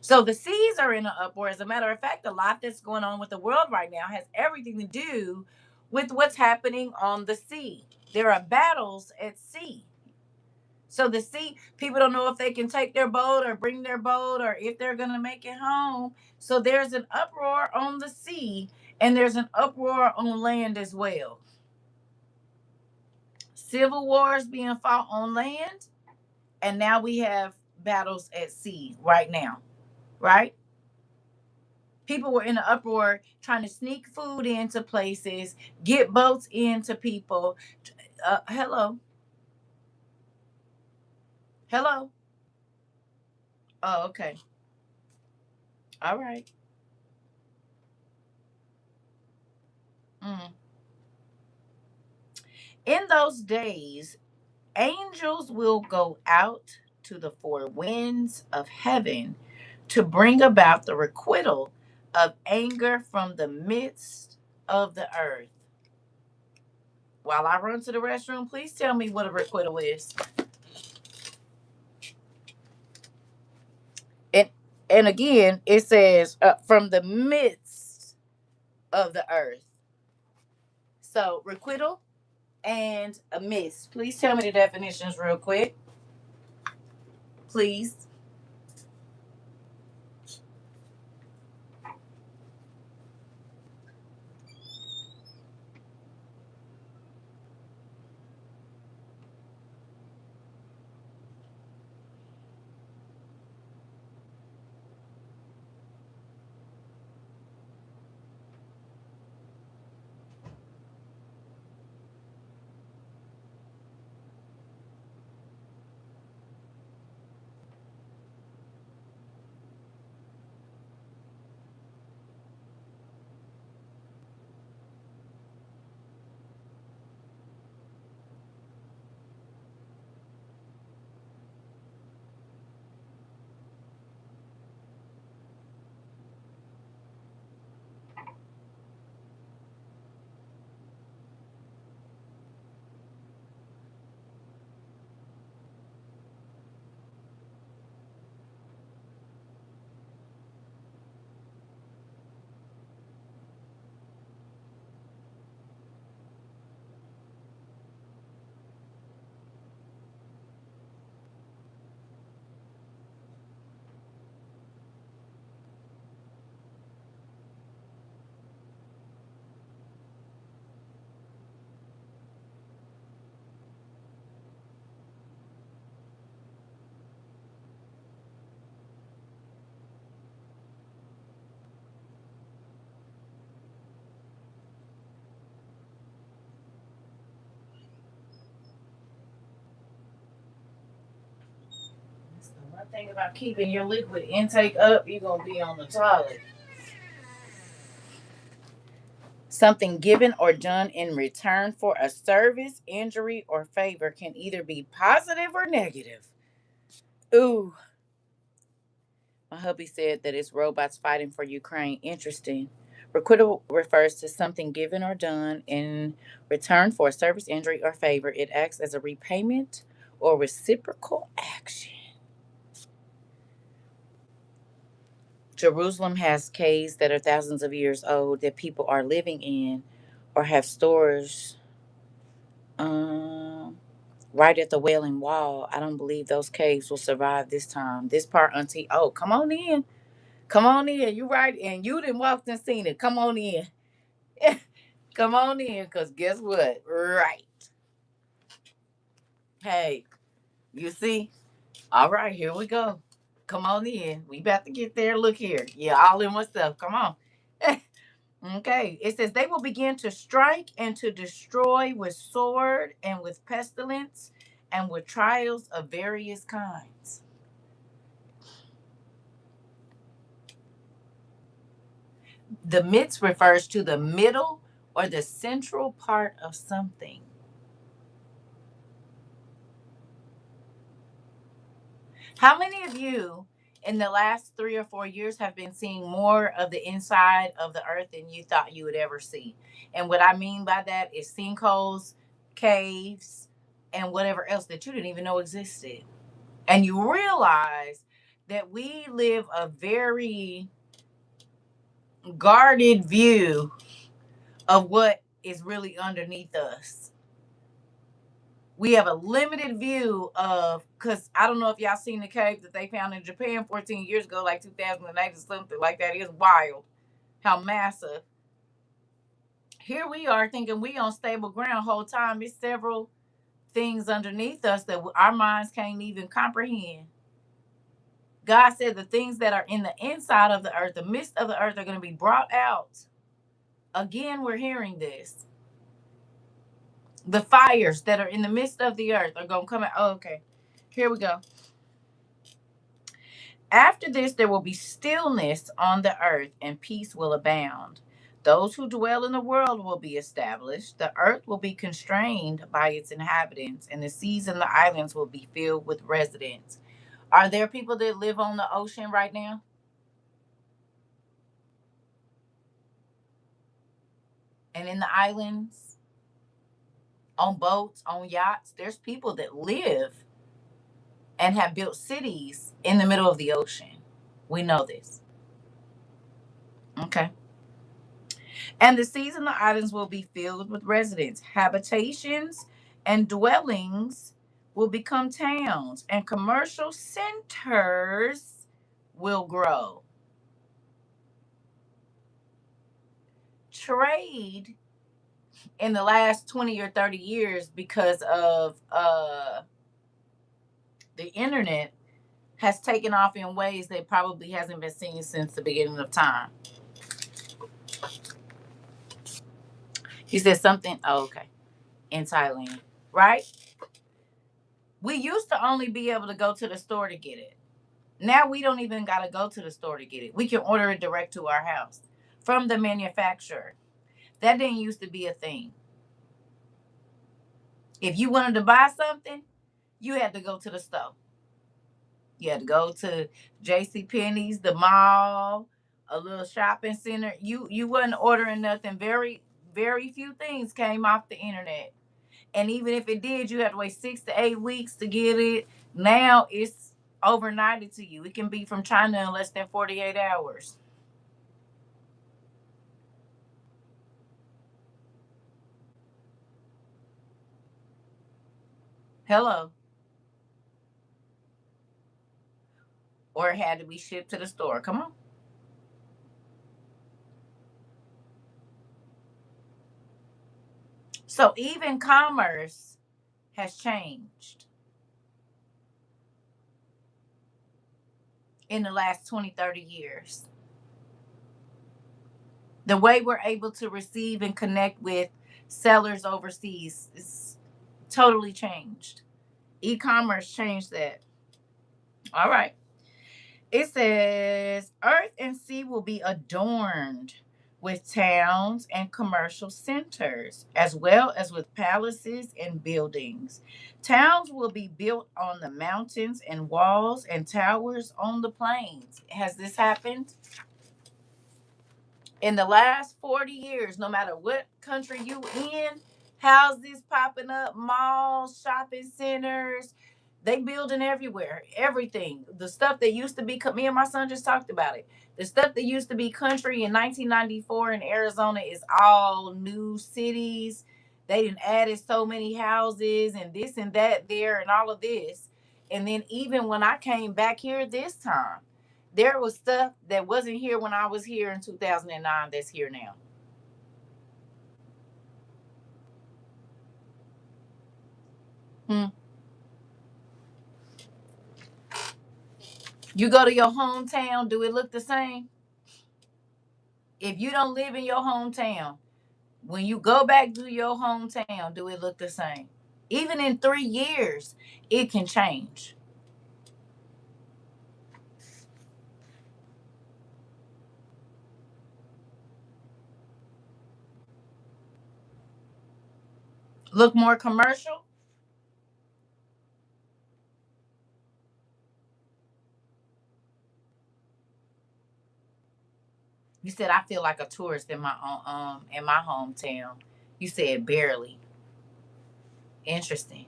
S1: So the seas are in an uproar. As a matter of fact, a lot that's going on with the world right now has everything to do with what's happening on the sea. There are battles at sea. So the sea, people don't know if they can take their boat or bring their boat or if they're going to make it home. So there's an uproar on the sea and there's an uproar on land as well. Civil wars being fought on land, and now we have battles at sea right now, right? People were in an uproar trying to sneak food into places, get boats into people. Hello, hello. Oh, okay, all right. Mm. In those days, angels will go out to the four winds of heaven to bring about the requital of anger from the midst of the earth. While I run to the restroom, please tell me what a requital is. And and again, it says from the midst of the earth. So requital and a mist. Please tell me the definitions real quick, please. That's the one thing about keeping your liquid intake up, you're gonna be on the toilet. Something given or done in return for a service, injury, or favor can either be positive or negative. Ooh. My hubby said that it's robots fighting for Ukraine. Interesting. Requital refers to something given or done in return for a service, injury, or favor. It acts as a repayment or reciprocal action. Jerusalem has caves that are thousands of years old that people are living in or have stores um, right at the Wailing Wall. I don't believe those caves will survive this time. This part, Auntie. Oh, come on in. Come on in. You right. And you done walked and seen it. Come on in. Come on in, because guess what? Right. Hey, you see? All right, here we go. Come on in. We about to get there. Look here. Yeah, all in one stuff. Come on. Okay. It says they will begin to strike and to destroy with sword and with pestilence and with trials of various kinds. The midst refers to the middle or the central part of something. How many of you in the last 3 or 4 years have been seeing more of the inside of the earth than you thought you would ever see? And what I mean by that is sinkholes, caves, and whatever else that you didn't even know existed. And you realize that we live a very guarded view of what is really underneath us. We have a limited view of, because I don't know if y'all seen the cave that they found in Japan 14 years ago, like 2008 or something like that. It's wild how massive. Here we are thinking we on stable ground whole time. It's several things underneath us that our minds can't even comprehend. God said the things that are in the inside of the earth, the midst of the earth, are going to be brought out. Again, we're hearing this. The fires that are in the midst of the earth are going to come out. Oh, okay. Here we go. After this, there will be stillness on the earth, and peace will abound. Those who dwell in the world will be established. The earth will be constrained by its inhabitants, and the seas and the islands will be filled with residents. Are there people that live on the ocean right now? And in the islands? On boats, on yachts? There's people that live and have built cities in the middle of the ocean. We know this. Okay. And the seas and the islands will be filled with residents. Habitations and dwellings will become towns, and commercial centers will grow. Trade in the last 20 or 30 years, because of the internet, has taken off in ways that probably hasn't been seen since the beginning of time. He said something, oh, okay, in Thailand, right? We used to only be able to go to the store to get it. Now we don't even got to go to the store to get it. We can order it direct to our house from the manufacturer. That didn't used to be a thing. If you wanted to buy something, you had to go to the store. You had to go to J.C. Penney's, the mall, a little shopping center. You wasn't ordering nothing. Very few things came off the internet. And even if it did, you had to wait 6 to 8 weeks to get it. Now it's overnighted to you. It can be from China in less than 48 hours. Hello. Or it had to be shipped to the store. Come on. So even commerce has changed in the last 20, 30 years. The way we're able to receive and connect with sellers overseas is totally changed. E-commerce changed that. All right. It says, earth and sea will be adorned with towns and commercial centers, as well as with palaces and buildings. Towns will be built on the mountains and walls and towers on the plains. Has this happened? In the last 40 years, no matter what country you in, houses popping up, malls, shopping centers, they building everywhere. Everything. The stuff that used to be, me and my son just talked about it. The stuff that used to be country in 1994 in Arizona is all new cities. They didn't added so many houses and this and that there and all of this. And then even when I came back here this time, there was stuff that wasn't here when I was here in 2009 that's here now. Hmm. You go to your hometown, do it look the same? If you don't live in your hometown, when you go back to your hometown, do it look the same? Even in 3 years, it can change. Look more commercial? You said I feel like a tourist in my own, in my hometown. You said barely. Interesting.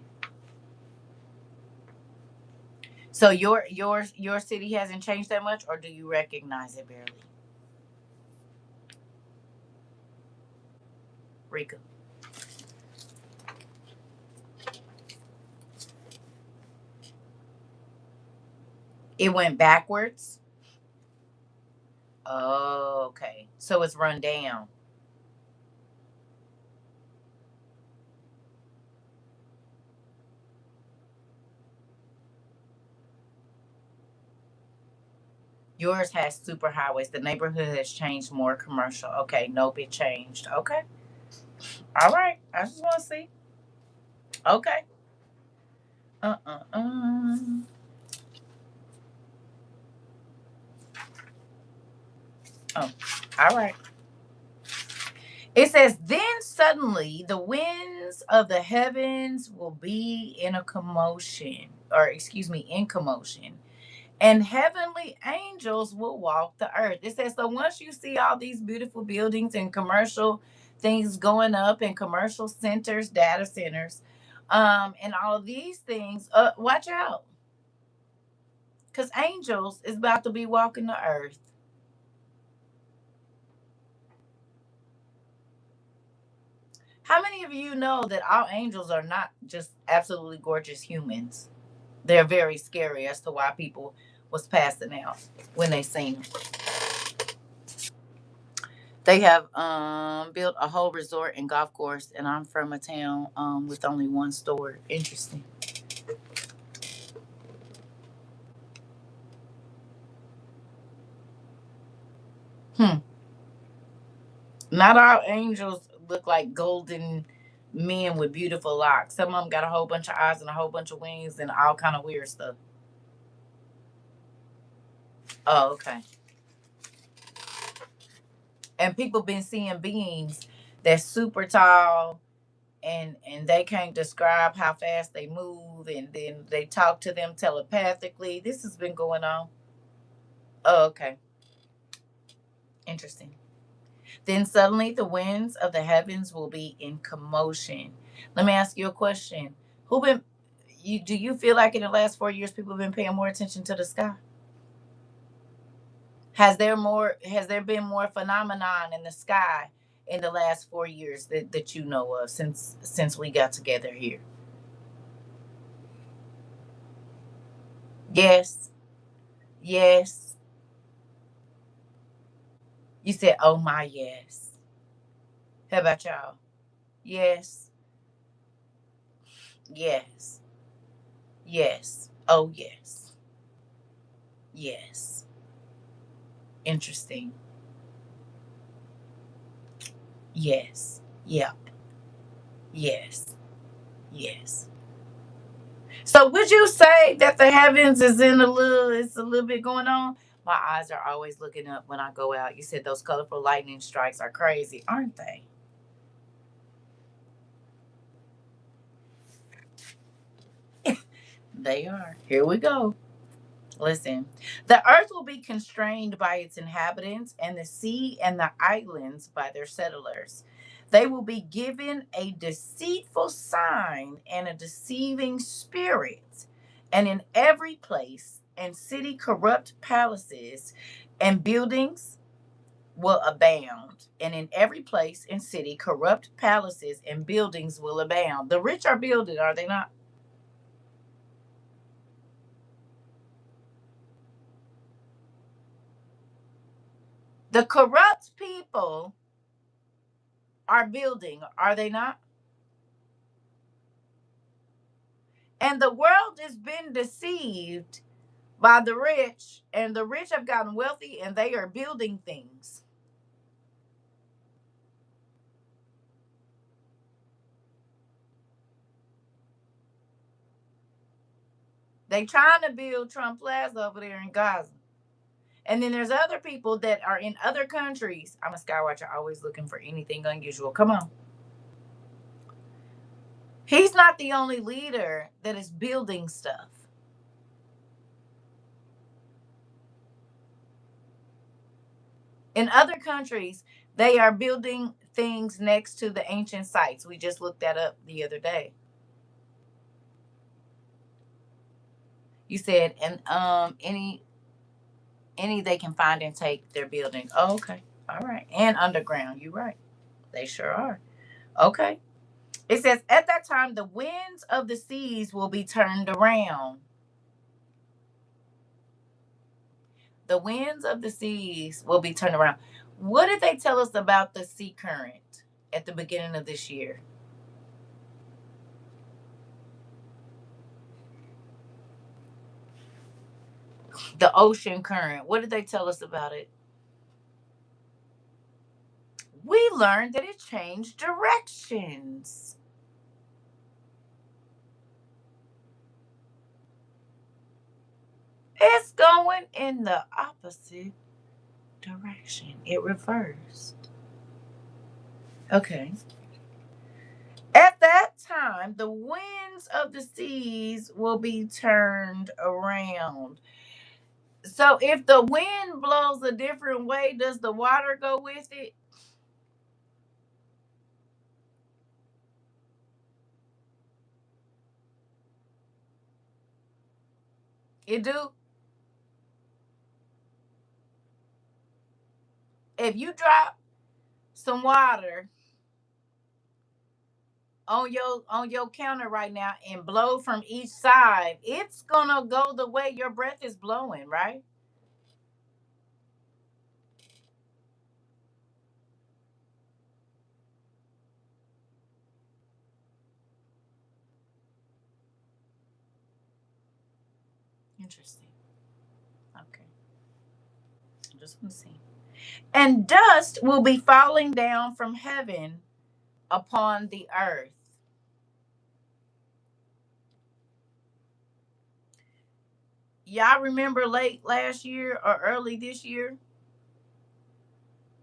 S1: So your city hasn't changed that much, or do you recognize it barely? Rika. It went backwards. Oh, okay. So it's run down. Yours has super highways. The neighborhood has changed more commercial. Okay, nope, it changed. Okay. All right. I just want to see. Okay. Uh. Oh, all right. It says, then suddenly the winds of the heavens will be in a commotion, or excuse me, in commotion, and heavenly angels will walk the earth. It says, so once you see all these beautiful buildings and commercial things going up and commercial centers, data centers, and all of these things, watch out, because angels is about to be walking the earth. How many of you know that all angels are not just absolutely gorgeous humans? They're very scary as to why people was passing out when they seen them. They have built a whole resort and golf course, and I'm from a town with only one store. Interesting. Hmm. Not all angels look like golden men with beautiful locks. Some of them got a whole bunch of eyes and a whole bunch of wings and all kind of weird stuff. Oh, okay. And people been seeing beings that's super tall, and they can't describe how fast they move, and then they talk to them telepathically. This has been going on. Oh, okay. Interesting. Then suddenly the winds of the heavens will be in commotion. Let me ask you a question. Who been you do you feel like in the last 4 years people have been paying more attention to the sky? Has there been more phenomenon in the sky in the last 4 years that you know of since we got together here? Yes. Yes. You said, oh my, yes. How about y'all? Yes. Yes. Yes. Oh yes. Yes. Interesting. Yes. Yep. Yes. Yes. So would you say that the heavens is in a little it's a little bit going on? My eyes are always looking up when I go out. You said those colorful lightning strikes are crazy, aren't they? They are. Here we go. Listen, the earth will be constrained by its inhabitants, and the sea and the islands by their settlers. They will be given a deceitful sign and a deceiving spirit, and in every place and city corrupt palaces and buildings will abound. And in every place and city corrupt palaces and buildings will abound. The rich are building, are they not? The corrupt people are building, are they not? And the world has been deceived by the rich, and the rich have gotten wealthy and they are building things. They trying to build Trump Plaza over there in Gaza. And then there's other people that are in other countries. I'm a skywatcher, always looking for anything unusual. Come on. He's not the only leader that is building stuff. In other countries, they are building things next to the ancient sites. We just looked that up the other day. You said, and any they can find and take their building. Oh, okay. All right. And underground. You're right. They sure are. Okay. It says, at that time, the winds of the seas will be turned around. The winds of the seas will be turned around. What did they tell us about the sea current at the beginning of this year? The ocean current. What did they tell us about it? We learned that it changed directions. It's going in the opposite direction. It reversed. Okay. At that time, the winds of the seas will be turned around. So if the wind blows a different way, does the water go with it? It do. If you drop some water on your counter right now and blow from each side, it's gonna go the way your breath is blowing, right? Interesting. Okay. I just want to see. And dust will be falling down from heaven upon the earth. Y'all remember late last year or early this year,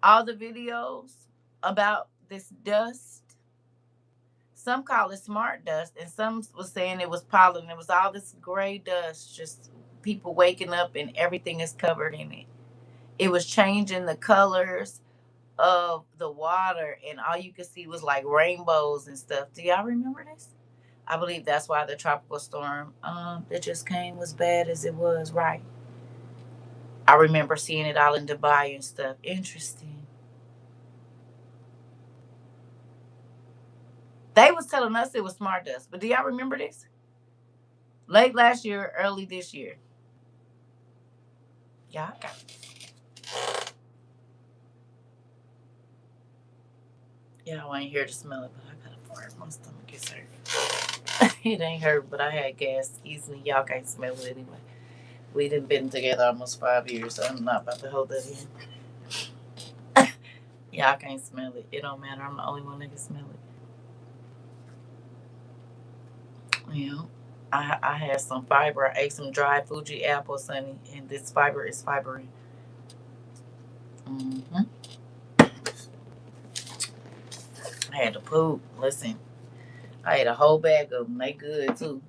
S1: all the videos about this dust? Some call it smart dust, and some was saying it was pollen. It was all this gray dust, just people waking up and everything is covered in it. It was changing the colors of the water, and all you could see was like rainbows and stuff. Do y'all remember this? I believe that's why the tropical storm that just came was bad as it was, right? I remember seeing it all in Dubai and stuff. Interesting. They was telling us it was smart dust, but do y'all remember this? Late last year, early this year. Y'all got y'all ain't here to smell it, but I got a fart. My stomach is hurt. It ain't hurt, but I had gas. Excuse me. Y'all can't smell it anyway. We done been together almost 5 years, so I'm not about to hold that in. Y'all can't smell it. It don't matter. I'm the only one that can smell it. Yeah. I had some fiber. I ate some dried Fuji apples, honey, and this fiber is fibery. Hmm. I had to poop. Listen, I ate a whole bag of them. They good too.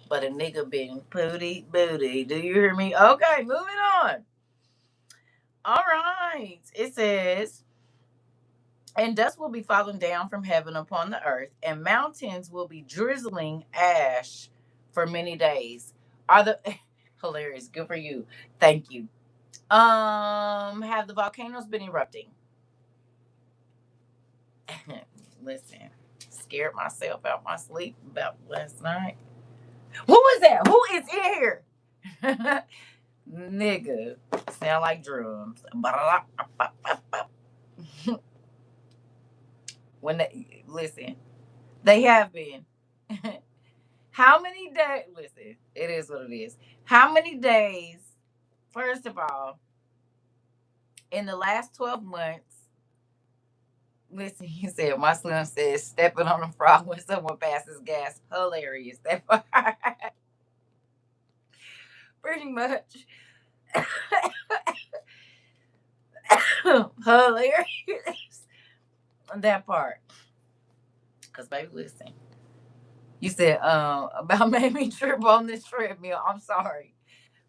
S1: But a nigga been pooty booty. Do you hear me? Okay, moving on. All right. It says, and dust will be falling down from heaven upon the earth, and mountains will be drizzling ash for many days. Are the hilarious? Good for you. Thank you. Have the volcanoes been erupting? Listen, scared myself out my sleep about last night. Who is that? Who is in here? Nigga, sound like drums. When they listen, they have been. How many days? Listen, it is what it is. How many days? First of all, in the last 12 months. Listen, he said my son said stepping on a frog when someone passes gas. Hilarious. That part. Pretty much. Hilarious. That part. Cause baby, listen. You said about made me trip on this treadmill. I'm sorry.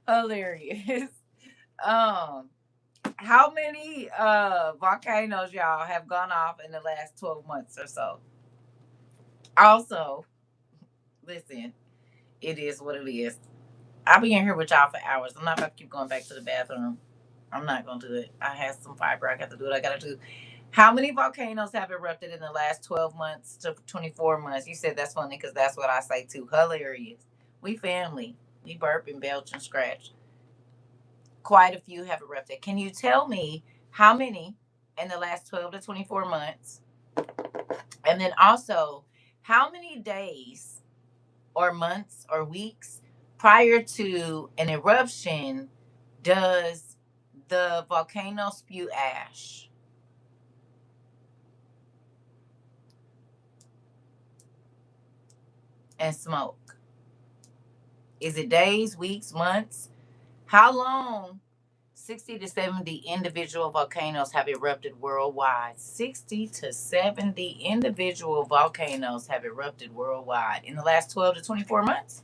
S1: Hilarious. Um how many volcanoes y'all have gone off in the last 12 months or so? Also, listen, it is what it is. I'll be in here with y'all for hours. I'm not about to keep going back to the bathroom. I'm not gonna do it. I have some fiber. I got to do what I gotta do. How many volcanoes have erupted in the last 12 months to 24 months? You said that's funny because that's what I say too. Hilarious. We family. We burp and belch and scratch. Quite a few have erupted. Can you tell me how many in the last 12 to 24 months? And then also, how many days or months or weeks prior to an eruption does the volcano spew ash and smoke? Is it days, weeks, months? How long? 60 to 70 individual volcanoes have erupted worldwide. 60 to 70 individual volcanoes have erupted worldwide in the last 12 to 24 months.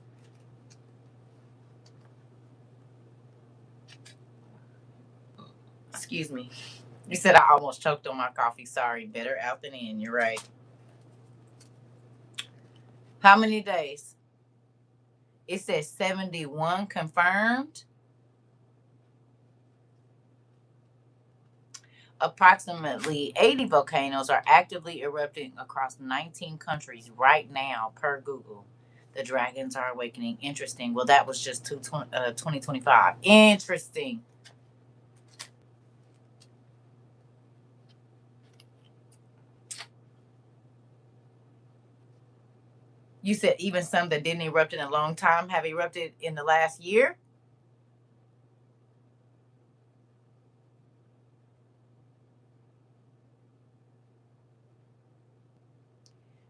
S1: Excuse me. You said I almost choked on my coffee. Sorry. Better out than in. You're right. How many days? It says 71 confirmed. Approximately 80 volcanoes are actively erupting across 19 countries right now, per Google. The dragons are awakening. Interesting. Well, that was just 2025. Interesting. You said even some that didn't erupt in a long time have erupted in the last year?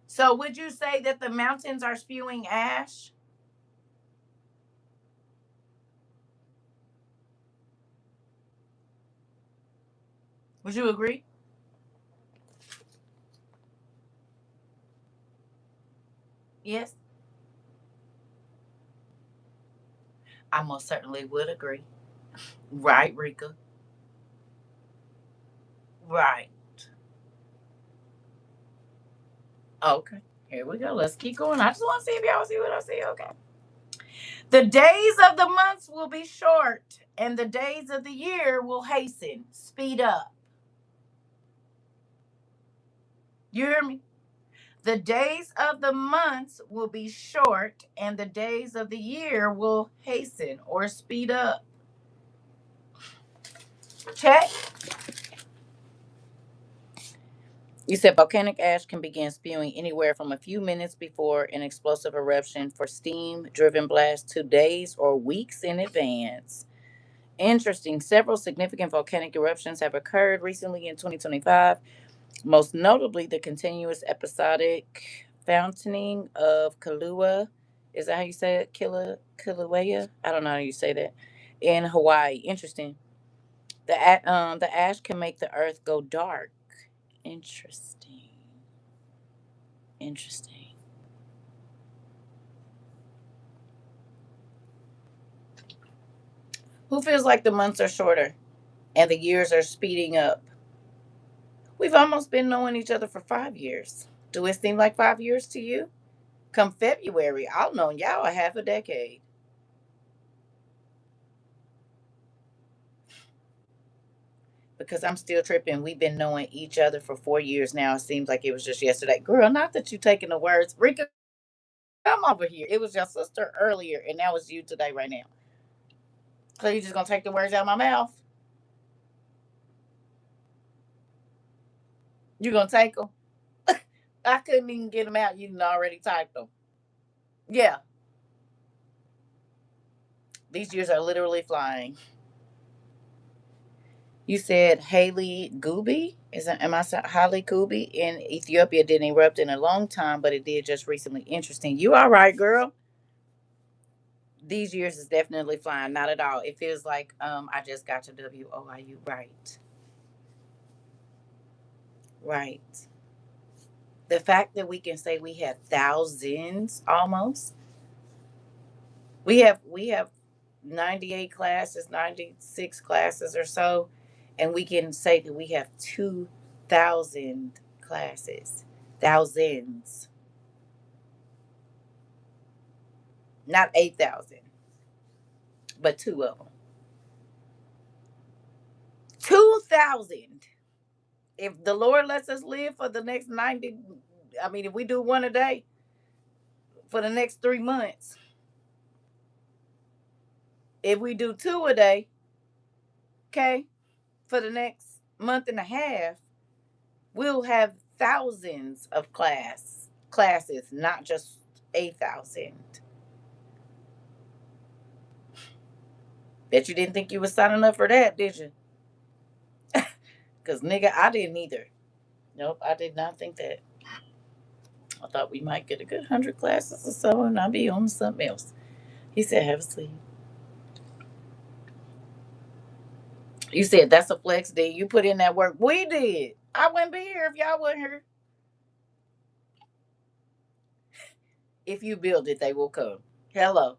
S1: So would you say that the mountains are spewing ash? Would you agree? Yes, I most certainly would agree. Right, Rika? Right. Okay. Here we go. Let's keep going. I just want to see if y'all see what I see. Okay. The days of the months will be short, and the days of the year will hasten, speed up. You hear me? The days of the months will be short, and the days of the year will hasten or speed up. Check. You said volcanic ash can begin spewing anywhere from a few minutes before an explosive eruption for steam driven blasts to days or weeks in advance. Interesting. Several significant volcanic eruptions have occurred recently in 2025, most notably the continuous episodic fountaining of Kailua Is that how you say it? Kilauea? I don't know how you say that. In Hawaii. Interesting. The ash can make the earth go dark. Interesting. Interesting. Who feels like the months are shorter and the years are speeding up? We've almost been knowing each other for 5 years. Do it seem like 5 years to you? Come February, I'll know y'all a half a decade. Because I'm still tripping. We've been knowing each other for 4 years now. It seems like it was just yesterday. Girl, not that you taking the words. Rika, come over here. It was your sister earlier, and now it's you today, right now. So you just gonna take the words out of my mouth? You gonna take them? I couldn't even get them out. You done already typed them. Yeah, these years are literally flying. You said Haley Gooby? Is that, am I saying Haley Gooby in Ethiopia didn't erupt in a long time, but it did just recently. Interesting. You all right, girl? These years is definitely flying. Not at all. It feels like I just got to WOIU. Right. Right. The fact that we can say we have thousands almost. We have 98 classes, 96 classes or so, and we can say that we have 2,000 classes. Thousands. Not 8,000, but two of them. 2,000. If the Lord lets us live for the next 90, I mean, if we do one a day for the next 3 months, if we do two a day, okay, for the next month and a half, we'll have thousands of classes, not just 8,000. Bet you didn't think you was signing up for that, did you? Because, nigga, I didn't either. Nope, I did not think that. I thought we might get a good 100 classes or so and I'll be on something else. He said, have a seat. You said that's a flex day. You put in that work. We did. I wouldn't be here if y'all wasn't here. If you build it, they will come. Hello.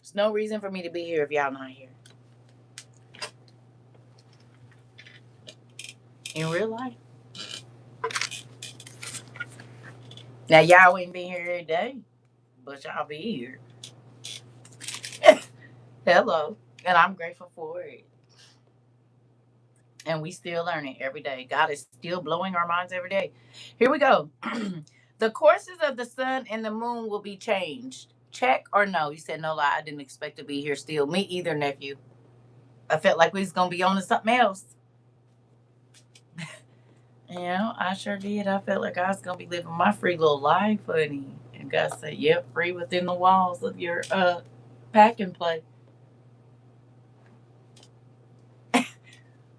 S1: There's no reason for me to be here if y'all not here. In real life. Now y'all ain't been here every day, but y'all be here. Hello. And I'm grateful for it. And we still learning every day. God is still blowing our minds every day. Here we go. The courses of the sun and the moon will be changed. Check or no? You said no lie. I didn't expect to be here still. Me either, nephew. I felt like we was gonna be on to something else. I sure did. I felt like I was gonna be living my free little life, honey. And God said, "Yep, free within the walls of your pack and play."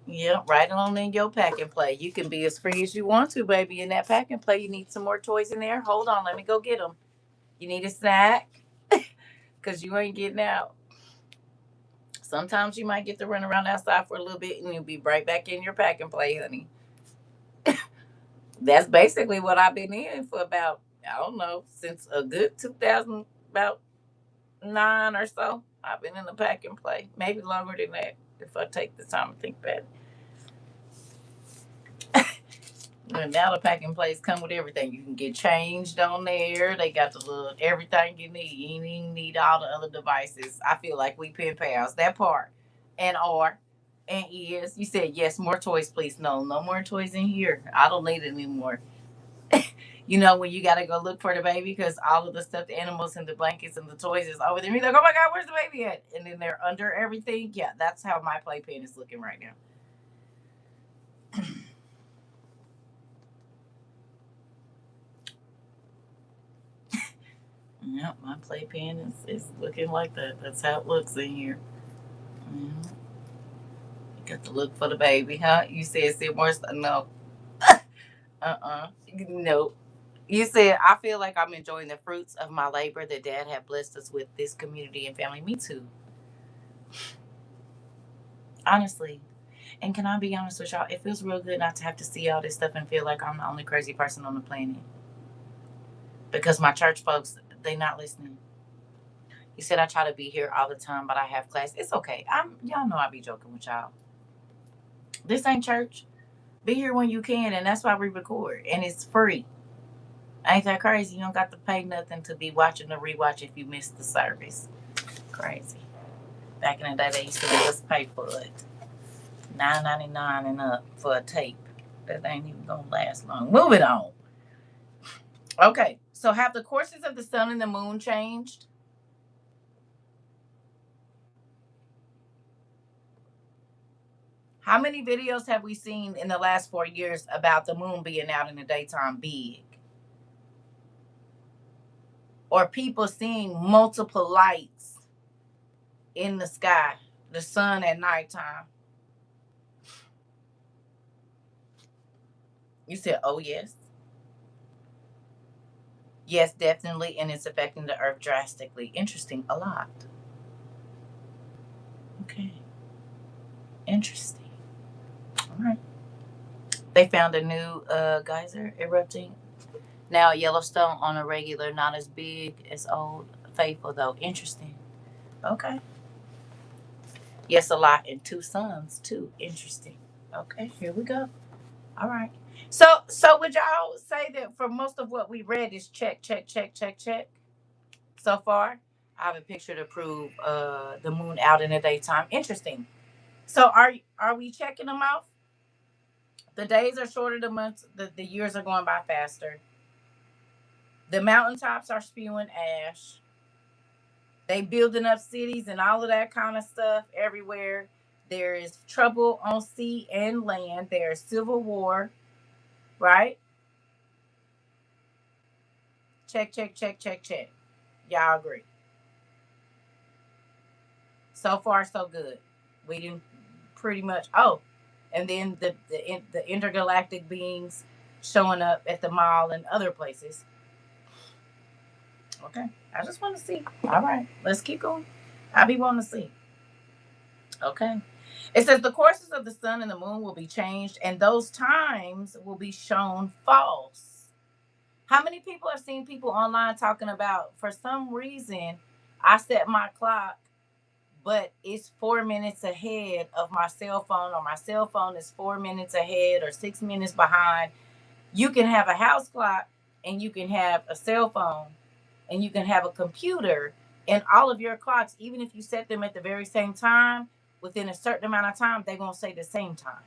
S1: Yep, right on in your pack and play. You can be as free as you want to, baby. In that pack and play, you need some more toys in there. Hold on, let me go get them. You need a snack because you ain't getting out. Sometimes you might get to run around outside for a little bit, and you'll be right back in your pack and play, honey. That's basically what I've been in for about, I don't know, since a good 2000, about 9 or so. I've been in the pack and play, maybe longer than that if I take the time to think about it. And now the pack and plays come with everything. You can get changed on there. They got the little everything you need. You ain't even need all the other devices. I feel like we pen pals. That part. And are. And is. You said yes, more toys, please. No, no more toys in here. I don't need it anymore. When you gotta go look for the baby because all of the stuffed animals and the blankets and the toys is over there. You're like, oh my god, where's the baby at? And then they're under everything. Yeah, that's how my playpen is looking right now. Yep, my playpen is looking like that. That's how it looks in here. You got to look for the baby, huh? You said sit more. No. No. You said, I feel like I'm enjoying the fruits of my labor that Dad had blessed us with this community and family. Me too. Honestly. And can I be honest with y'all? It feels real good not to have to see all this stuff and feel like I'm the only crazy person on the planet. Because my church folks, they not listening. He said I try to be here all the time, but I have class. It's okay. Y'all know I be joking with y'all. This ain't church. Be here when you can, and that's why we record. And it's free. Ain't that crazy? You don't got to pay nothing to be watching or rewatch if you missed the service. Crazy. Back in the day, they used to make us pay for it. $9.99 and up for a tape. That ain't even gonna last long. Moving on. Okay, so have the courses of the sun and the moon changed? How many videos have we seen in the last 4 years about the moon being out in the daytime big? Or people seeing multiple lights in the sky, the sun at nighttime? You said, oh, yes. Yes, definitely. And it's affecting the earth drastically. Interesting. A lot. Okay. Interesting. All right. They found a new geyser erupting now at Yellowstone on a regular, not as big as Old Faithful, though. Interesting. Okay. Yes, a lot. And two suns, too. Interesting. Okay, here we go. All right. So would y'all say that for most of what we read is check, check, check, check, check so far? I have a picture to prove the moon out in the daytime. Interesting. So are we checking them off? The days are shorter, the months, the years are going by faster. The mountaintops are spewing ash. They building up cities and all of that kind of stuff everywhere. There is trouble on sea and land. There's civil war, right? Check, check, check, check, check. Y'all agree? So far, so good. We didn't pretty much. Oh, and then the intergalactic beings showing up at the mall and other places. Okay, I just want to see. All right, let's keep going. I be wanting to see. Okay. It says the courses of the sun and the moon will be changed, and those times will be shown false. How many people have seen people online talking about, for some reason, I set my clock, but it's 4 minutes ahead of my cell phone, or my cell phone is 4 minutes ahead or 6 minutes behind? You can have a house clock, and you can have a cell phone, and you can have a computer, and all of your clocks, even if you set them at the very same time, within a certain amount of time, they're going to say the same time.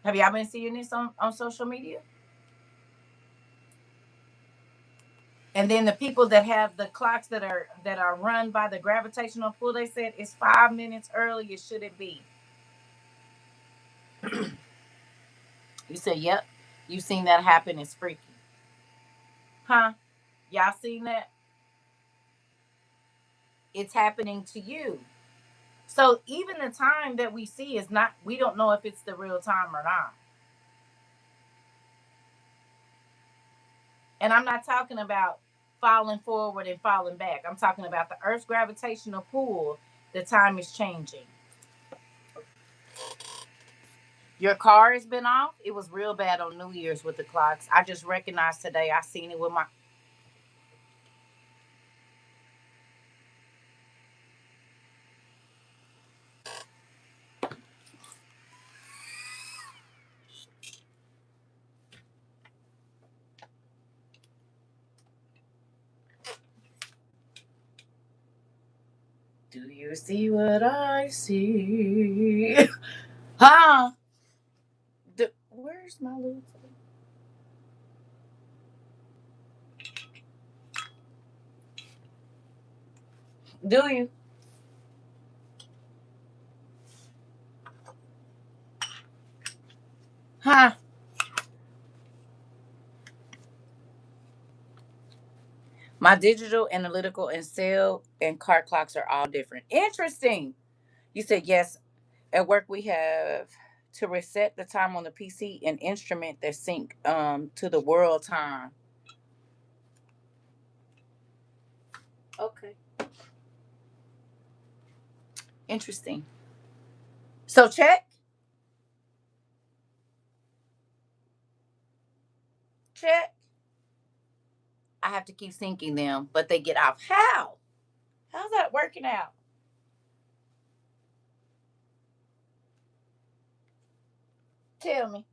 S1: Have y'all been seeing this on social media? And then the people that have the clocks that are run by the gravitational pull, they said it's 5 minutes early. It shouldn't be. You said, yep. You seen that happen. It's freaky. Huh? Y'all seen that? It's happening to you. So even the time that we see is not, we don't know if it's the real time or not. And I'm not talking about falling forward and falling back. I'm talking about the Earth's gravitational pull. The time is changing. Your car has been off. It was real bad on New Year's with the clocks. I just recognized today. I seen it with my. Do you see what I see? Huh? Where's my little? Do you? Huh? My digital, analytical, and cell and cart clocks are all different. Interesting. You said yes. At work, we have to reset the time on the PC, an instrument that sync to the world time. Okay, interesting. So check. I have to keep syncing them, but they get off. How? How's that working out? Tell me.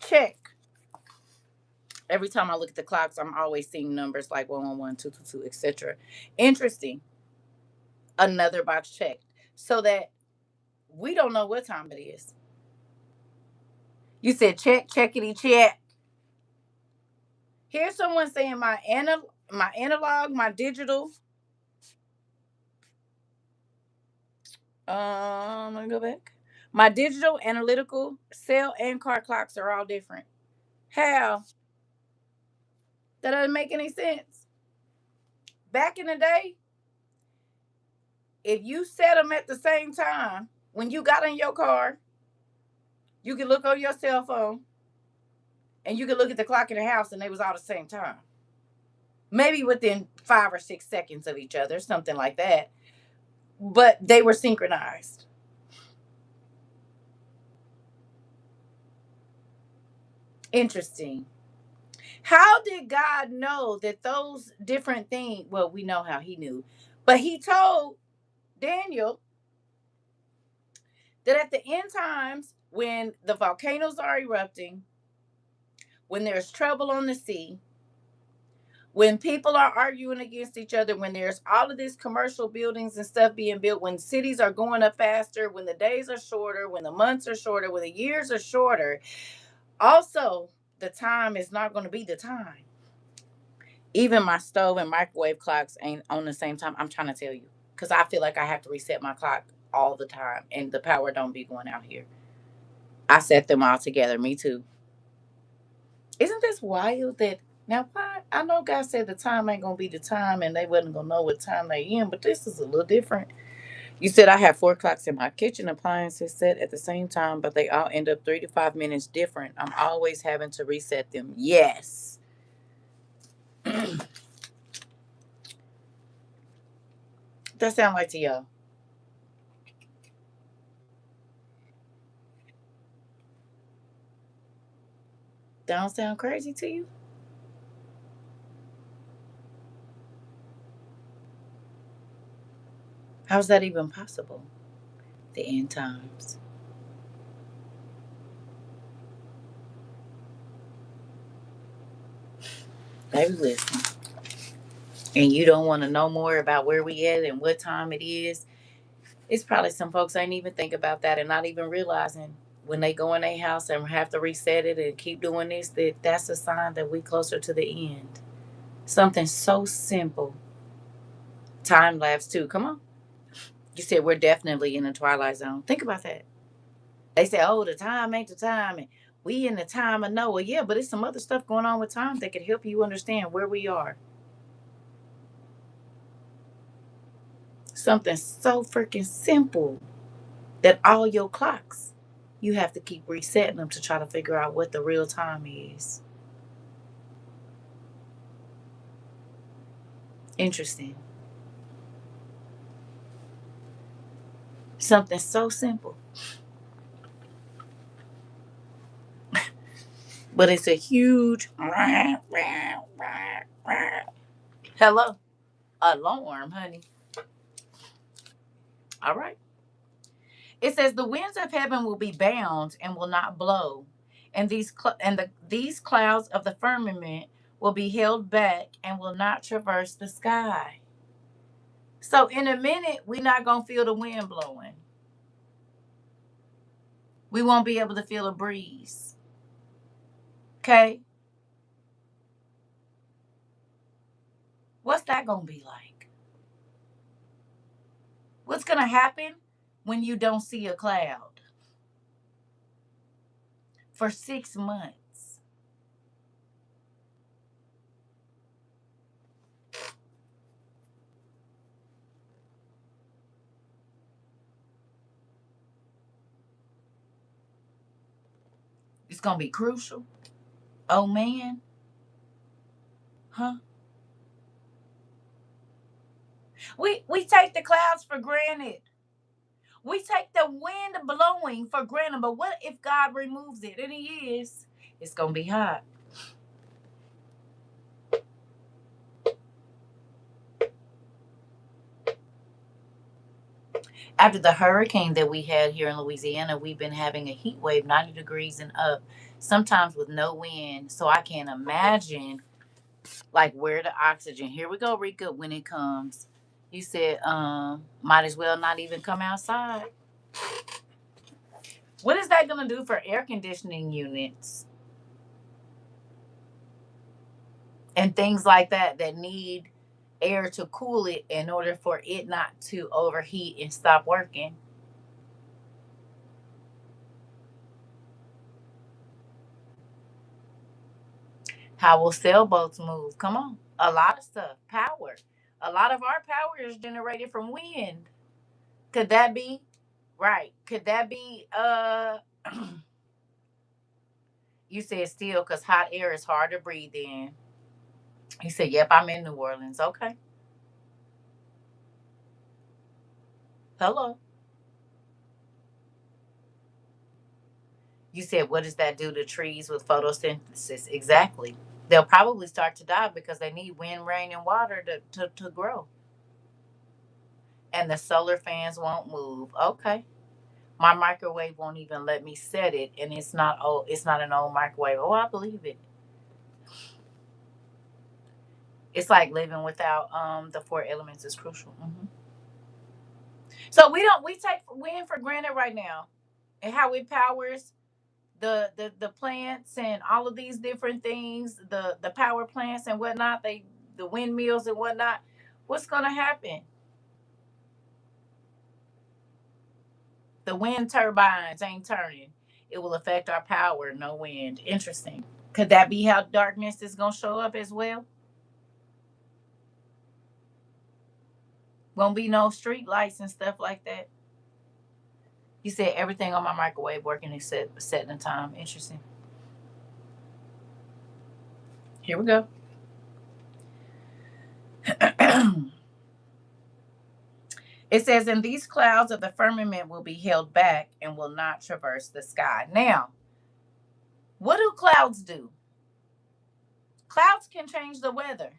S1: Check. Every time I look at the clocks, I'm always seeing numbers like 111, 222, etc. Interesting. Another box checked. So that we don't know what time it is. You said check, checkity check. Here's someone saying my analog, my digital. Let me go back. My digital, analytical, cell, and car clocks are all different. How? That doesn't make any sense. Back in the day, if you set them at the same time, when you got in your car, you could look on your cell phone and you could look at the clock in the house and they was all the same time. Maybe within 5 or 6 seconds of each other, something like that. But they were synchronized. Interesting. How did God know that those different things? Well, we know how he knew, but he told Daniel that at the end times, when the volcanoes are erupting, when there's trouble on the sea, when people are arguing against each other, when there's all of these commercial buildings and stuff being built, when cities are going up faster, when the days are shorter, when the months are shorter, when the years are shorter, also the time is not going to be the time. Even my stove and microwave clocks ain't on the same time. I'm trying to tell you, because I feel like I have to reset my clock all the time, and the power don't be going out here. I set them all together. Me too. Isn't this wild that now? Why I know God said the time ain't gonna be the time, and they wasn't gonna know what time they in, but this is a little different. You said I have four clocks in my kitchen appliances set at the same time, but they all end up 3 to 5 minutes different. I'm always having to reset them. Yes. That sound like to y'all. That don't sound crazy to you? How's that even possible? The end times. Baby, listen. And you don't want to know more about where we at and what time it is. It's probably some folks ain't even think about that and not even realizing when they go in their house and have to reset it and keep doing this, that that's a sign that we closer to the end. Something so simple. Time lapse too. Come on. You said we're definitely in the twilight zone. Think about that. They say, oh, the time ain't the time. And we in the time of Noah. Yeah, but it's some other stuff going on with time that could help you understand where we are. Something so freaking simple that all your clocks, you have to keep resetting them to try to figure out what the real time is. Interesting. Something so simple, but it's a huge hello alarm, honey. All right. It says the winds of heaven will be bound and will not blow, and these clouds of the firmament will be held back and will not traverse the sky. So in a minute, we're not gonna feel the wind blowing. We won't be able to feel a breeze. Okay, what's that gonna be like? What's gonna happen when you don't see a cloud for 6 months? gonna be crucial. Oh man. Huh? We take the clouds for granted. We take the wind blowing for granted. But what if God removes it? And He is. It's gonna be hot. After the hurricane that we had here in Louisiana, we've been having a heat wave, 90 degrees and up, sometimes with no wind. So I can't imagine like where the oxygen. Here we go, Rika, when it comes. You said, might as well not even come outside. What is that gonna do for air conditioning units and things like that that need air to cool it in order for it not to overheat and stop working? How will sailboats move? Come on. A lot of stuff. Power. A lot of our power is generated from wind. Could that be? Right. Could that be you said still because hot air is hard to breathe in. He said, Yep, I'm in New Orleans. Okay. Hello. You said, what does that do to trees with photosynthesis? Exactly. They'll probably start to die because they need wind, rain, and water to grow. And the solar fans won't move. Okay. My microwave won't even let me set it, and it's not old. It's not an old microwave. Oh, I believe it. It's like living without the four elements is crucial. So we take wind for granted right now, and how it powers the plants and all of these different things, the power plants and whatnot. The windmills and whatnot. What's gonna happen? The wind turbines ain't turning. It will affect our power. No wind. Interesting. Could that be how darkness is gonna show up as well? Won't be no street lights and stuff like that. You said everything on my microwave working except setting the time. Interesting. Here we go. It says, and these clouds of the firmament will be held back and will not traverse the sky. Now, what do clouds do? Clouds can change the weather.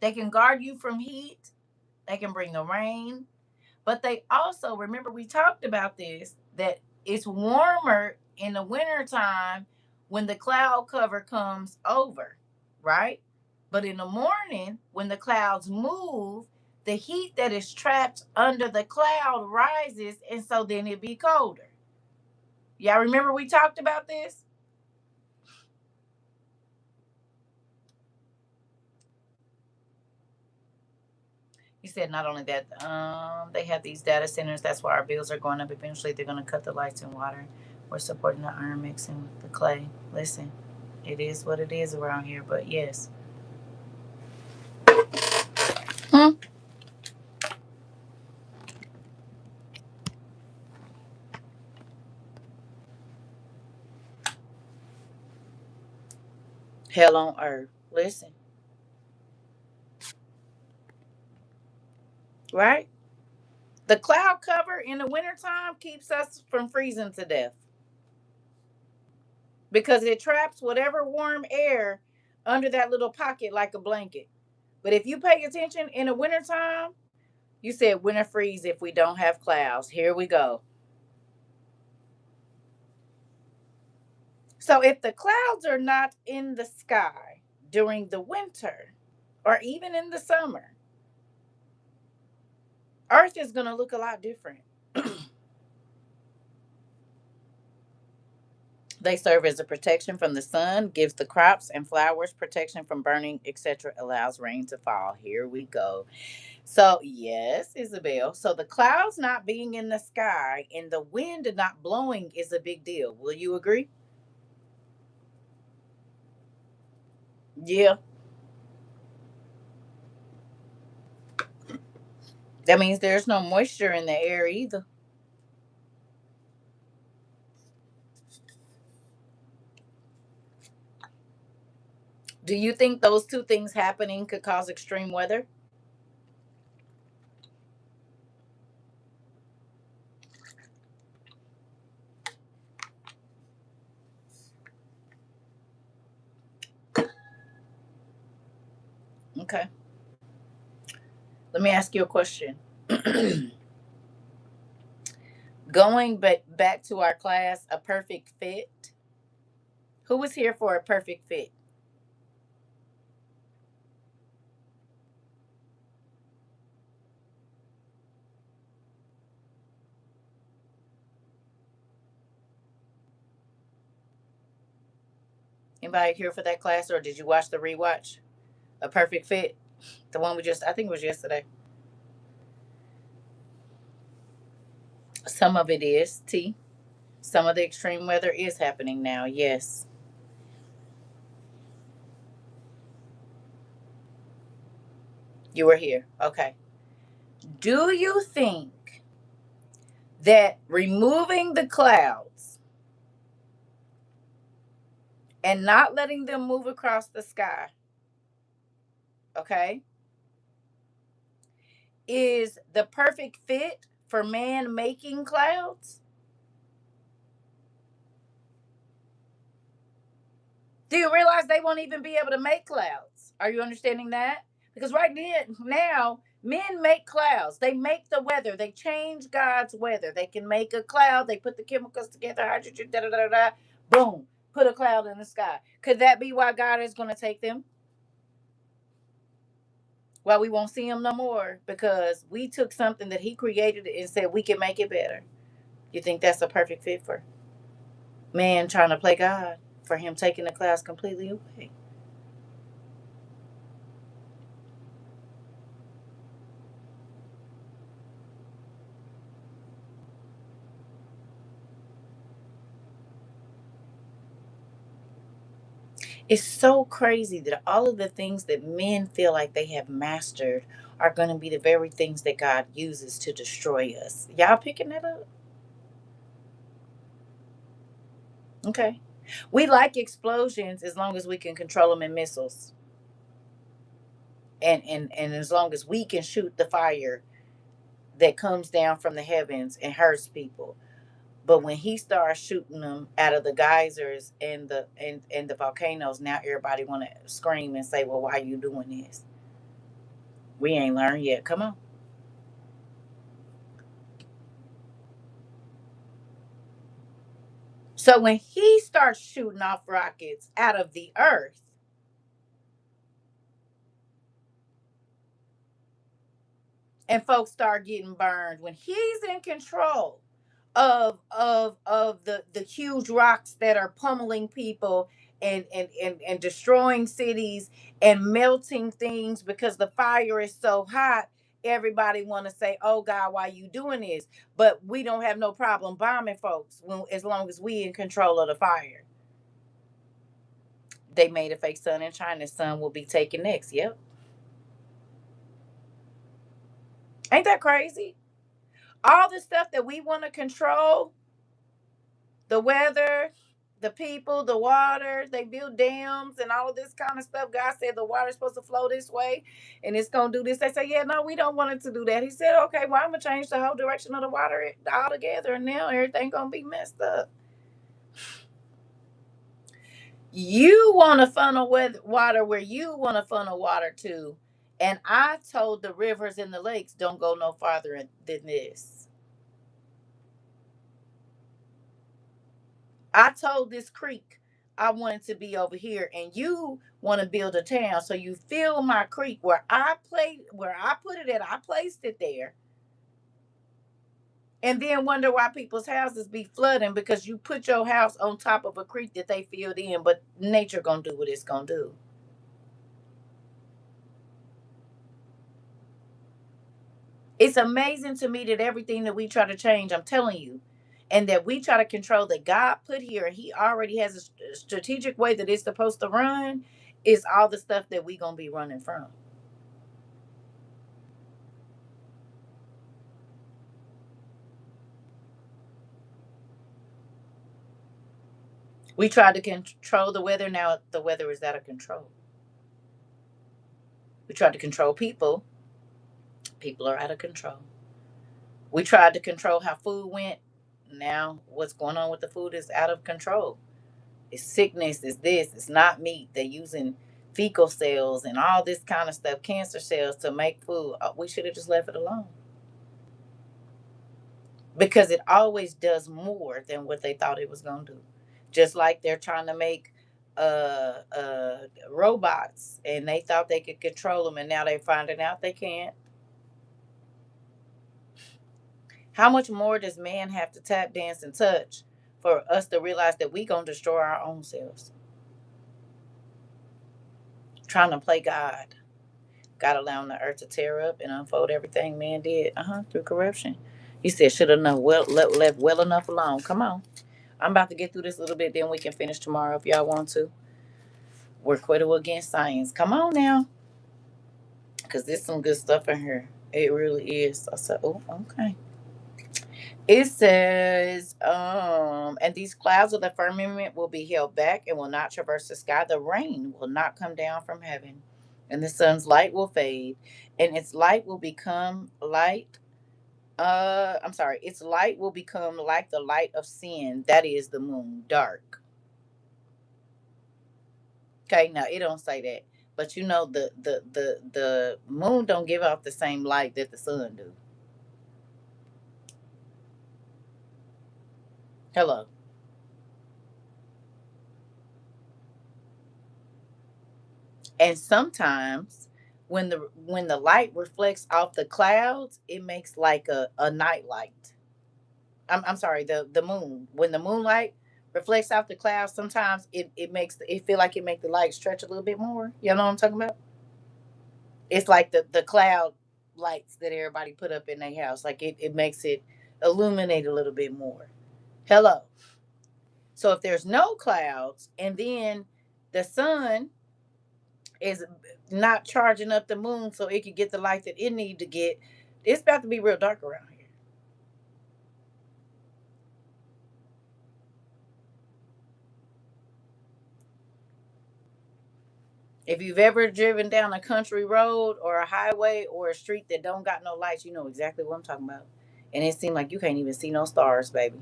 S1: They can guard you from heat. They can bring the rain. But they also, remember we talked about this, that it's warmer in the wintertime when the cloud cover comes over, right? But in the morning, when the clouds move, the heat that is trapped under the cloud rises, and so then it be colder. Y'all remember we talked about this? You said not only that, they have these data centers. That's why our bills are going up. Eventually, they're going to cut the lights and water. We're supporting the iron mixing with the clay. Listen, it is what it is around here. But yes, hmm? Hell on earth. Listen, right? The cloud cover in the wintertime keeps us from freezing to death because it traps whatever warm air under that little pocket like a blanket. But if you pay attention in the wintertime, you said winter freeze if we don't have clouds. Here we go. So if the clouds are not in the sky during the winter or even in the summer, Earth is going to look a lot different. They serve as a protection from the sun, gives the crops and flowers protection from burning, etc., allows rain to fall. Here we go. So, yes, Isabel. So, the clouds not being in the sky and the wind not blowing is a big deal. Will you agree? Yeah. That means there's no moisture in the air either. Do you think those two things happening could cause extreme weather? Okay. Let me ask you a question. Going back to our class, a perfect fit. Who was here for a perfect fit? Anybody here for that class, or did you watch the rewatch? A perfect fit, the one we just, I think it was yesterday. Some of it is T. Some of the extreme weather is happening now. Yes, you were here. Okay. Do you think that removing the clouds and not letting them move across the sky, okay, is the perfect fit for man making clouds? Do you realize they won't even be able to make clouds? Are you understanding that? Because now, men make clouds. They make the weather. They change God's weather. They can make a cloud. They put the chemicals together, hydrogen, da da da da, boom, put a cloud in the sky. Could that be why God is going to take them? Why we won't see them no more? Because we took something that He created and said we can make it better. You think that's a perfect fit for man trying to play God? For Him taking the clouds completely away? It's so crazy that all of the things that men feel like they have mastered are going to be the very things that God uses to destroy us. Y'all picking that up? Okay. We like explosions as long as we can control them in missiles. And as long as we can shoot the fire that comes down from the heavens and hurts people. But when he starts shooting them out of the geysers and the volcanoes, now everybody want to scream and say, "Well, why are you doing this? We ain't learned yet. Come on." So when he starts shooting off rockets out of the earth, and folks start getting burned, when he's in control of the huge rocks that are pummeling people and destroying cities and melting things because the fire is so hot, everybody want to say, "Oh God, why you doing this?" But we don't have no problem bombing folks as long as we in control of the fire. They made a fake sun in China. Sun will be taken next. Yep. Ain't that crazy? All the stuff that we want to control, the weather, the people, the water, they build dams and all of this kind of stuff. God said the water's supposed to flow this way and it's going to do this. They say, "Yeah, no, we don't want it to do that." He said, "Okay, well, I'm going to change the whole direction of the water altogether, and now everything going to be messed up." You want to funnel with water where you want to funnel water to. And I told the rivers and the lakes, don't go no farther than this. I told this creek I wanted to be over here, and you want to build a town, so you fill my creek where I put it at. I placed it there, and then wonder why people's houses be flooding because you put your house on top of a creek that they filled in. But nature gonna do what it's gonna do. It's amazing to me that everything that we try to change, I'm telling you, and that we try to control that God put here, He already has a strategic way that it's supposed to run, is all the stuff that we gonna be running from. We tried to control the weather. Now the weather is out of control. We tried to control people. People are out of control. We tried to control how food went. Now, what's going on with the food is out of control. It's sickness, it's this, it's not meat. They're using fecal cells and all this kind of stuff, cancer cells to make food. We should have just left it alone because it always does more than what they thought it was going to do. Just like they're trying to make robots and they thought they could control them and now they're finding out they can't. How much more does man have to tap dance and touch for us to realize that we gonna destroy our own selves? Trying to play God. God allowing the earth to tear up and unfold everything man did, through corruption. He said should have known left well enough alone. Come on. I'm about to get through this little bit, then we can finish tomorrow if y'all want to. We're quitter against science. Come on now. Cause there's some good stuff in here. It really is. I said, oh, okay. It says, and these clouds of the firmament will be held back and will not traverse the sky. The rain will not come down from heaven, and the sun's light will fade, and its light will become light. I'm sorry, its light will become like the light of sin, that is the moon, dark. Okay, now it don't say that, but you know the moon don't give off the same light that the sun do. Hello. And sometimes when the light reflects off the clouds, it makes like a night light. I'm sorry, the moon. When the moonlight reflects off the clouds, sometimes it makes it feel like it make the light stretch a little bit more. You know what I'm talking about? It's like the cloud lights that everybody put up in their house. Like it makes it illuminate a little bit more. Hello. So if there's no clouds and then the sun is not charging up the moon so it can get the light that it need to get, it's about to be real dark around here. If you've ever driven down a country road or a highway or a street that don't got no lights, you know exactly what I'm talking about. And it seemed like you can't even see no stars, baby.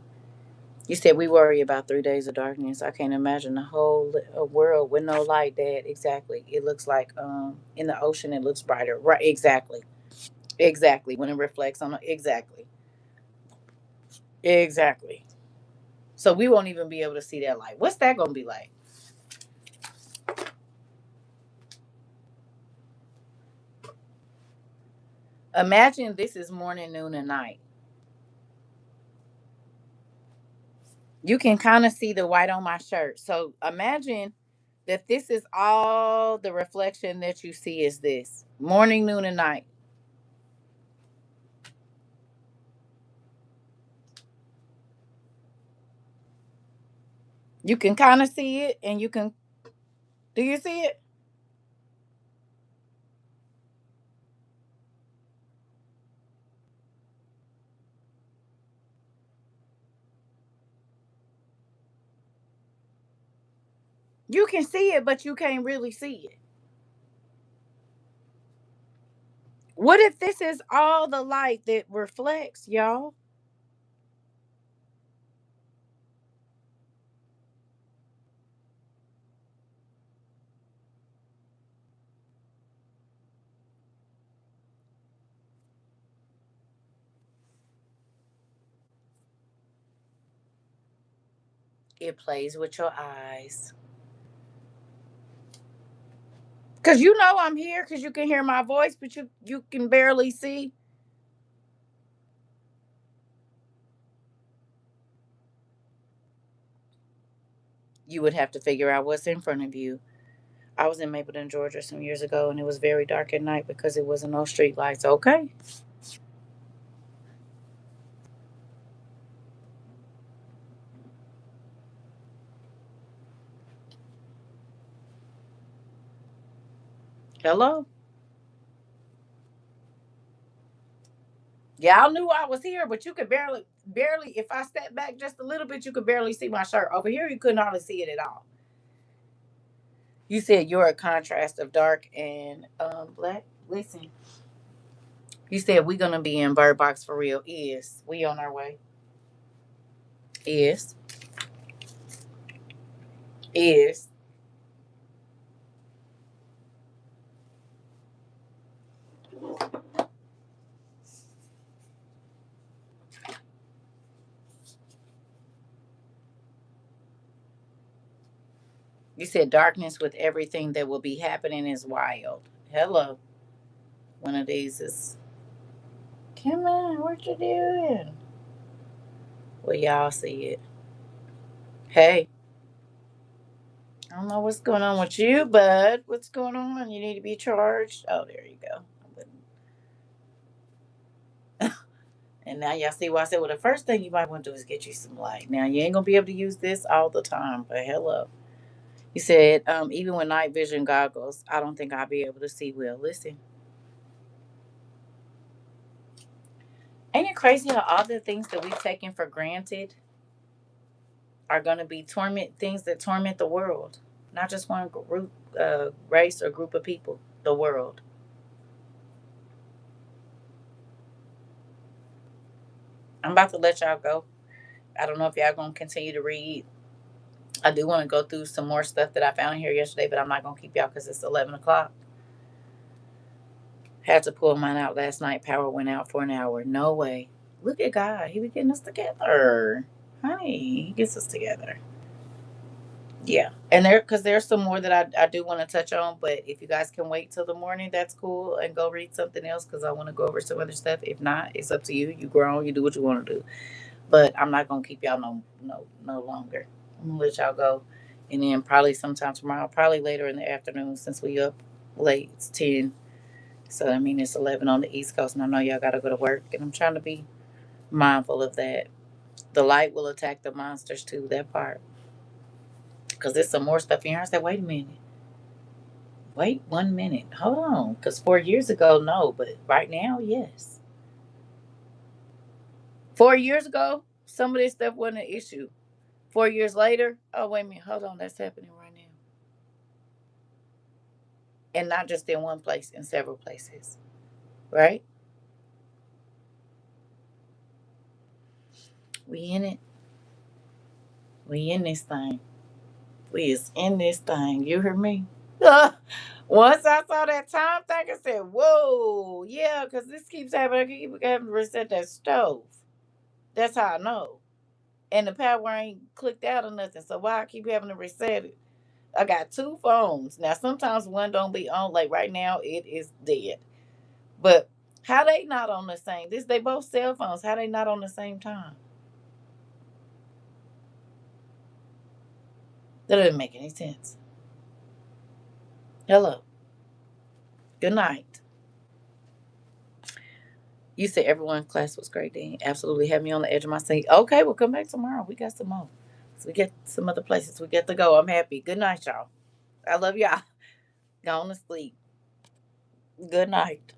S1: You said we worry about 3 days of darkness. I can't imagine a whole world with no light, Dad. Exactly. It looks like in the ocean it looks brighter. Right, exactly. Exactly. When it reflects on exactly. Exactly. So we won't even be able to see that light. What's that gonna be like? Imagine this is morning, noon, and night. You can kind of see the white on my shirt. So imagine that this is all the reflection that you see is this morning, noon, and night. You can kind of see it, and you can. Do you see it? You can see it, but you can't really see it. What if this is all the light that reflects, y'all? It plays with your eyes. Cause you know I'm here, cause you can hear my voice, but you can barely see. You would have to figure out what's in front of you. I was in Mapleton, Georgia some years ago, and it was very dark at night because it wasn't no street lights. Okay. Hello. Y'all knew I was here, but you could barely. If I step back just a little bit, you could barely see my shirt. Over here, you couldn't hardly see it at all. You said you're a contrast of dark and black. Listen, you said we're gonna be in Bird Box for real. Is we on our way? Is is you said darkness with everything that will be happening is wild. Hello, one of these is. Come on, what you doing? Well, y'all see it. Hey, I don't know what's going on with you, bud. What's going on? You need to be charged. Oh, there you go. And now y'all see why I said, well, the first thing you might want to do is get you some light. Now, you ain't going to be able to use this all the time, but hello. You said, even with night vision goggles, I don't think I'll be able to see well. Listen, ain't it crazy how all the things that we've taken for granted are going to be things that torment the world? Not just one group, race or group of people, the world. I'm about to let y'all go. I don't know if y'all going to continue to read. I do want to go through some more stuff that I found here yesterday, but I'm not going to keep y'all because it's 11 o'clock. Had to pull mine out last night. Power went out for an hour. No way. Look at God. He be getting us together. Honey, he gets us together. Yeah. And because there's some more that I do want to touch on, but if you guys can wait till the morning, that's cool, and go read something else because I want to go over some other stuff. If not, it's up to you. You grown, you do what you want to do. But I'm not gonna keep y'all no longer. I'm gonna let y'all go. And then probably sometime tomorrow, probably later in the afternoon since we up late. It's 10. So I mean it's 11 on the East Coast and I know y'all gotta go to work and I'm trying to be mindful of that. The light will attack the monsters too, that part. Because there's some more stuff in here. I said, wait a minute. Wait 1 minute. Hold on. Because 4 years ago, no, but right now, yes. 4 years ago, some of this stuff wasn't an issue. 4 years later, oh wait a minute, hold on, that's happening right now. And not just in one place, in several places. Right? We in it. We in this thing. We is in this thing. You hear me? Once I saw that time thing, I said, whoa, yeah, because this keeps happening. I keep having to reset that stove. That's how I know. And the power ain't clicked out or nothing. So why I keep having to reset it? I got two phones. Now sometimes one don't be on. Like right now, it is dead. But how they not on the same? This they both cell phones. How they not on the same time? That doesn't make any sense. Hello. Good night. You said everyone in class was great. They absolutely had me on the edge of my seat. Okay, we'll come back tomorrow. We got some more. So we get some other places we get to go. I'm happy. Good night, y'all. I love y'all. Go on to sleep. Good night.